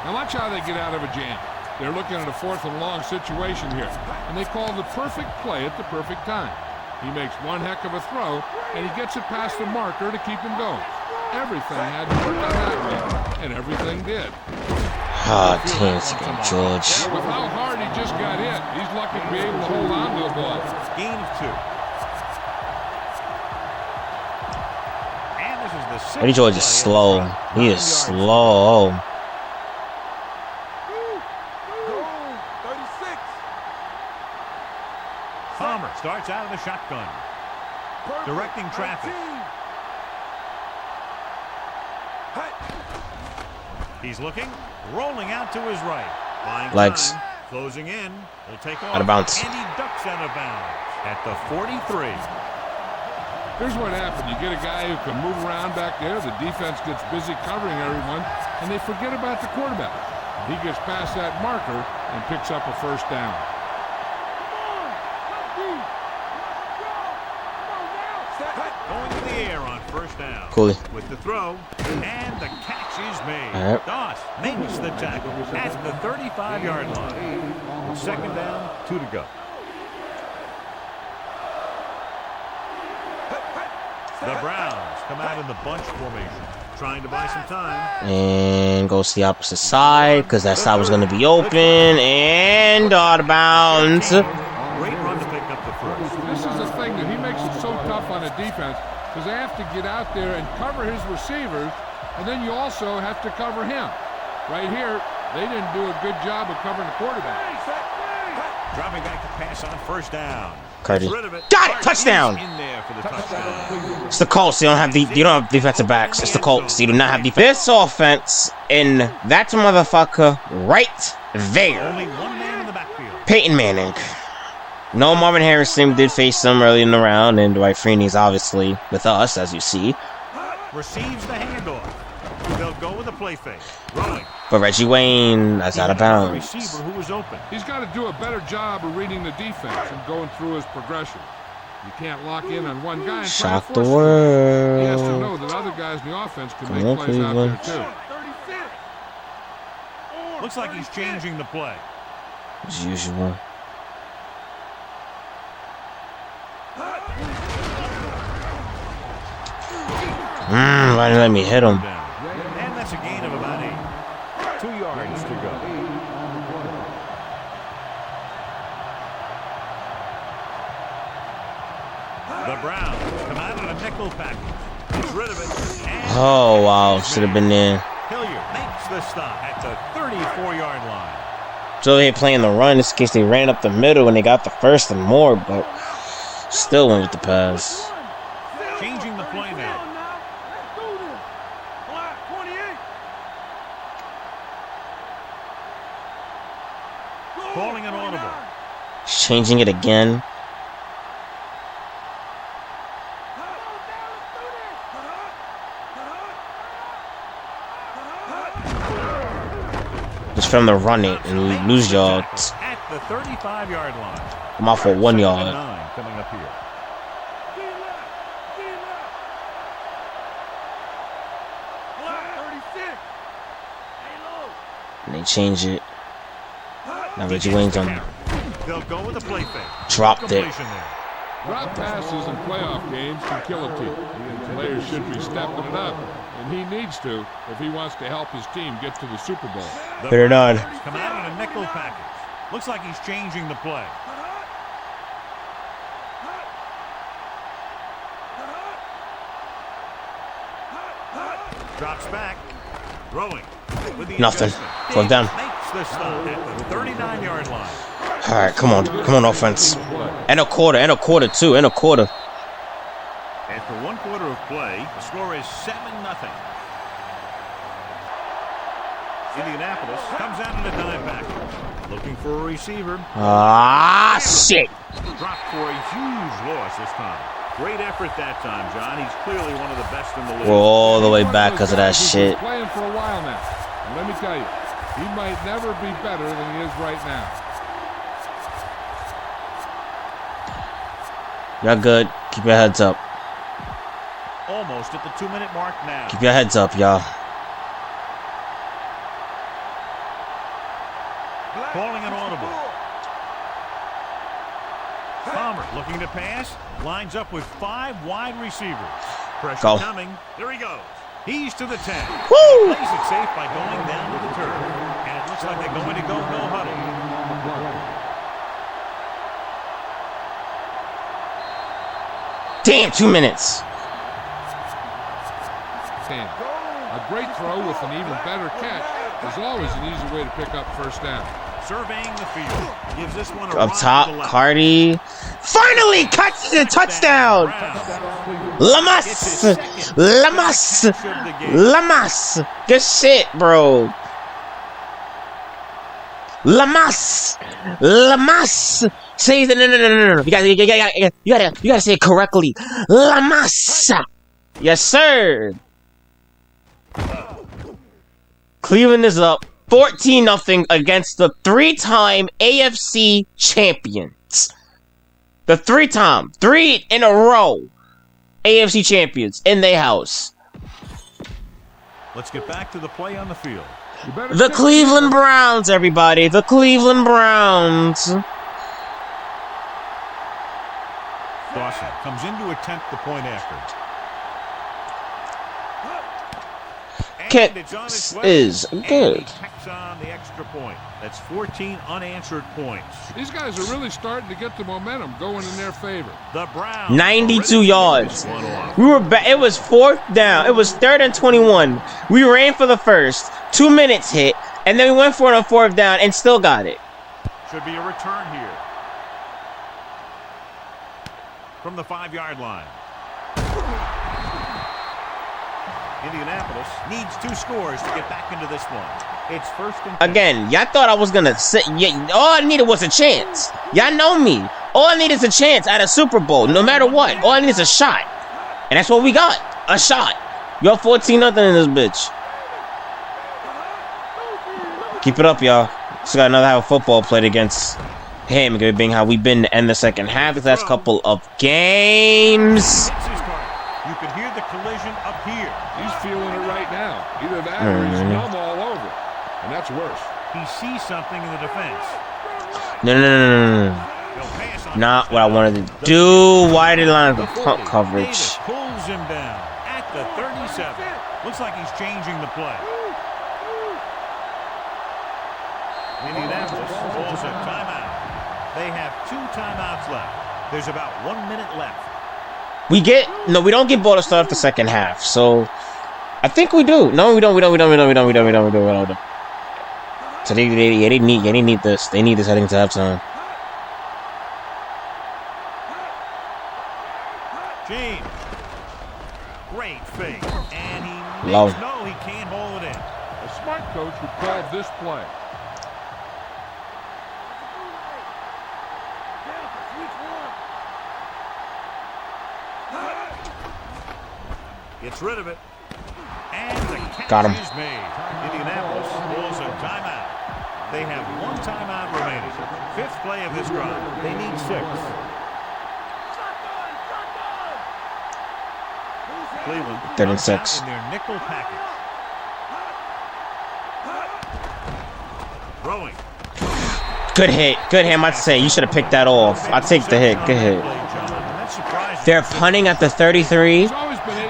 Now watch how they get out of a jam. They're looking at a 4th and long situation here, and they call the perfect play at the perfect time. He makes one heck of a throw, and he gets it past the marker to keep him going. Everything had to work out that way, and everything did. Ah, damn, George. With how hard he just got hit, he's lucky to be able to hold on to the ball. Gain of 2. And this is the 6th Eddie George is play slow. He is slow. 36. Palmer starts out of the shotgun. Perfect. Directing traffic. 19. He's looking, rolling out to his right. Buying Legs. time, closing in. He'll take off. Out of bounds. And he ducks out of bounds at the 43. Here's what happened. You get a guy who can move around back there. The defense gets busy covering everyone, and they forget about the quarterback. He gets past that marker and picks up a first down. Going to the air on first down. Cooley. With the throw, and the catch is made. All right. Doss makes the tackle at the 35-yard line. Second down, 2 to go. The Browns come out in the bunch formation, trying to buy some time. And goes to the opposite side because that side was going to be open. And out of bounds. Great run to pick up the first. This is the thing that he makes it so tough on the defense because they have to get out there and cover his receivers, and then you also have to cover him. Right here, they didn't do a good job of covering the quarterback. Dropping back to pass on first down. Cardi. Rid of it. Got it! Touchdown! In there for the touchdown. It's the Colts. You don't have defensive backs. It's the Colts. You do not have this offense, and that's a motherfucker right there. Only one man in the backfield. Peyton Manning. No, Marvin Harrison did face them early in the round, and Dwight Freeney's obviously with us, as you see. Receives the handoff. They'll go with a play fake. Rolling. But Reggie Wayne, that's out of bounds. Receiver who was open. He's got to do a better job of reading the defense and going through his progression. You can't lock in on one guy and try to Shock the force it. He has to world. know that other guys in the offense can Come make on, plays out there Cleveland. too. Looks like he's changing the play. As usual. Why didn't let me hit him? And that's a gain of about 8. 2 yards to go. The Browns come out in a nickel package. Gets rid of it. And Oh, wow. Should have been there. Hilliard makes the stop at the 34-yard line. So they playing the run in this case. They ran up the middle and they got the first and more, but still went with the pass. Changing the play now. Calling an audible. Changing it again. Just from the run it and lose yards. At the 35-yard line. I'm off for 1 yard. 9 coming up here. And they change it. Now Reggie Wayne's on. They'll go with a play fake. Dropped it. Completion there. Drop passes in playoff games can kill a team. Players should be stepping it up, and he needs to if he wants to help his team get to the Super Bowl. The Put it on. Browns come out in a nickel package. Looks like he's changing the play. Drops back. Throwing. With the Nothing. adjustment. Fourth down. Makes the stop at the 39-yard line. All right, come on. Come on, offense. And a quarter too. And a quarter. After 1 quarter of play, the score is 7-0. Indianapolis comes out in a dime package. Looking for a receiver. Ah, shit. Dropped for a huge loss this time. Great effort that time, John. He's clearly one of the best in the league. We're all the way back because of that shit. Playing for a while now. And let me tell you, he might never be better than he is right now. Y'all good. Keep your heads up. Almost at the 2-minute mark now. Keep your heads up, y'all. Calling an audible. Palmer looking to pass. Lines up with 5 wide receivers. Pressure Go. coming. There he goes. He's to the 10. Woo! Plays it safe by going down to the turf. And it looks like they're going to go no huddle. Damn, 2 minutes. A great throw with an even better catch is always an easy way to pick up first down. Surveying the field. Gives this one a Up ride top, to the left. Cardi. Finally catches a touchdown. Lamas. Lamas. Lamas. Good shit, bro. Lamas. Lamas. Say the no. You gotta say it correctly. Lamas. Yes, sir. Cleveland is up 14-0 against the 3-time AFC champions. The 3 in a row AFC champions in their house. Let's get back to the play on the field. The Cleveland Browns, everybody. The Cleveland Browns. Dawson comes in to attempt the point after. Kicks is good. And he tacks on the extra point. That's 14 unanswered points. These guys are really starting to get the momentum going in their favor. The Browns 92 yards. We were back. It was 4th down. It was 3rd and 21. We ran for the first. 2 minutes hit, and then we went for it on 4th down and still got it. Should be a return here. From the 5-yard line. Indianapolis needs 2 scores to get back into this one. It's 1st and 10. Again, y'all thought I was gonna sit. Yeah, all I needed was a chance. Y'all know me. All I need is a chance at a Super Bowl, no matter what. All I need is a shot, and that's what we got. A shot. Y'all 14-0 in this bitch. Keep it up, y'all. Just got another half of football played against him, being how we've been to end the second half. The last couple of games. You can hear the collision up here. He's feeling it right now. Either that or he's numb all over. And that's worse. He sees something in the defense. No. Not what I wanted to do. Why did line up the punt coverage? Davis pulls him down at the 37. Looks like he's changing the play. Indianapolis calls a timeout. They have 2 timeouts left. There's about 1 minute left. We don't get ball to start the second half. So I think we do. No, we don't. So they need this. They need this heading to halftime. James. Great fake. And he Love. he can't hold it in. A smart coach would call this play. Gets rid of it. And the catch Got him. is made. Indianapolis calls a timeout. They have 1 timeout remaining. 5th play of this drive. They need 6. Cleveland 3rd and comes 6. out in their nickel package. Throwing. Good hit. Good hit. I'm about to say, you should have picked that off. I'll take the hit. Good hit. They're punting at the 33.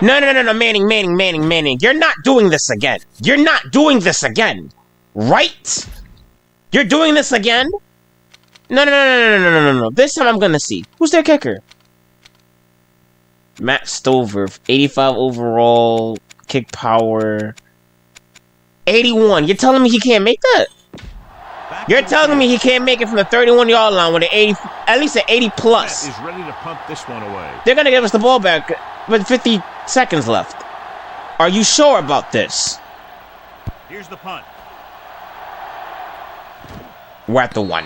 No. Manning. You're not doing this again. You're not doing this again. Right? You're doing this again? No. This time I'm going to see. Who's their kicker? Matt Stover. 85 overall. Kick power. 81. You're telling me he can't make that? You're telling me he can't make it from the 31-yard line with at least an 80 plus. Is ready to punt this one away. They're going to give us the ball back with 50 seconds left. Are you sure about this? Here's the punt. We're at the 1.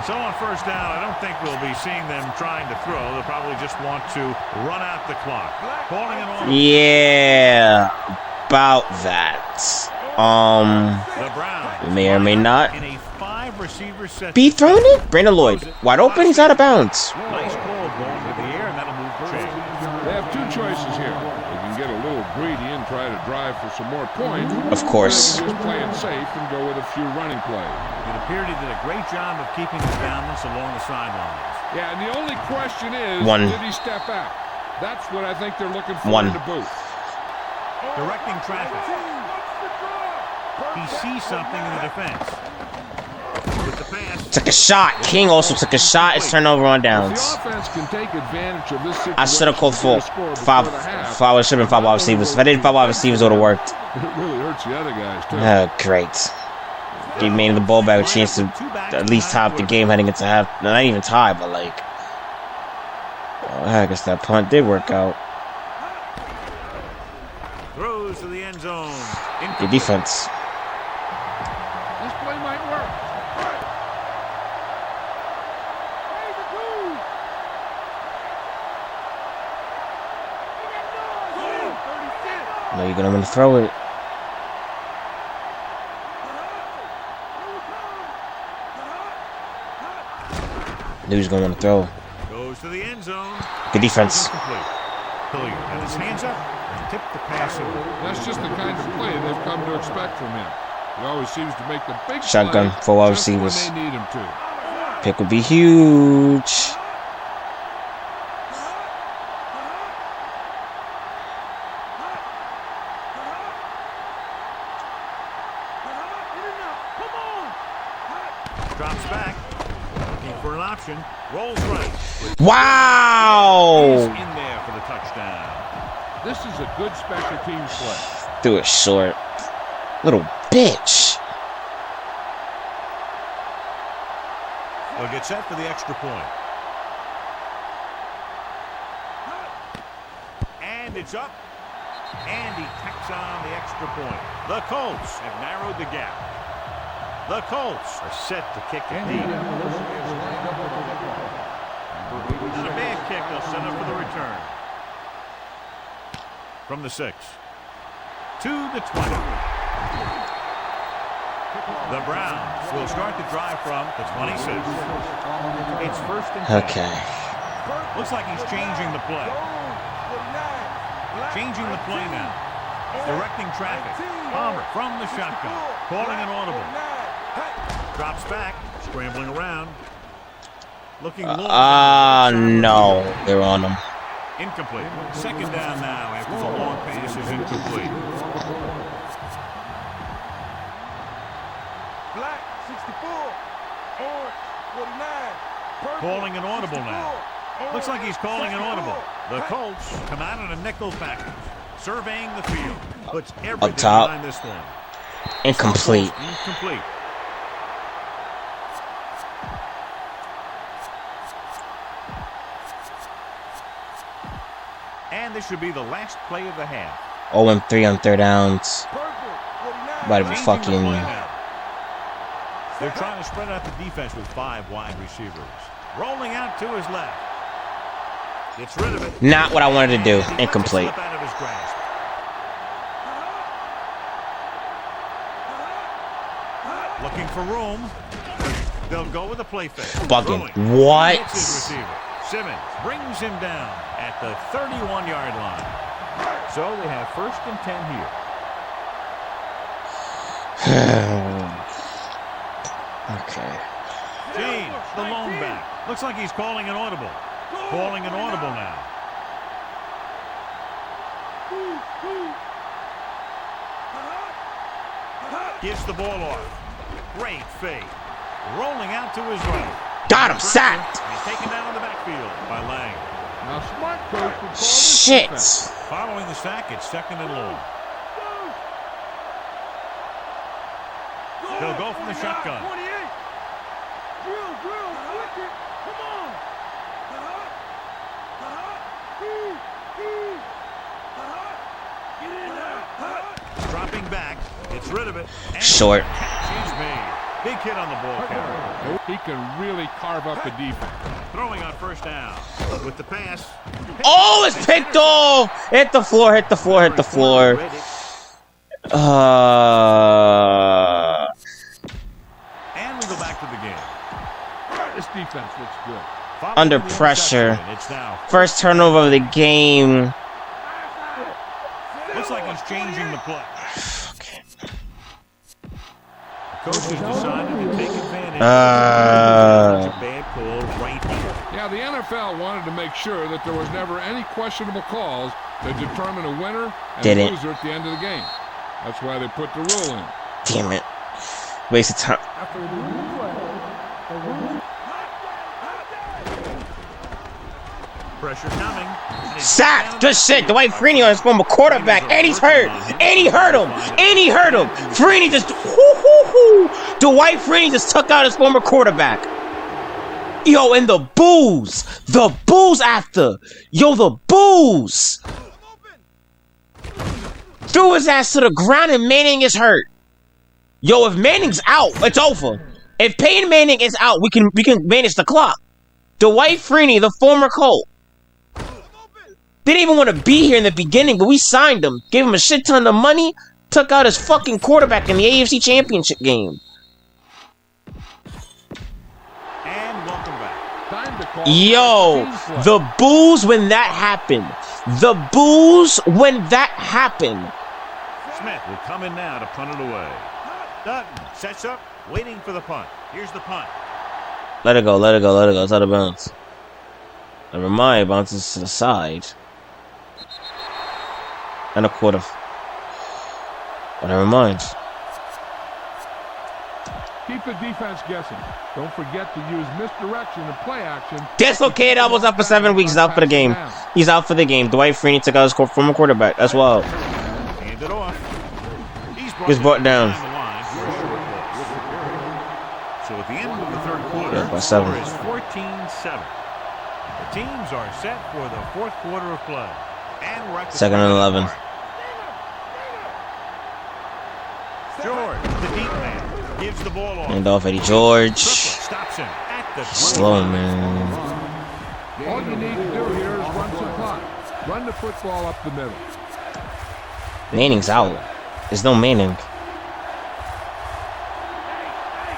So on first down, I don't think we'll be seeing them trying to throw. They'll probably just want to run out the clock. Calling it on. Yeah, about that. The Browns May or may not in a 5-receiver set. be throwing it. Brandon Lloyd, wide open. He's out of bounds. Nice call going to the air, and that'll move the chain. They have two choices here. They can get a little greedy and try to drive for some more points. Of course. Or they can just play it safe and go with a few running plays. It appeared he did a great job of keeping his balance along the sidelines. Yeah, and the only question is, 1. did he step out? That's what I think they're looking for 1. in the booth. Directing traffic. He sees something in the defense. With the pass. Took a shot. King also took a shot. It's turnover on downs. The offense can take advantage of this situation. I should have called full. Five. It should have been 5 wide receivers. If I did 5 wide receivers, it would have worked. It really hurts the other guys, too. Great. Gave me the ball back a chance to at least tie up the game heading into half. No, not even tie, but like. I guess that punt did work out. Throws to the end zone. Good defense. This play might work. No, you're gonna want to throw it. Dude's gonna want to throw. Goes to the end zone. Good defense. Hilliard had his hands up and tipped the pass away. That's just the kind of play they've come to expect from him. He always seems to make the big Shotgun, play 4 wide just when receivers. they need him to. Pick would be huge. Drops back. Looking for an option. Rolls right. Wow! He's in there for the touchdown. This is a good special teams play. Threw it short. Little bitch. They'll get set for the extra point. And it's up. And he tacks on the extra point. The Colts have narrowed the gap. The Colts are set to kick it deep. Not a bad kick. They'll set up for the return. From the 6 to the 20. The Browns will start the drive from the 26. It's first and 10. Okay. Looks like he's changing the play. Changing the play now. Directing traffic. Palmer from the shotgun. Calling an audible. Drops back. Scrambling around. Looking long. No. They're on him. Incomplete. Second down now after the long pass is incomplete. Black, 64. Orange, 49. Purple, Calling an audible now. 64. Looks like he's calling an audible. The Hey. Colts come out in a nickel package. Surveying the field. Puts everything Up top. behind this one. Incomplete. Incomplete. And this should be the last play of the half. 0-3 on 3rd downs. Purple, 49. About to be Changing the fucking. play now. They're trying to spread out the defense with 5 wide receivers. Rolling out to his left. Gets rid of it. Not what I wanted to do. He lets it Incomplete. slip out of his grasp. Looking for room. They'll go with a play fake. Bugging. Throwing. What? Hits his receiver. Simmons brings him down at the 31-yard line. So they have first and 10 here. Okay. James, the lone back. Looks like he's calling an audible. Calling an audible now. Gives the ball off. Great fake. Rolling out to his right. Got him. Sacked. He's taken down in the backfield by Lang. Now, smart coach would call this Shit. defense. Following the sack, it's second and long. They'll go from the shotgun. 28. Drill, quick it. Come on. Get in there. Dropping back. Gets rid of it. And Short. catch is made. Big hit on the ball carrier. He can really carve up the defense. Throwing on first down with the pass. Oh, it's picked off! Hit the floor, hit the floor, hit the floor. And we go back to the game. This defense looks good. Under pressure. First turnover of the game. Looks like he's changing the play. Coach has decided to take advantage of a bad call right here. Yeah, the NFL wanted to make sure that there was never any questionable calls that determine a winner and a loser at the end of the game. That's why they put the rule in. Damn it. Waste of time. Pressure coming. Sack! Good shit. Dwight Freeney on his former quarterback. And he's hurt. And he hurt him. And he hurt him. Freeney just... Dwight Freeney just took out his former quarterback. Yo, and the boos. The boos after. Yo, the boos. Threw his ass to the ground and Manning is hurt. Yo, if Manning's out, it's over. If Peyton Manning is out, we can manage the clock. Dwight Freeney, the former Colt. Didn't even want to be here in the beginning, but we signed him. Gave him a shit ton of money. Took out his fucking quarterback in the AFC Championship game. And welcome back. Yo, the boos when that happened. The boos when that happened. Smith will come in now to punt it away. Dutton sets up, waiting for the punt. Here's the punt. Let it go, let it go, let it go. It's out of bounds. Never mind, bounces to the side. And a quarter. But never mind. Keep the defense guessing. Don't forget to use misdirection and play action. Dislocated elbows out for 7 weeks. He's out for the game. He's out for the game. Dwight Freeney took out his former quarterback. That's wild. Hand it off. He's brought down. So at the end of the third quarter, by the 7. score is 14-7. The teams are set for the fourth quarter of play. And we're at the 2nd and 11. George, the deep man, gives the ball off. And off Eddie George. Stops him at the Slow, man. All you need to do here is run some clock. Run the football up the middle. Manning's out. There's no Manning.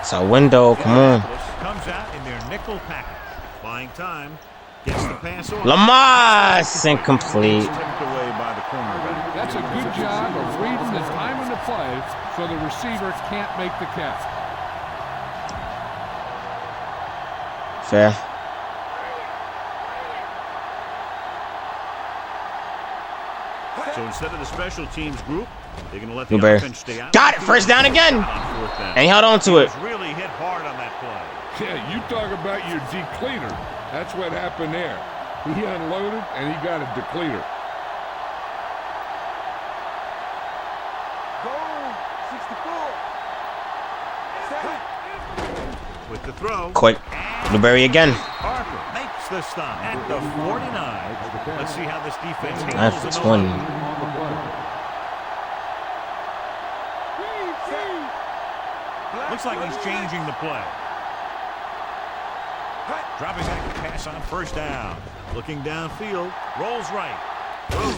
It's our window. Come on. Comes out in their nickel package. Buying time. Gets the pass off. Lamas incomplete. Tipped away by the cornerback. That's a good job of reading the timing the play so the receiver can't make the catch. Fair. So instead of the special teams group, they're going to let the Newberry. offense stay out. Got it. First down again. And he held on to it. Really hit hard on that play. Yeah, you talk about your decleater. That's what happened there. He unloaded and he got a decleater. Go, 64. With the throw. Quick. Newberry again. Parker makes the stop at the 49. Let's see how this defense handles That's it. 20. Looks like he's changing the play. Dropping back to pass on first down. Looking downfield. Rolls right.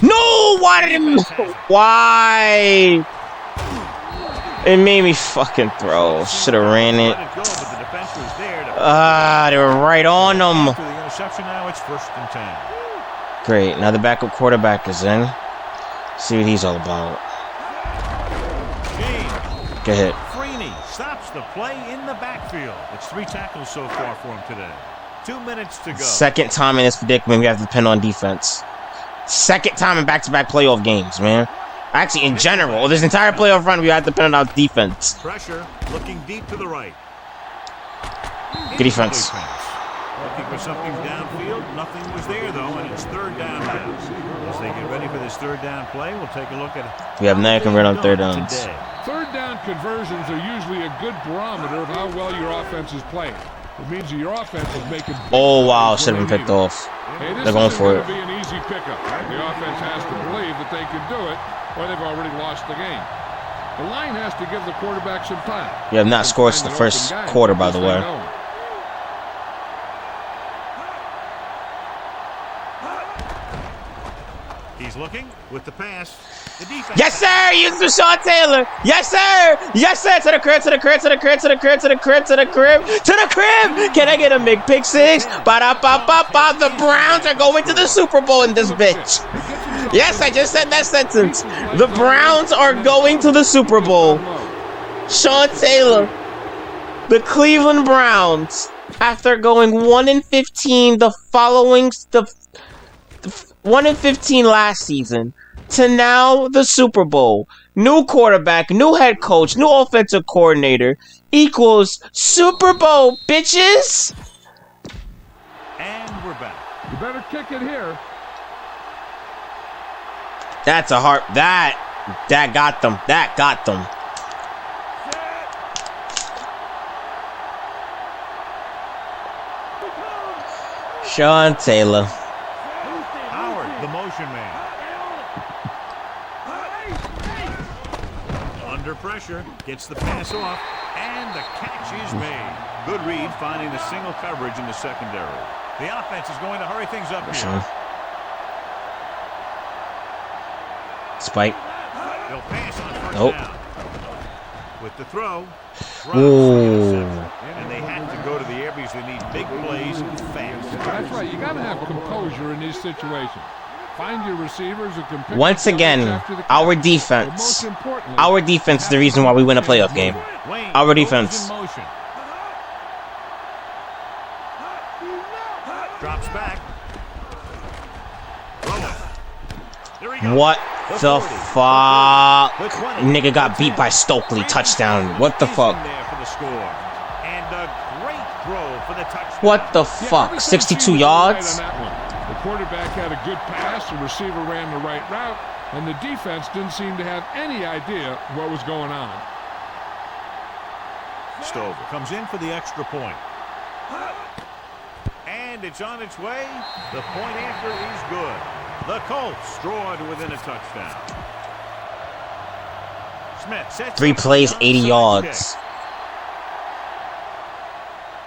No! Why did it... Why? It made me fucking throw. Should have ran it. They were right on them. After the interception now, it's 1st and 10. Great. Now the backup quarterback is in. See what he's all about. Get hit. Freeney stops the play in the backfield. It's 3 tackles so far for him today. 2 minutes to go. Second time in this predicament we have to depend on defense. Second time in back-to-back playoff games, man. Actually, in general, this entire playoff run, we have to depend on defense. Pressure, looking deep to the right. Good defense. Looking for something downfield. Nothing was there, though, and it's 3rd down now. As they get ready for this 3rd down play, we'll take a look at We have now convert on 3rd downs. today. 3rd down conversions are usually a good barometer of how well your offense is playing. It means that your offense is making. Oh, wow. Should have been picked off. Hey, They're going for it. Be an easy pickup. The offense has to believe that they can do it, or they've already lost the game. The line has to give the quarterback some time. You have not scored the first quarter, by the way. He's looking with the pass. The defense. Yes, sir. Use Sean Taylor. Yes, sir. Yes, sir. To the crib. To the crib. To the crib. To the crib. To the crib. To the crib. To the crib. Can I get a big pick six? Ba-da-ba-ba-ba. The Browns are going to the Super Bowl in this bitch. Yes, I just said that sentence. The Browns are going to the Super Bowl. Sean Taylor. The Cleveland Browns, after going 1-15 the following 1-15 last season, to now the Super Bowl. New quarterback, new head coach, new offensive coordinator equals Super Bowl, bitches. And we're back. You better kick it here. That's a hard. That got them. That got them. Sean Taylor. Howard, the motion man. Under pressure, gets the pass off, and the catch is made. Good read, finding the single coverage in the secondary. The offense is going to hurry things up here. Spike. They'll pass on first down. With the throw. Ooh. And they have to go to the air because they need big plays fast. That's right. You got to have composure in these situations. Find your receivers who can pick once again, our defense. Our defense is the reason why we win a playoff game. Our defense. Drops back. What the fuck? Nigga got beat by Stokely. Touchdown. What the fuck? What the fuck? 62 yards? The quarterback had a good pass, the receiver ran the right route, and the defense didn't seem to have any idea what was going on. Stover comes in for the extra point. And it's on its way. The point after is good. The Colts draw to within a touchdown. Smith sets 3 plays, 80 yards.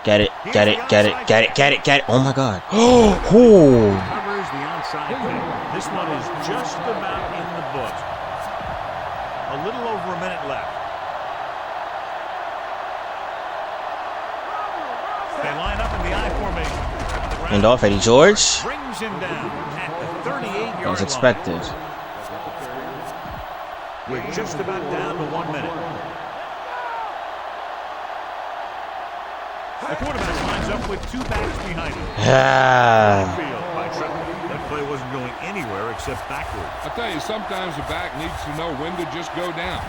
Get it, get it, get it, get it, get it, get it. Oh my god. Oh. Covers the outside pin. This one is just about in the books. A little over a minute left. They line up in the I formation. And off Eddie George. Brings him down at the 38-yard As expected. line. We're just about down to 1 minute. The quarterback lines up with 2 backs behind him. That play wasn't going anywhere except backwards. I tell you, sometimes the back needs to know when to just go down.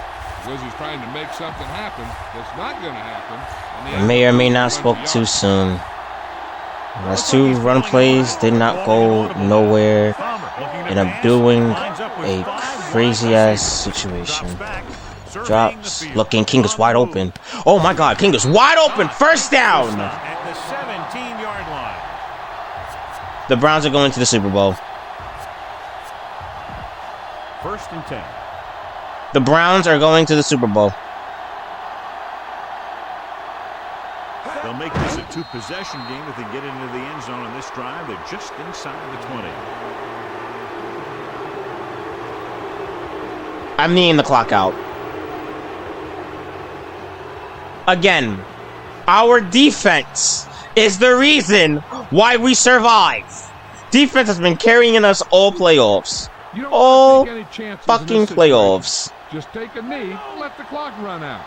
Because he's trying to make something happen that's not going to happen. I may or may not spoke too soon. Those 2 run plays did not go nowhere. And I'm doing a crazy-ass situation. Drops. Looking. King is wide open. Oh my god. King is wide open. First down. At the 17-yard line. The Browns are going to the Super Bowl. 1st and 10. The Browns are going to the Super Bowl. They'll make this a 2-possession game if they get into the end zone on this drive. They're just inside the 20. I'm kneeing the clock out. Again, our defense is the reason why we survive. Defense has been carrying us all playoffs. All fucking playoffs. Just take a knee, let the clock run out.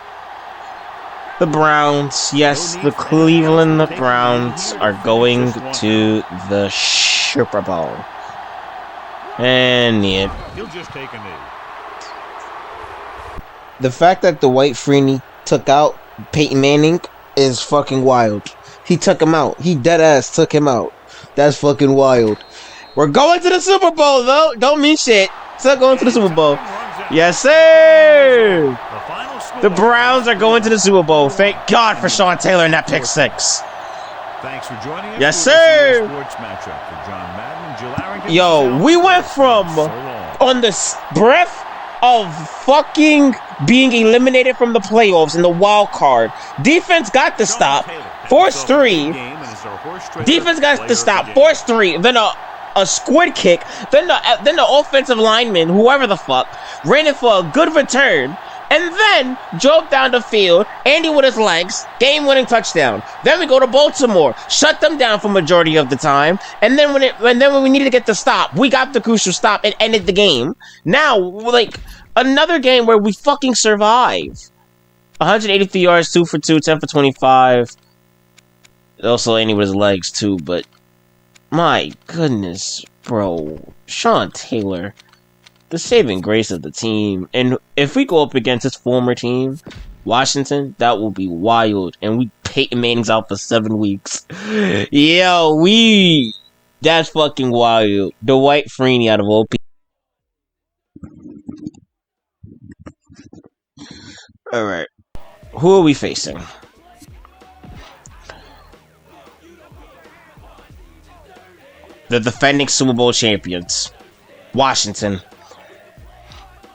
The Browns, yes, the Cleveland Browns are going to the Super Bowl. And yeah. He'll just take a knee. The fact that Dwight Freeney took out Peyton Manning is fucking wild. He took him out. He dead ass took him out. That's fucking wild. We're going to the Super Bowl, though. Don't mean shit. Still going to the Super Bowl. Yes, sir. The Browns are going to the Super Bowl. Thank God for Sean Taylor and that pick six. Thanks for joining us. Yes, sir. Sports matchup for John Madden and Jill Arrington. Yo, we went from on the breath of fucking being eliminated from the playoffs in the wild card. Defense got the stop. Force 3. Defense got the stop. Force 3. Then a squid kick. Then the offensive lineman, whoever the fuck, ran it for a good return. And then drove down the field, Andy with his legs, game-winning touchdown. Then we go to Baltimore, shut them down for majority of the time. And then when we needed to get the stop, we got the crucial stop and ended the game. Now, like, another game where we fucking survive. 183 yards, 2 for 2, 10 for 25. Also, Andy with his legs too, but my goodness, bro, Sean Taylor. The saving grace of the team. And if we go up against his former team, Washington, that will be wild. And we Peyton Manning's out for 7 weeks. Yo, that's fucking wild. Dwight Freeney out of OP. Alright. Who are we facing? The defending Super Bowl champions. Washington.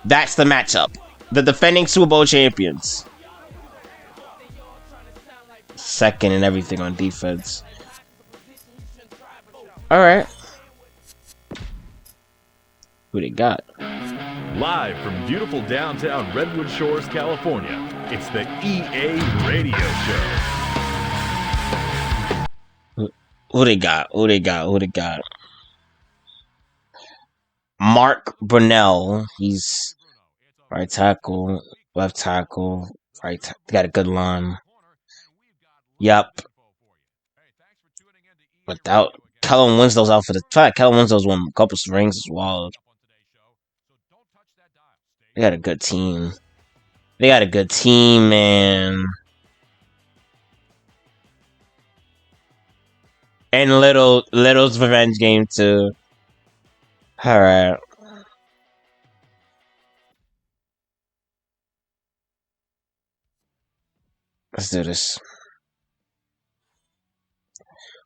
That's the matchup. The defending Super Bowl champions. Second and everything on defense. Alright. Who they got? Live from beautiful downtown Redwood Shores, California, it's the EA Radio Show. Who they got? Who they got? Who they got? Mark Brunell. He's right tackle, left tackle, got a good line. Yep. Without Kellen Winslow's out for the track. Kellen Winslow's won a couple rings as well. They got a good team. They got a good team, man. And Little's revenge game too. Alright. Let's do this.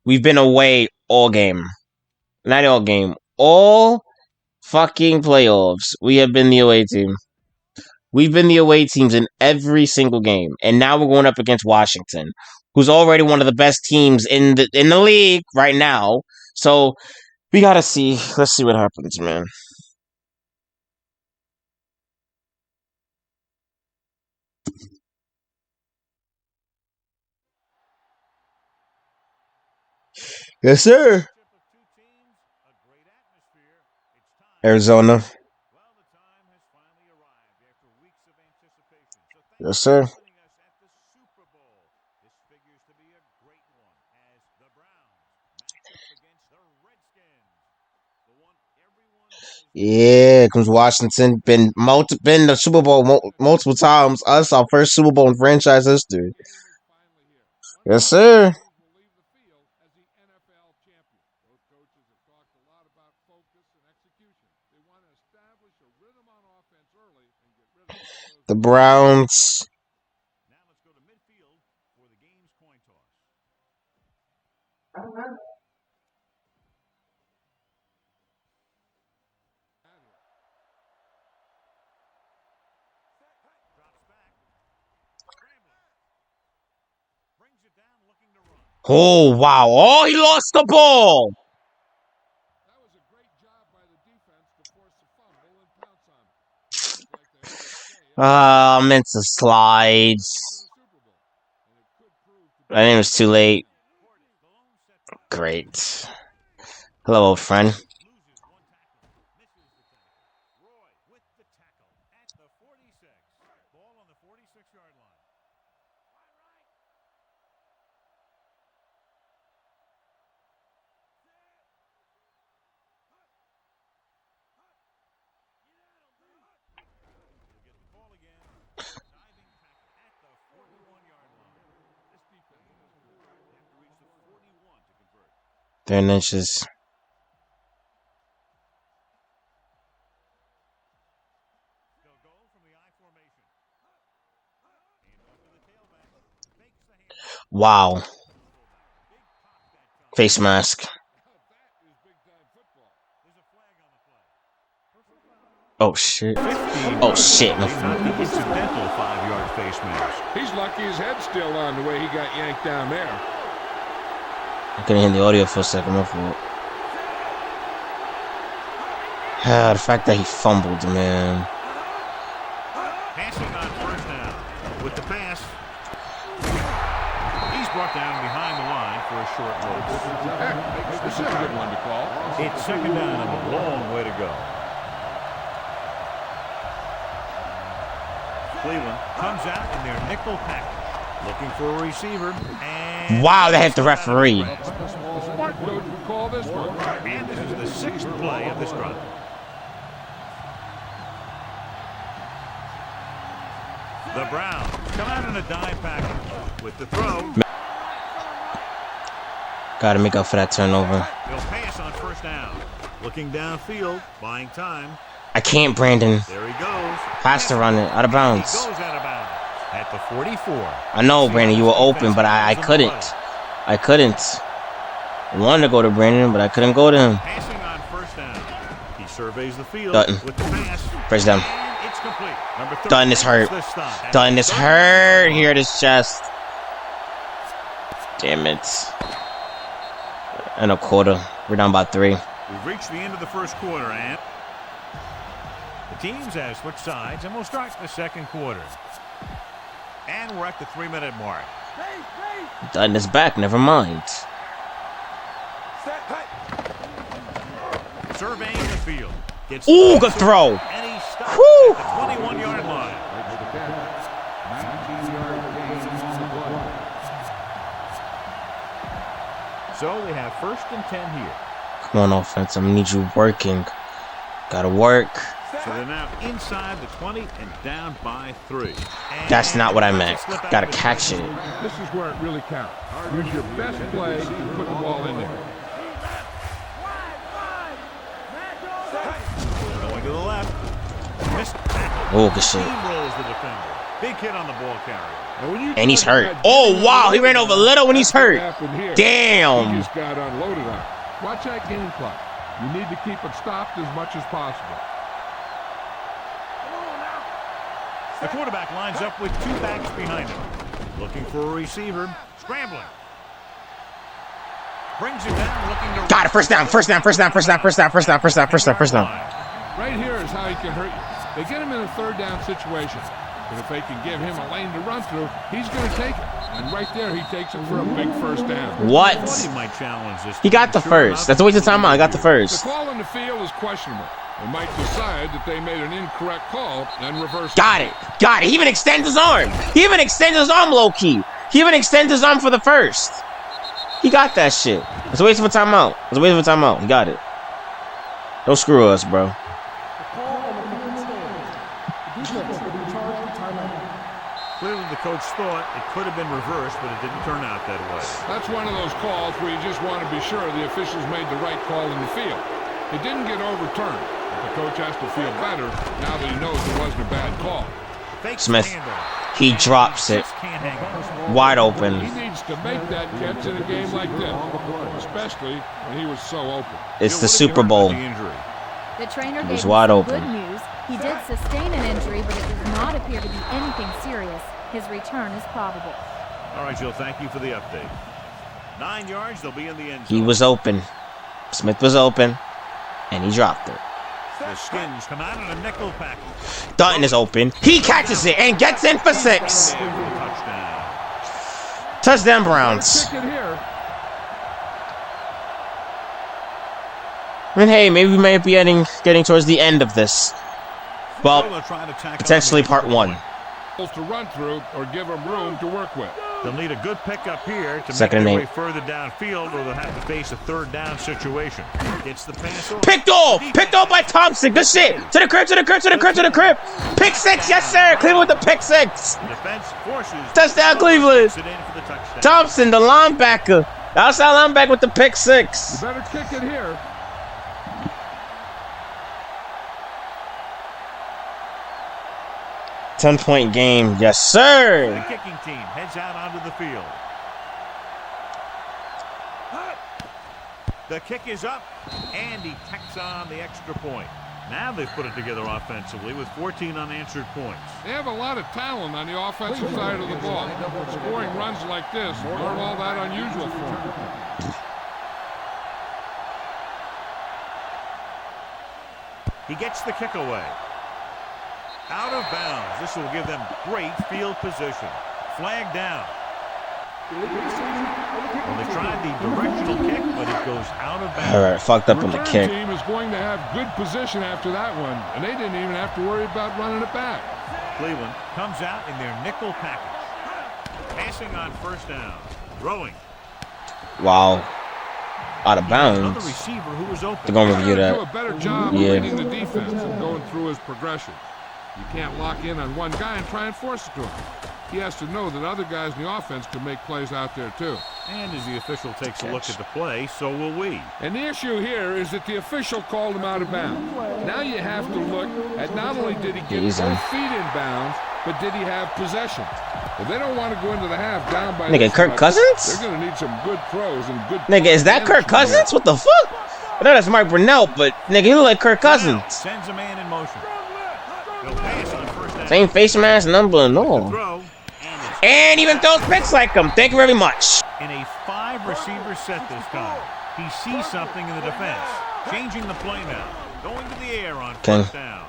We've been away all game. Not all game. All fucking playoffs. We have been the away team. We've been the away teams in every single game. And now we're going up against Washington, who's already one of the best teams in the league right now. So we gotta see. Let's see what happens, man. Yes, sir. Arizona. Yes, sir. Yeah, because Washington been the Super Bowl multiple times. Us, our first Super Bowl in franchise history. Yes, sir. The Browns. Now let's go to midfield for the game's coin toss. Oh, wow. Oh, he lost the ball. That was a great job by the defense to force the fumble and pounce on I meant to slide. I think it was too late. Great. Hello, old friend. They're in inches. Wow. Face mask. Oh shit. 15 Oh yards. shit. Not the incidental 5-yard face mask. He's lucky his head's still on the way he got yanked down there. I couldn't hear the audio for a second. My fault. The fact that he fumbled, man. Passing on first down. With the pass, he's brought down behind the line for a short loss. This is a good one to call. It's second down and a long way to go. Cleveland comes out in their nickel package, looking for a receiver. And Wow, they hit the referee. Smart coach would call this one. And this is the 6th play of this drive. The Browns come out in a dime package with the throw. Gotta make up for that turnover. They'll pass on first down. Looking downfield, buying time. I can't, Brandon. There he goes. Has to run it out of He bounds. goes out of bounds at the 44. I know, Brandon, you were open, but I couldn't. I couldn't. I wanted to go to Brandon, but I couldn't go to him. Passing on first down. He surveys the field Dutton. with the pass. First down. And it's complete. Number 30 Dutton is hurt. makes the stop. Dutton is hurt here at his chest. Damn it. And a quarter. We're down by 3. We've reached the end of the first quarter, and the teams have switched sides, and we'll start the second quarter. And we're at the 3-minute mark. Dutton is back. Never mind. Surveying the field. Gets Ooh, good throw. And he stopped Whew. at the 21-yard line. So they have 1st and 10 here. Come on, offense. I need you working. Gotta work. So they're now inside the 20 and down by 3. And That's not what I meant. slip out Gotta of it. catch it. This is where it really counts. Use your best play and put the ball in there. Going to the left. Missed tackle. Oh, good shit. Steamrolls the defender. Big hit on the ball carrier. And he's hurt. Oh, wow. He ran over Little when he's hurt. He Damn. just got unloaded on. Watch that game clock. You need to keep it stopped as much as possible. The quarterback lines up with 2 backs behind him. Looking for a receiver. Scrambling. Brings it down, looking to... Got it. First down. First down. First down. First down. First down. First down. First down. First down. First down. Right here is how he can hurt you. They get him in a 3rd down situation. But if they can give him a lane to run through, he's going to take it. And right there, he takes it for a big first down. What? He might challenge this. He got the first. That's a waste of time. I got the The first. call on the field is questionable. They might decide that they made an incorrect call and reverse. Got it. Got it. He even extends his arm. He even extends his arm low key. He even extends his arm for the first. He got that shit. It's a waste of a timeout. It's a waste of a timeout. He got it. Don't screw us, bro. Clearly, the coach thought it could have been reversed, but it didn't turn out that way. That's one of those calls where you just want to be sure the officials made the right call in the field. It didn't get overturned, but the coach has to feel better now that he knows it wasn't a bad call. Fakes Smith. the handoff. He drops it. Just can't hang on. Wide open. He needs to make that catch in a game like this, especially when he was so open. It's the What did he Super hurt Bowl. with the injury? The trainer was gave him wide some open. good news. He did sustain an injury, but it does not appear to be anything serious. His return is probable. All right, Jill, thank you for the update. 9 yards, they'll be in the end zone. He was open. Smith was open. And he dropped it. The Skins come out in a nickel package. Dutton is open. He catches it and gets in for 6. There for the touchdown. Touchdown, Browns. Kick it here. I mean, hey, maybe we might be getting towards the end of this. Well, They'll try to tackle potentially him. part 1. To run through or give him room to work with. They'll need a good pickup here to Second make and their 8. way further downfield, or they'll have to face a 3rd down situation. Gets the pass over. Picked off! Picked off by Thompson. Good shit. To the crib, to the crib, to the crib, to the crib. Pick 6. Yes, sir. Cleveland with the pick 6. Defense forces. Touchdown, Cleveland. Sit in for the touchdown. Thompson, the linebacker. The outside linebacker with the pick 6. You better kick it here. Ten-point game. Yes, The sir. kicking team heads out onto the field. The kick is up, and he tacks on the extra point. Now they've put it together offensively with 14 unanswered points. They have a lot of talent on the offensive side of the ball. Scoring runs like this aren't all that unusual for them. He gets the kick away. Out of bounds. This will give them great field position. Flag down. Well, they tried the directional kick, but it goes out of bounds. All right, fucked up on the kick. The team is going to have good position after that one, and they didn't even have to worry about running it back. Cleveland comes out in their nickel package. Passing on first down. Throwing. Wow. Out of bounds. Another receiver who was open. They're going to review that. Do a better job of reading the defense and going through his progression. You can't lock in on one guy and try and force it to him. He has to know that other guys in the offense can make plays out there too. And as the official takes a look at the play, so will we. And the issue here is that the official called him out of bounds. Now you have to look at not only did he get both feet in bounds, but did he have possession? If they don't want to go into the half down by Nigga, Kirk Cousins? they're going to need some good throws and good. Nigga, is that Kirk Cousins? What the fuck? I know that's Mike Brunell, but nigga, you look like Kirk Cousins. Sends a man in motion. He'll pass on first down. Same face mask, number and all. Throw, And even throws picks like him. Thank you very much. in a 5-receiver set this time. He sees something in the defense. Changing the play now. Going to the air on first down.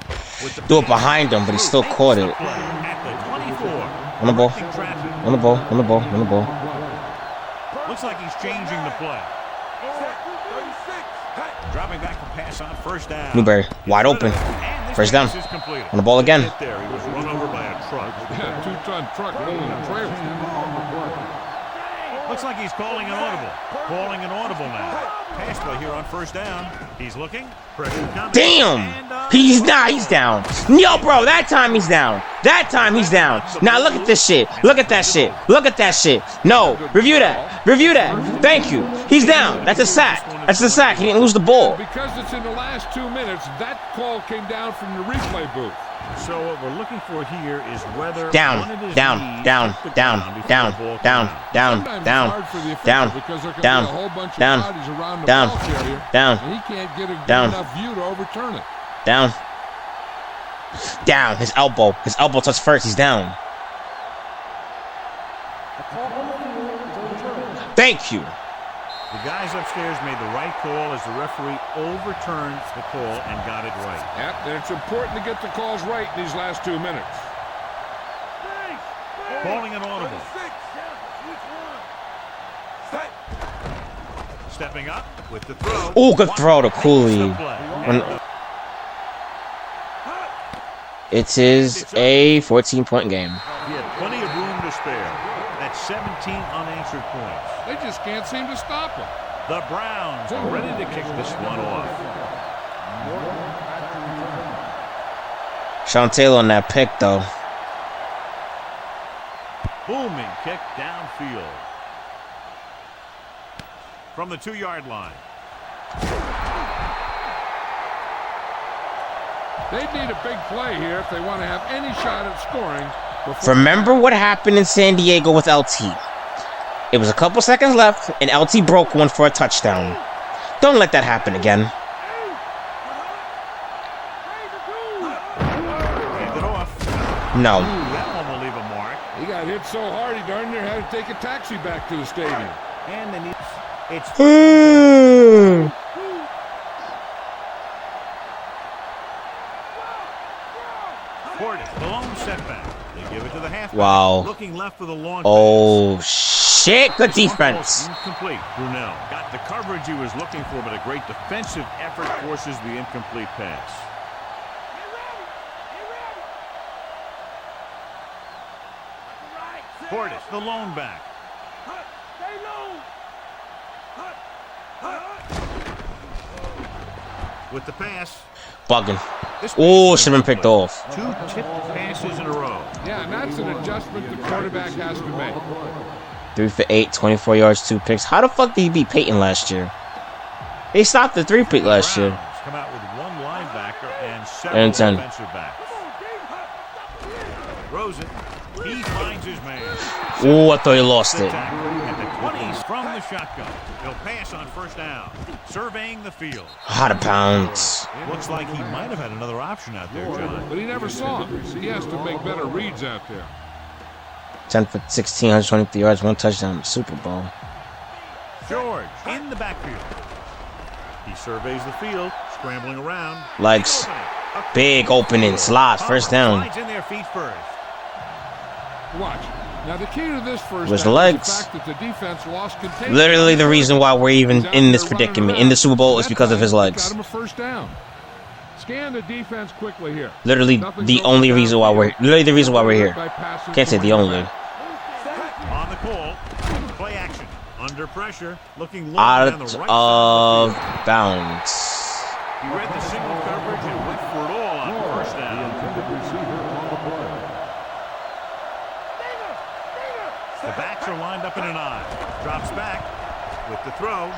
Do it behind him, but he still caught it. At the 24. On the ball. On the ball. On the ball. On the ball. Looks like he's changing the play. Dropping back to pass on first down. Newberry, wide open. First down. On the ball again. There, he was run over by a truck. Yeah, 2-ton truck rolling a trailer. Looks like he's calling an audible. Calling an audible now. Pass play here on first down. He's looking. Pressure coming. Damn! And, He's down. Yo, bro, that time he's down. That time he's down. Now look at this shit. Look at that shit. Look at that shit. No, review that. Review that. Thank you. He's down. That's a sack. That's a sack. He didn't lose the ball. Because it's in the last 2 minutes, that call came down from the replay booth. So what we're looking for here is whether Down. one of his Down. knees Down. hit the Down. ground before Down. the ball came Down. out. Down. Sometimes Down. it's hard for the official Down. because there can Down. be a whole bunch of Down. bodies around the Down. ball carrier, Down. and he can't get a good Down. enough view to overturn it. Down. Down. His elbow. His elbow touched first. He's down. Thank you. The guys upstairs made the right call as the referee overturned the call and got it right. Yep, and it's important to get the calls right in these last 2 minutes. Calling an audible. Stepping up with the throw. Oh, good throw to Cooley. It is a 14-point game. He had plenty of room to spare. That's 17 unanswered points. They just can't seem to stop him. The Browns are ready to kick this one off. Sean Taylor on that pick, though. Booming kick downfield. From the 2-yard line. They need a big play here if they want to have any shot at scoring. Remember what happened in San Diego with LT? It was a couple seconds left, and LT broke one for a touchdown. Don't let that happen again. Hand it off. No. That one will leave a mark. He got hit so hard he darn near had to take a taxi back to the stadium. And then it's Portis, the lone setback. They give it to the halfback. Wow. Looking left for the long Oh, pass. shit. Good defense. Incomplete. Brunell got the coverage he was looking for, but a great defensive effort forces the incomplete pass. Portis, the lone back. With the pass. Bugging. Oh, should have been picked off. 2 tipped passes in a row. Yeah, and that's an adjustment the quarterback has to make. 3 for 8, 24 yards, 2 picks. How the fuck did he beat Peyton last year? They stopped the 3-pick last year. Browns come out with 1 linebacker and 7 And 10. defensive backs. Throws it. He finds his man. Oh, I thought he lost it. At the 20s from the the shotgun. He'll pass on first down. Surveying the field. Out of bounds. Looks like he might have had another option out there, John. But he never saw him. He has to make better reads out there. 10 for 16, 123 yards, 1 touchdown, Super Bowl. George in the backfield. He surveys the field, scrambling around. Legs. Big opening, slot, first down. Slides in their feet first. Watch. Now the key to this first Where's down the is legs? the fact that the defense lost containment. Literally the reason why we're even in this predicament in the Super Bowl is because of his legs. Got him a first down. Scan the defense quickly here. Literally the only reason why we're here. Can't say the only. On the call, play action. Under pressure, looking low Out down the right of side of the field. bounds. He read the single coverage and went for it all on first down. The backs are lined up in an eye. Drops back with the throw.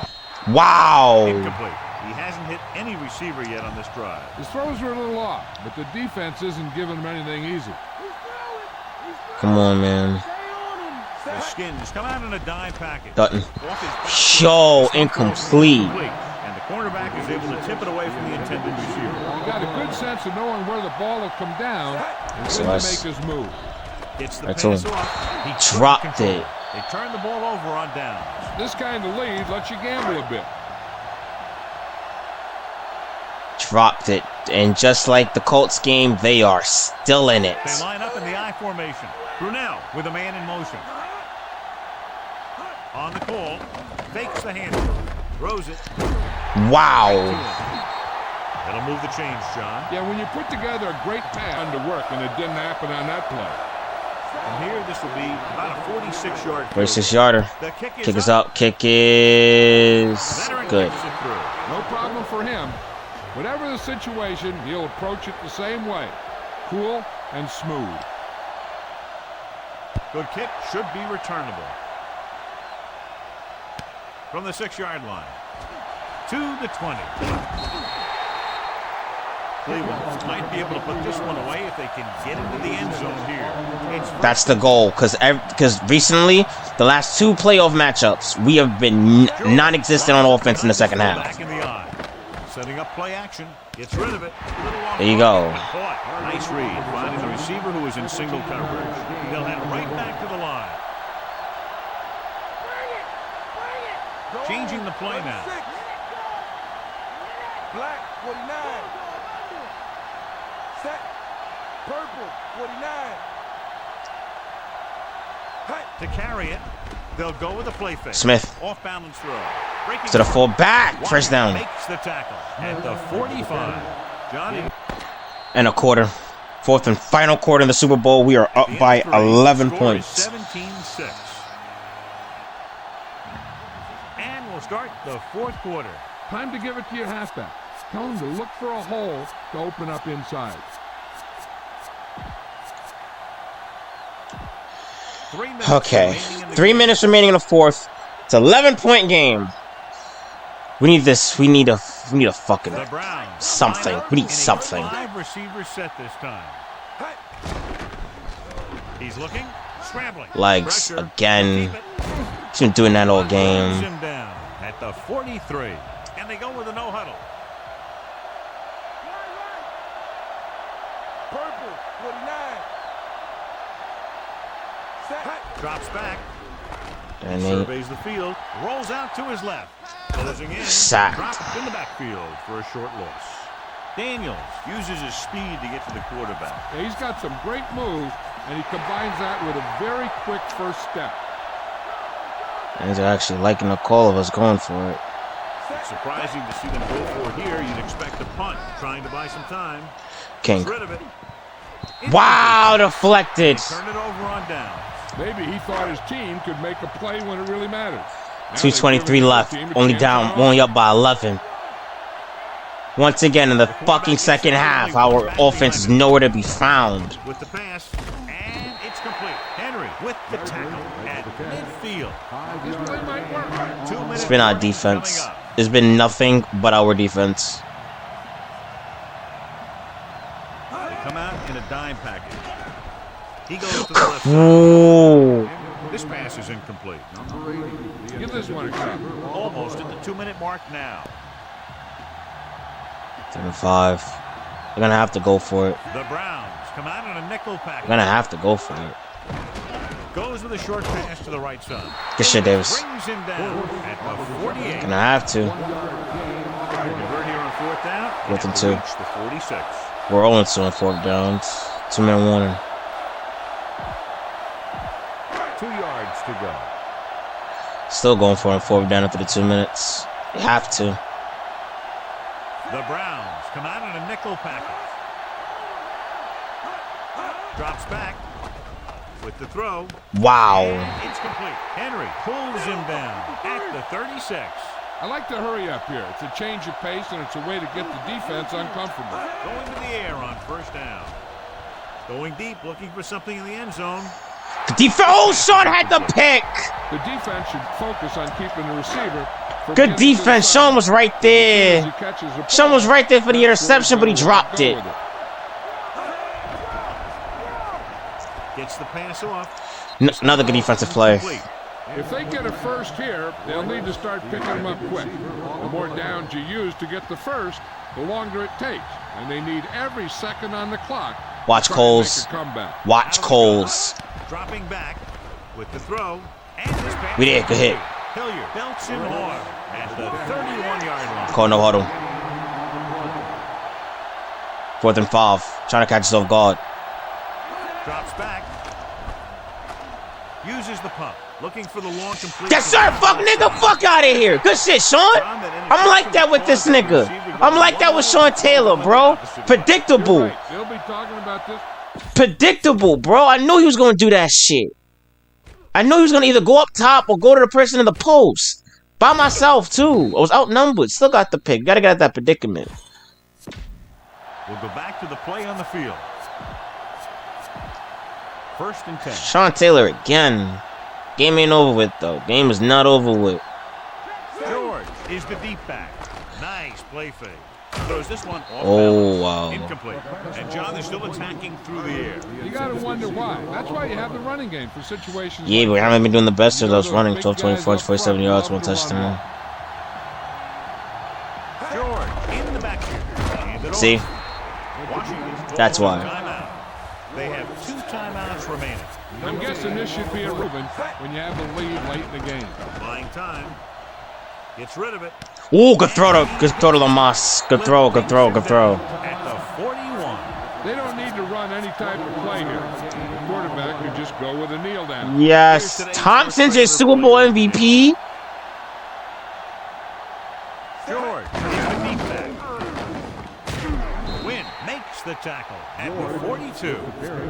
Wow. Incomplete. He hasn't hit any receiver yet on this drive. His throws are a little off, but the defense isn't giving him anything easy. Come on, man. The Skins come out in a dime package. Dutton. Off his back. Show incomplete. And the cornerback is able to tip it away from the intended receiver. He got a good sense of knowing where the ball will come down and So then to that's- make his move. Gets the I pass told him. off. He Dropped couldn't control it. They turn the ball over on downs. This kind of lead lets you gamble a bit. Dropped it. And just like the Colts game, they are still in it. They line up in the I formation. Brunel with a man in motion. On the call, fakes the hand, throws it. Wow. That'll move the chains, John. Yeah, when you put together a great pass to work and it didn't happen on that play. And here, this will be about a 46-yard. 46-yarder. The Kick is up. Kick is good. No problem for him. Whatever the situation, he'll approach it the same way. Cool and smooth. Good kick, should be returnable. From the 6-yard line to the 20. Cleveland might be able to put this one away if they can get into the end zone here. That's the goal, because recently, the last 2 playoff matchups, we have been non-existent on offense in the second half. Back in the eye. Setting up play action. Gets rid of it. There you go. Nice read. Finding the receiver who is in single coverage. They'll head right back to the line. Changing the play now. Black 49. Set. Purple 49. To carry it, they'll go with a play fake. Smith. Off balance throw. Breaking To the full back. First down. Makes the tackle at the 45. Johnny. And a quarter. Fourth and final quarter in the Super Bowl. We are up by 11 points. 17-6. And we'll start the fourth quarter. Time to give it to your halfback. Tell him to look for a hole to open up inside. 3 minutes Okay. remaining in the 3 game. minutes remaining in the fourth. It's an 11-point game. We need this. We need a fucking The Browns something. line up We in need a something. 5 receiver set this time. He's looking, scrambling. Legs Pressure. again. Keep it. He's been doing that all Runs game. him down at the 43. And they go with a no huddle. Purple 49. Set. Drops back. And he Surveys the field. Rolls out to his left. Closing in. Sacked. Dropped in the backfield for a short loss. Daniels uses his speed to get to the quarterback. Yeah, he's got some great moves, and he combines that with a very quick first step. and he's actually liking the call of us going for it. It's surprising to see them go for it here. You'd expect a punt, trying to buy some time. King. Gets rid of it. Wow, deflected. Turn it over on down. Maybe he thought his team could make a play when it really matters. Now 2:23 they've given left. the other team a Only chance down, on only up by 11. Once again, in the fucking second half, our offense is nowhere to be found. With the pass, and it's complete. Henry with the tackle at midfield. This play might work. 2 minutes It's been our warning defense. coming up. It's been nothing but our defense. They come out in a dime package. He goes to the left side. Ooh. This pass is incomplete. Give this one a shot. Almost at the 2-minute mark now. 7-5. They're gonna have to go for it. The Browns come out in a nickel They're package. gonna have to go for it. Goes with a short pass to the right side. Good shit, Davis. Brings him down at the 48. Gonna have to. Convert here on 4th down. 4th and 2. Reach the 46. We're 0-2 on 4th downs. 2-minute warning. 2 yards to go. Still going for it on 4th down after the 2 minutes. You have to. The Browns come out in a nickel package. Drops back with the throw. Wow. And it's complete. Henry pulls him down at the 36. I like to hurry up here. It's a change of pace, and it's a way to get the defense uncomfortable. Going to the air on 1st down. Going deep, looking for something in the end zone. Oh, Sean had the pick. The defense should focus on keeping the receiver. Good defense. Sean was right there. Sean was right there for the interception, but he dropped it. Gets the pass off. Another good defensive play. If they get a first here, they'll need to start picking them up quick. The more downs you use to get the first, the longer it takes. And they need every second on the clock. Watch Coles. Watch Coles. Dropping back with the throw. And this pass. We did. Good hit. Hilliard belts him hard at the 31-yard line. Call no huddle. 4th and 5. Trying to catch us off guard. Drops back. Uses the pump. Looking for the long complete. Yes, sir. Fuck, nigga. Fuck out of here. Good shit, Sean. I'm like that with this nigga. I'm like that with Sean Taylor, bro. Predictable. They'll be talking about this. Predictable, bro. I knew he was going to do that shit. I knew he was going to either go up top or go to the person in the post. By myself, too. I was outnumbered. Still got the pick. Got to get out of that predicament. We'll go back to the play on the field. 1st and 10. Sean Taylor again. Game ain't over with, though. Game is not over with. George is the deep back. Nice play fake. Throws this one off Oh, balance. wow. Incomplete. And John is still attacking through the air. You got to wonder why. That's why you have the running game for situations. Yeah, like but we haven't been doing the best of those running. big 12, 24, guys up 47 front yards, love 1 to run touchdown. George in the backfield. Hand it See? over. Washington's called That's for a why. timeout. They have 2 timeouts remaining. I'm guessing this should be a Reuben when you have the lead late in the game. Buying time. Gets rid of it. Ooh, good throw to Lamas. Good throw, good throw, good throw. At the 41. They don't need to run any type of play here. The quarterback could just go with a kneel down. Yes. Thompson's your Super Bowl MVP. George is the deep back. Wynn makes the tackle at the 42.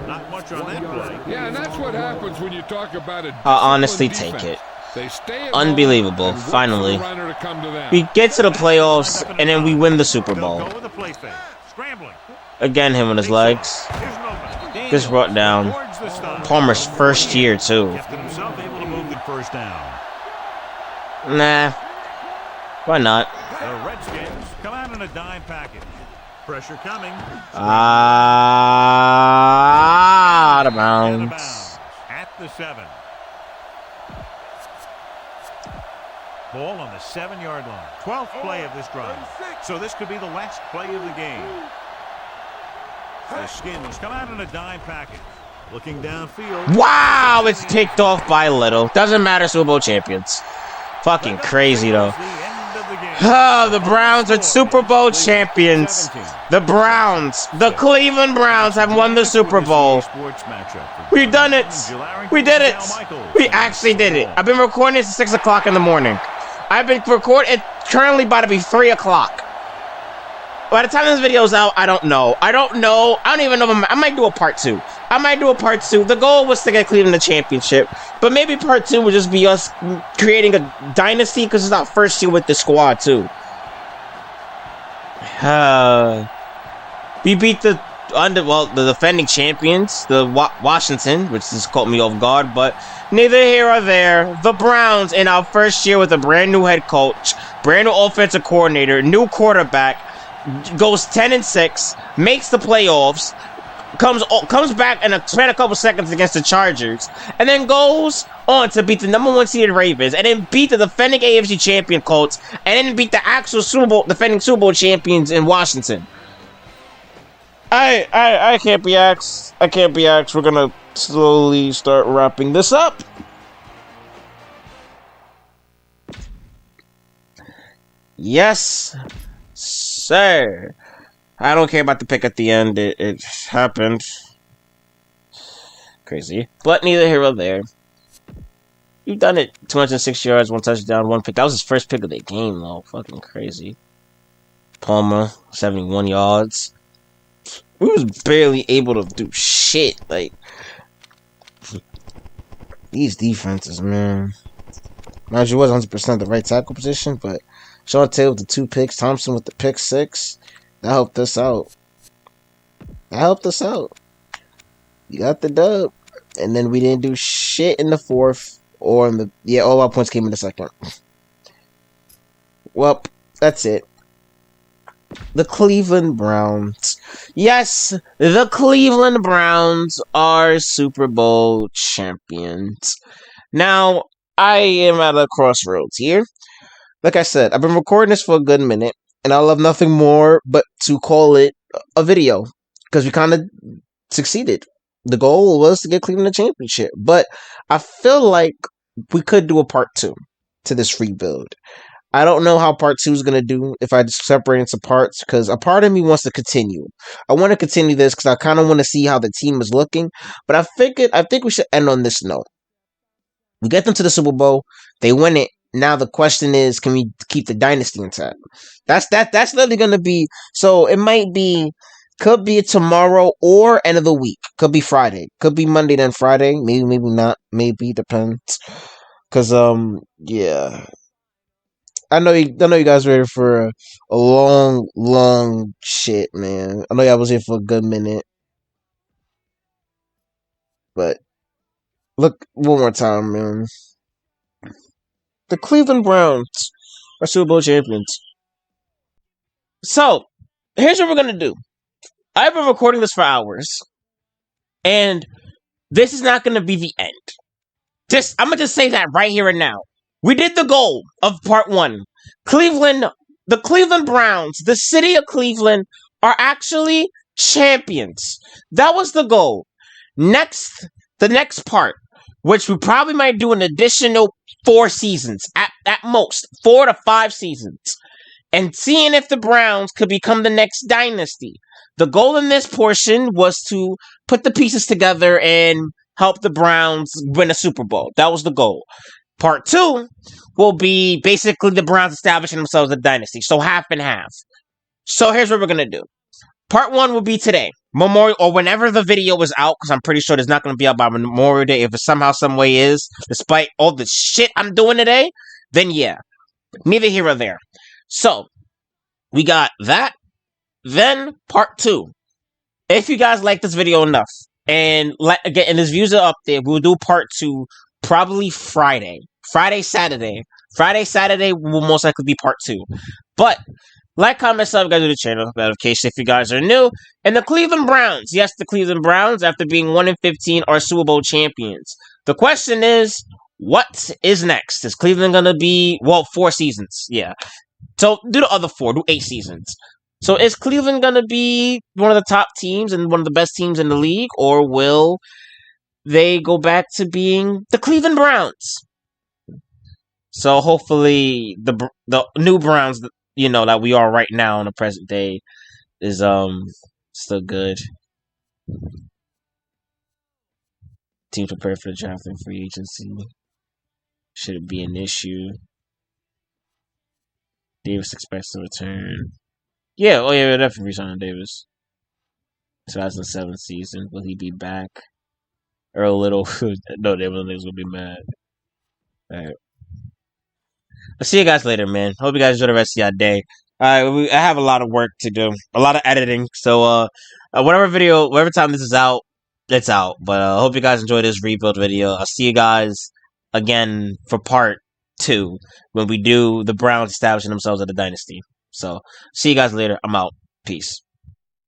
Not much on that play. Yeah, and that's what happens when you talk about a I'll honestly disciplined take it. defense. They stay at Unbelievable. home and wait for Finally. the runner to come to them. We get to the playoffs, and then we win the Super They'll Bowl. go with a play fake. Scrambling. Again, him on his legs. Here's an opening. Gets brought down. Towards the stop. Palmer's first year, too. Gifted himself able to move the 1st down. Nah. Why not? The Redskins come out in a dime package. Pressure coming. Out of Out of bounds. bounds. At the 7. Ball on the 7-yard line. 12th play of this drive. So this could be the last play of the game. The Skins come out in a dime package. Looking downfield. Wow, it's picked off by little. Doesn't matter, Super Bowl champions. Fucking crazy, though. The end of the game. Oh, the Browns are Super Bowl champions. The Browns, the Cleveland Browns have won the Super Bowl. We've done it. We did it. We actually did it. I've been recording this at 6 o'clock in the morning. I've been recording. It's currently about to be 3 o'clock. By the time this video's out, I don't know. I don't even know if I might do a part 2. The goal was to get Cleveland the championship. But maybe part 2 would just be us creating a dynasty because it's our first year with the squad, too. We beat the defending champions, the Washington, which has caught me off guard, but neither here or there. The Browns, in our first year with a brand new head coach, brand new offensive coordinator, new quarterback, goes 10-6, makes the playoffs, comes back in a span of a couple seconds against the Chargers, and then goes on to beat the #1 seeded Ravens, and then beat the defending AFC champion Colts, and then beat the actual defending Super Bowl champions in Washington. I can't be asked. I can't be asked. We're gonna slowly start wrapping this up. Yes, sir. I don't care about the pick at the end. It happened. Crazy. But neither here nor there. You've done it. 206 yards, 1 touchdown, 1 pick. That was his first pick of the game, though. Fucking crazy. Palmer, 71 yards. We was barely able to do shit. Like, these defenses, man. Mind you, it was 100% the right tackle position, but Sean Taylor with the 2 picks, Thompson with the pick 6. That helped us out. You got the dub. And then we didn't do shit in the 4th. Or in the... Yeah, all our points came in the 2nd. Well, that's it. The Cleveland Browns. Yes, the Cleveland Browns are Super Bowl champions. Now, I am at a crossroads here. Like I said, I've been recording this for a good minute. And I love nothing more but to call it a video. Because we kind of succeeded. The goal was to get Cleveland a championship. But I feel like we could do a part 2 to this rebuild. I don't know how part 2 is going to do if I just separate into parts. Because a part of me wants to continue. I want to continue this because I kind of want to see how the team is looking. But I think we should end on this note. We get them to the Super Bowl. They win it. Now the question is, can we keep the dynasty intact? That's literally gonna be. So it might be, could be tomorrow or end of the week. Could be Friday. Could be Monday then Friday. Maybe not. Maybe depends. Cause yeah. I know you guys ready for a long shit, man. I know y'all was here for a good minute, but look one more time, man. The Cleveland Browns are Super Bowl champions. So, here's what we're going to do. I've been recording this for hours. And this is not going to be the end. I'm going to just say that right here and now. We did the goal of part 1. The Cleveland Browns, the city of Cleveland, are actually champions. That was the goal. The next part, which we probably might do an additional 4 seasons, at most, 4 to 5 seasons, and seeing if the Browns could become the next dynasty. The goal in this portion was to put the pieces together and help the Browns win a Super Bowl. That was the goal. Part 2 will be basically the Browns establishing themselves as a dynasty, so half and half. So here's what we're going to do. Part 1 will be today, Memorial, or whenever the video is out, because I'm pretty sure it's not going to be out by Memorial Day. If it somehow, some way is, despite all the shit I'm doing today, then yeah, neither here or there. So, we got that. Then, part 2. If you guys like this video enough, and this views are up there, we'll do part 2 probably Friday. Saturday will most likely be part 2. But, like, comment, subscribe to the channel, in case if you guys are new. And the Cleveland Browns, yes, the Cleveland Browns, after being 1-15, are Super Bowl champions. The question is, what is next? Is Cleveland going to be, 4 seasons, yeah. So, do the other 4, do 8 seasons. So, is Cleveland going to be one of the top teams and one of the best teams in the league? Or will they go back to being the Cleveland Browns? So, hopefully, the new Browns, that we are right now in the present day is still good. Team prepared for the draft and free agency. Shouldn't be an issue. Davis expects to return. Yeah, definitely return Davis. 2007 season. Will he be back? Earl Little. No, they will be mad. Alright. I'll see you guys later, man. Hope you guys enjoy the rest of your day. I have a lot of work to do, a lot of editing. So, whatever time this is out, it's out. But I hope you guys enjoy this rebuild video. I'll see you guys again for part 2 when we do the Browns establishing themselves as a dynasty. So, see you guys later. I'm out. Peace.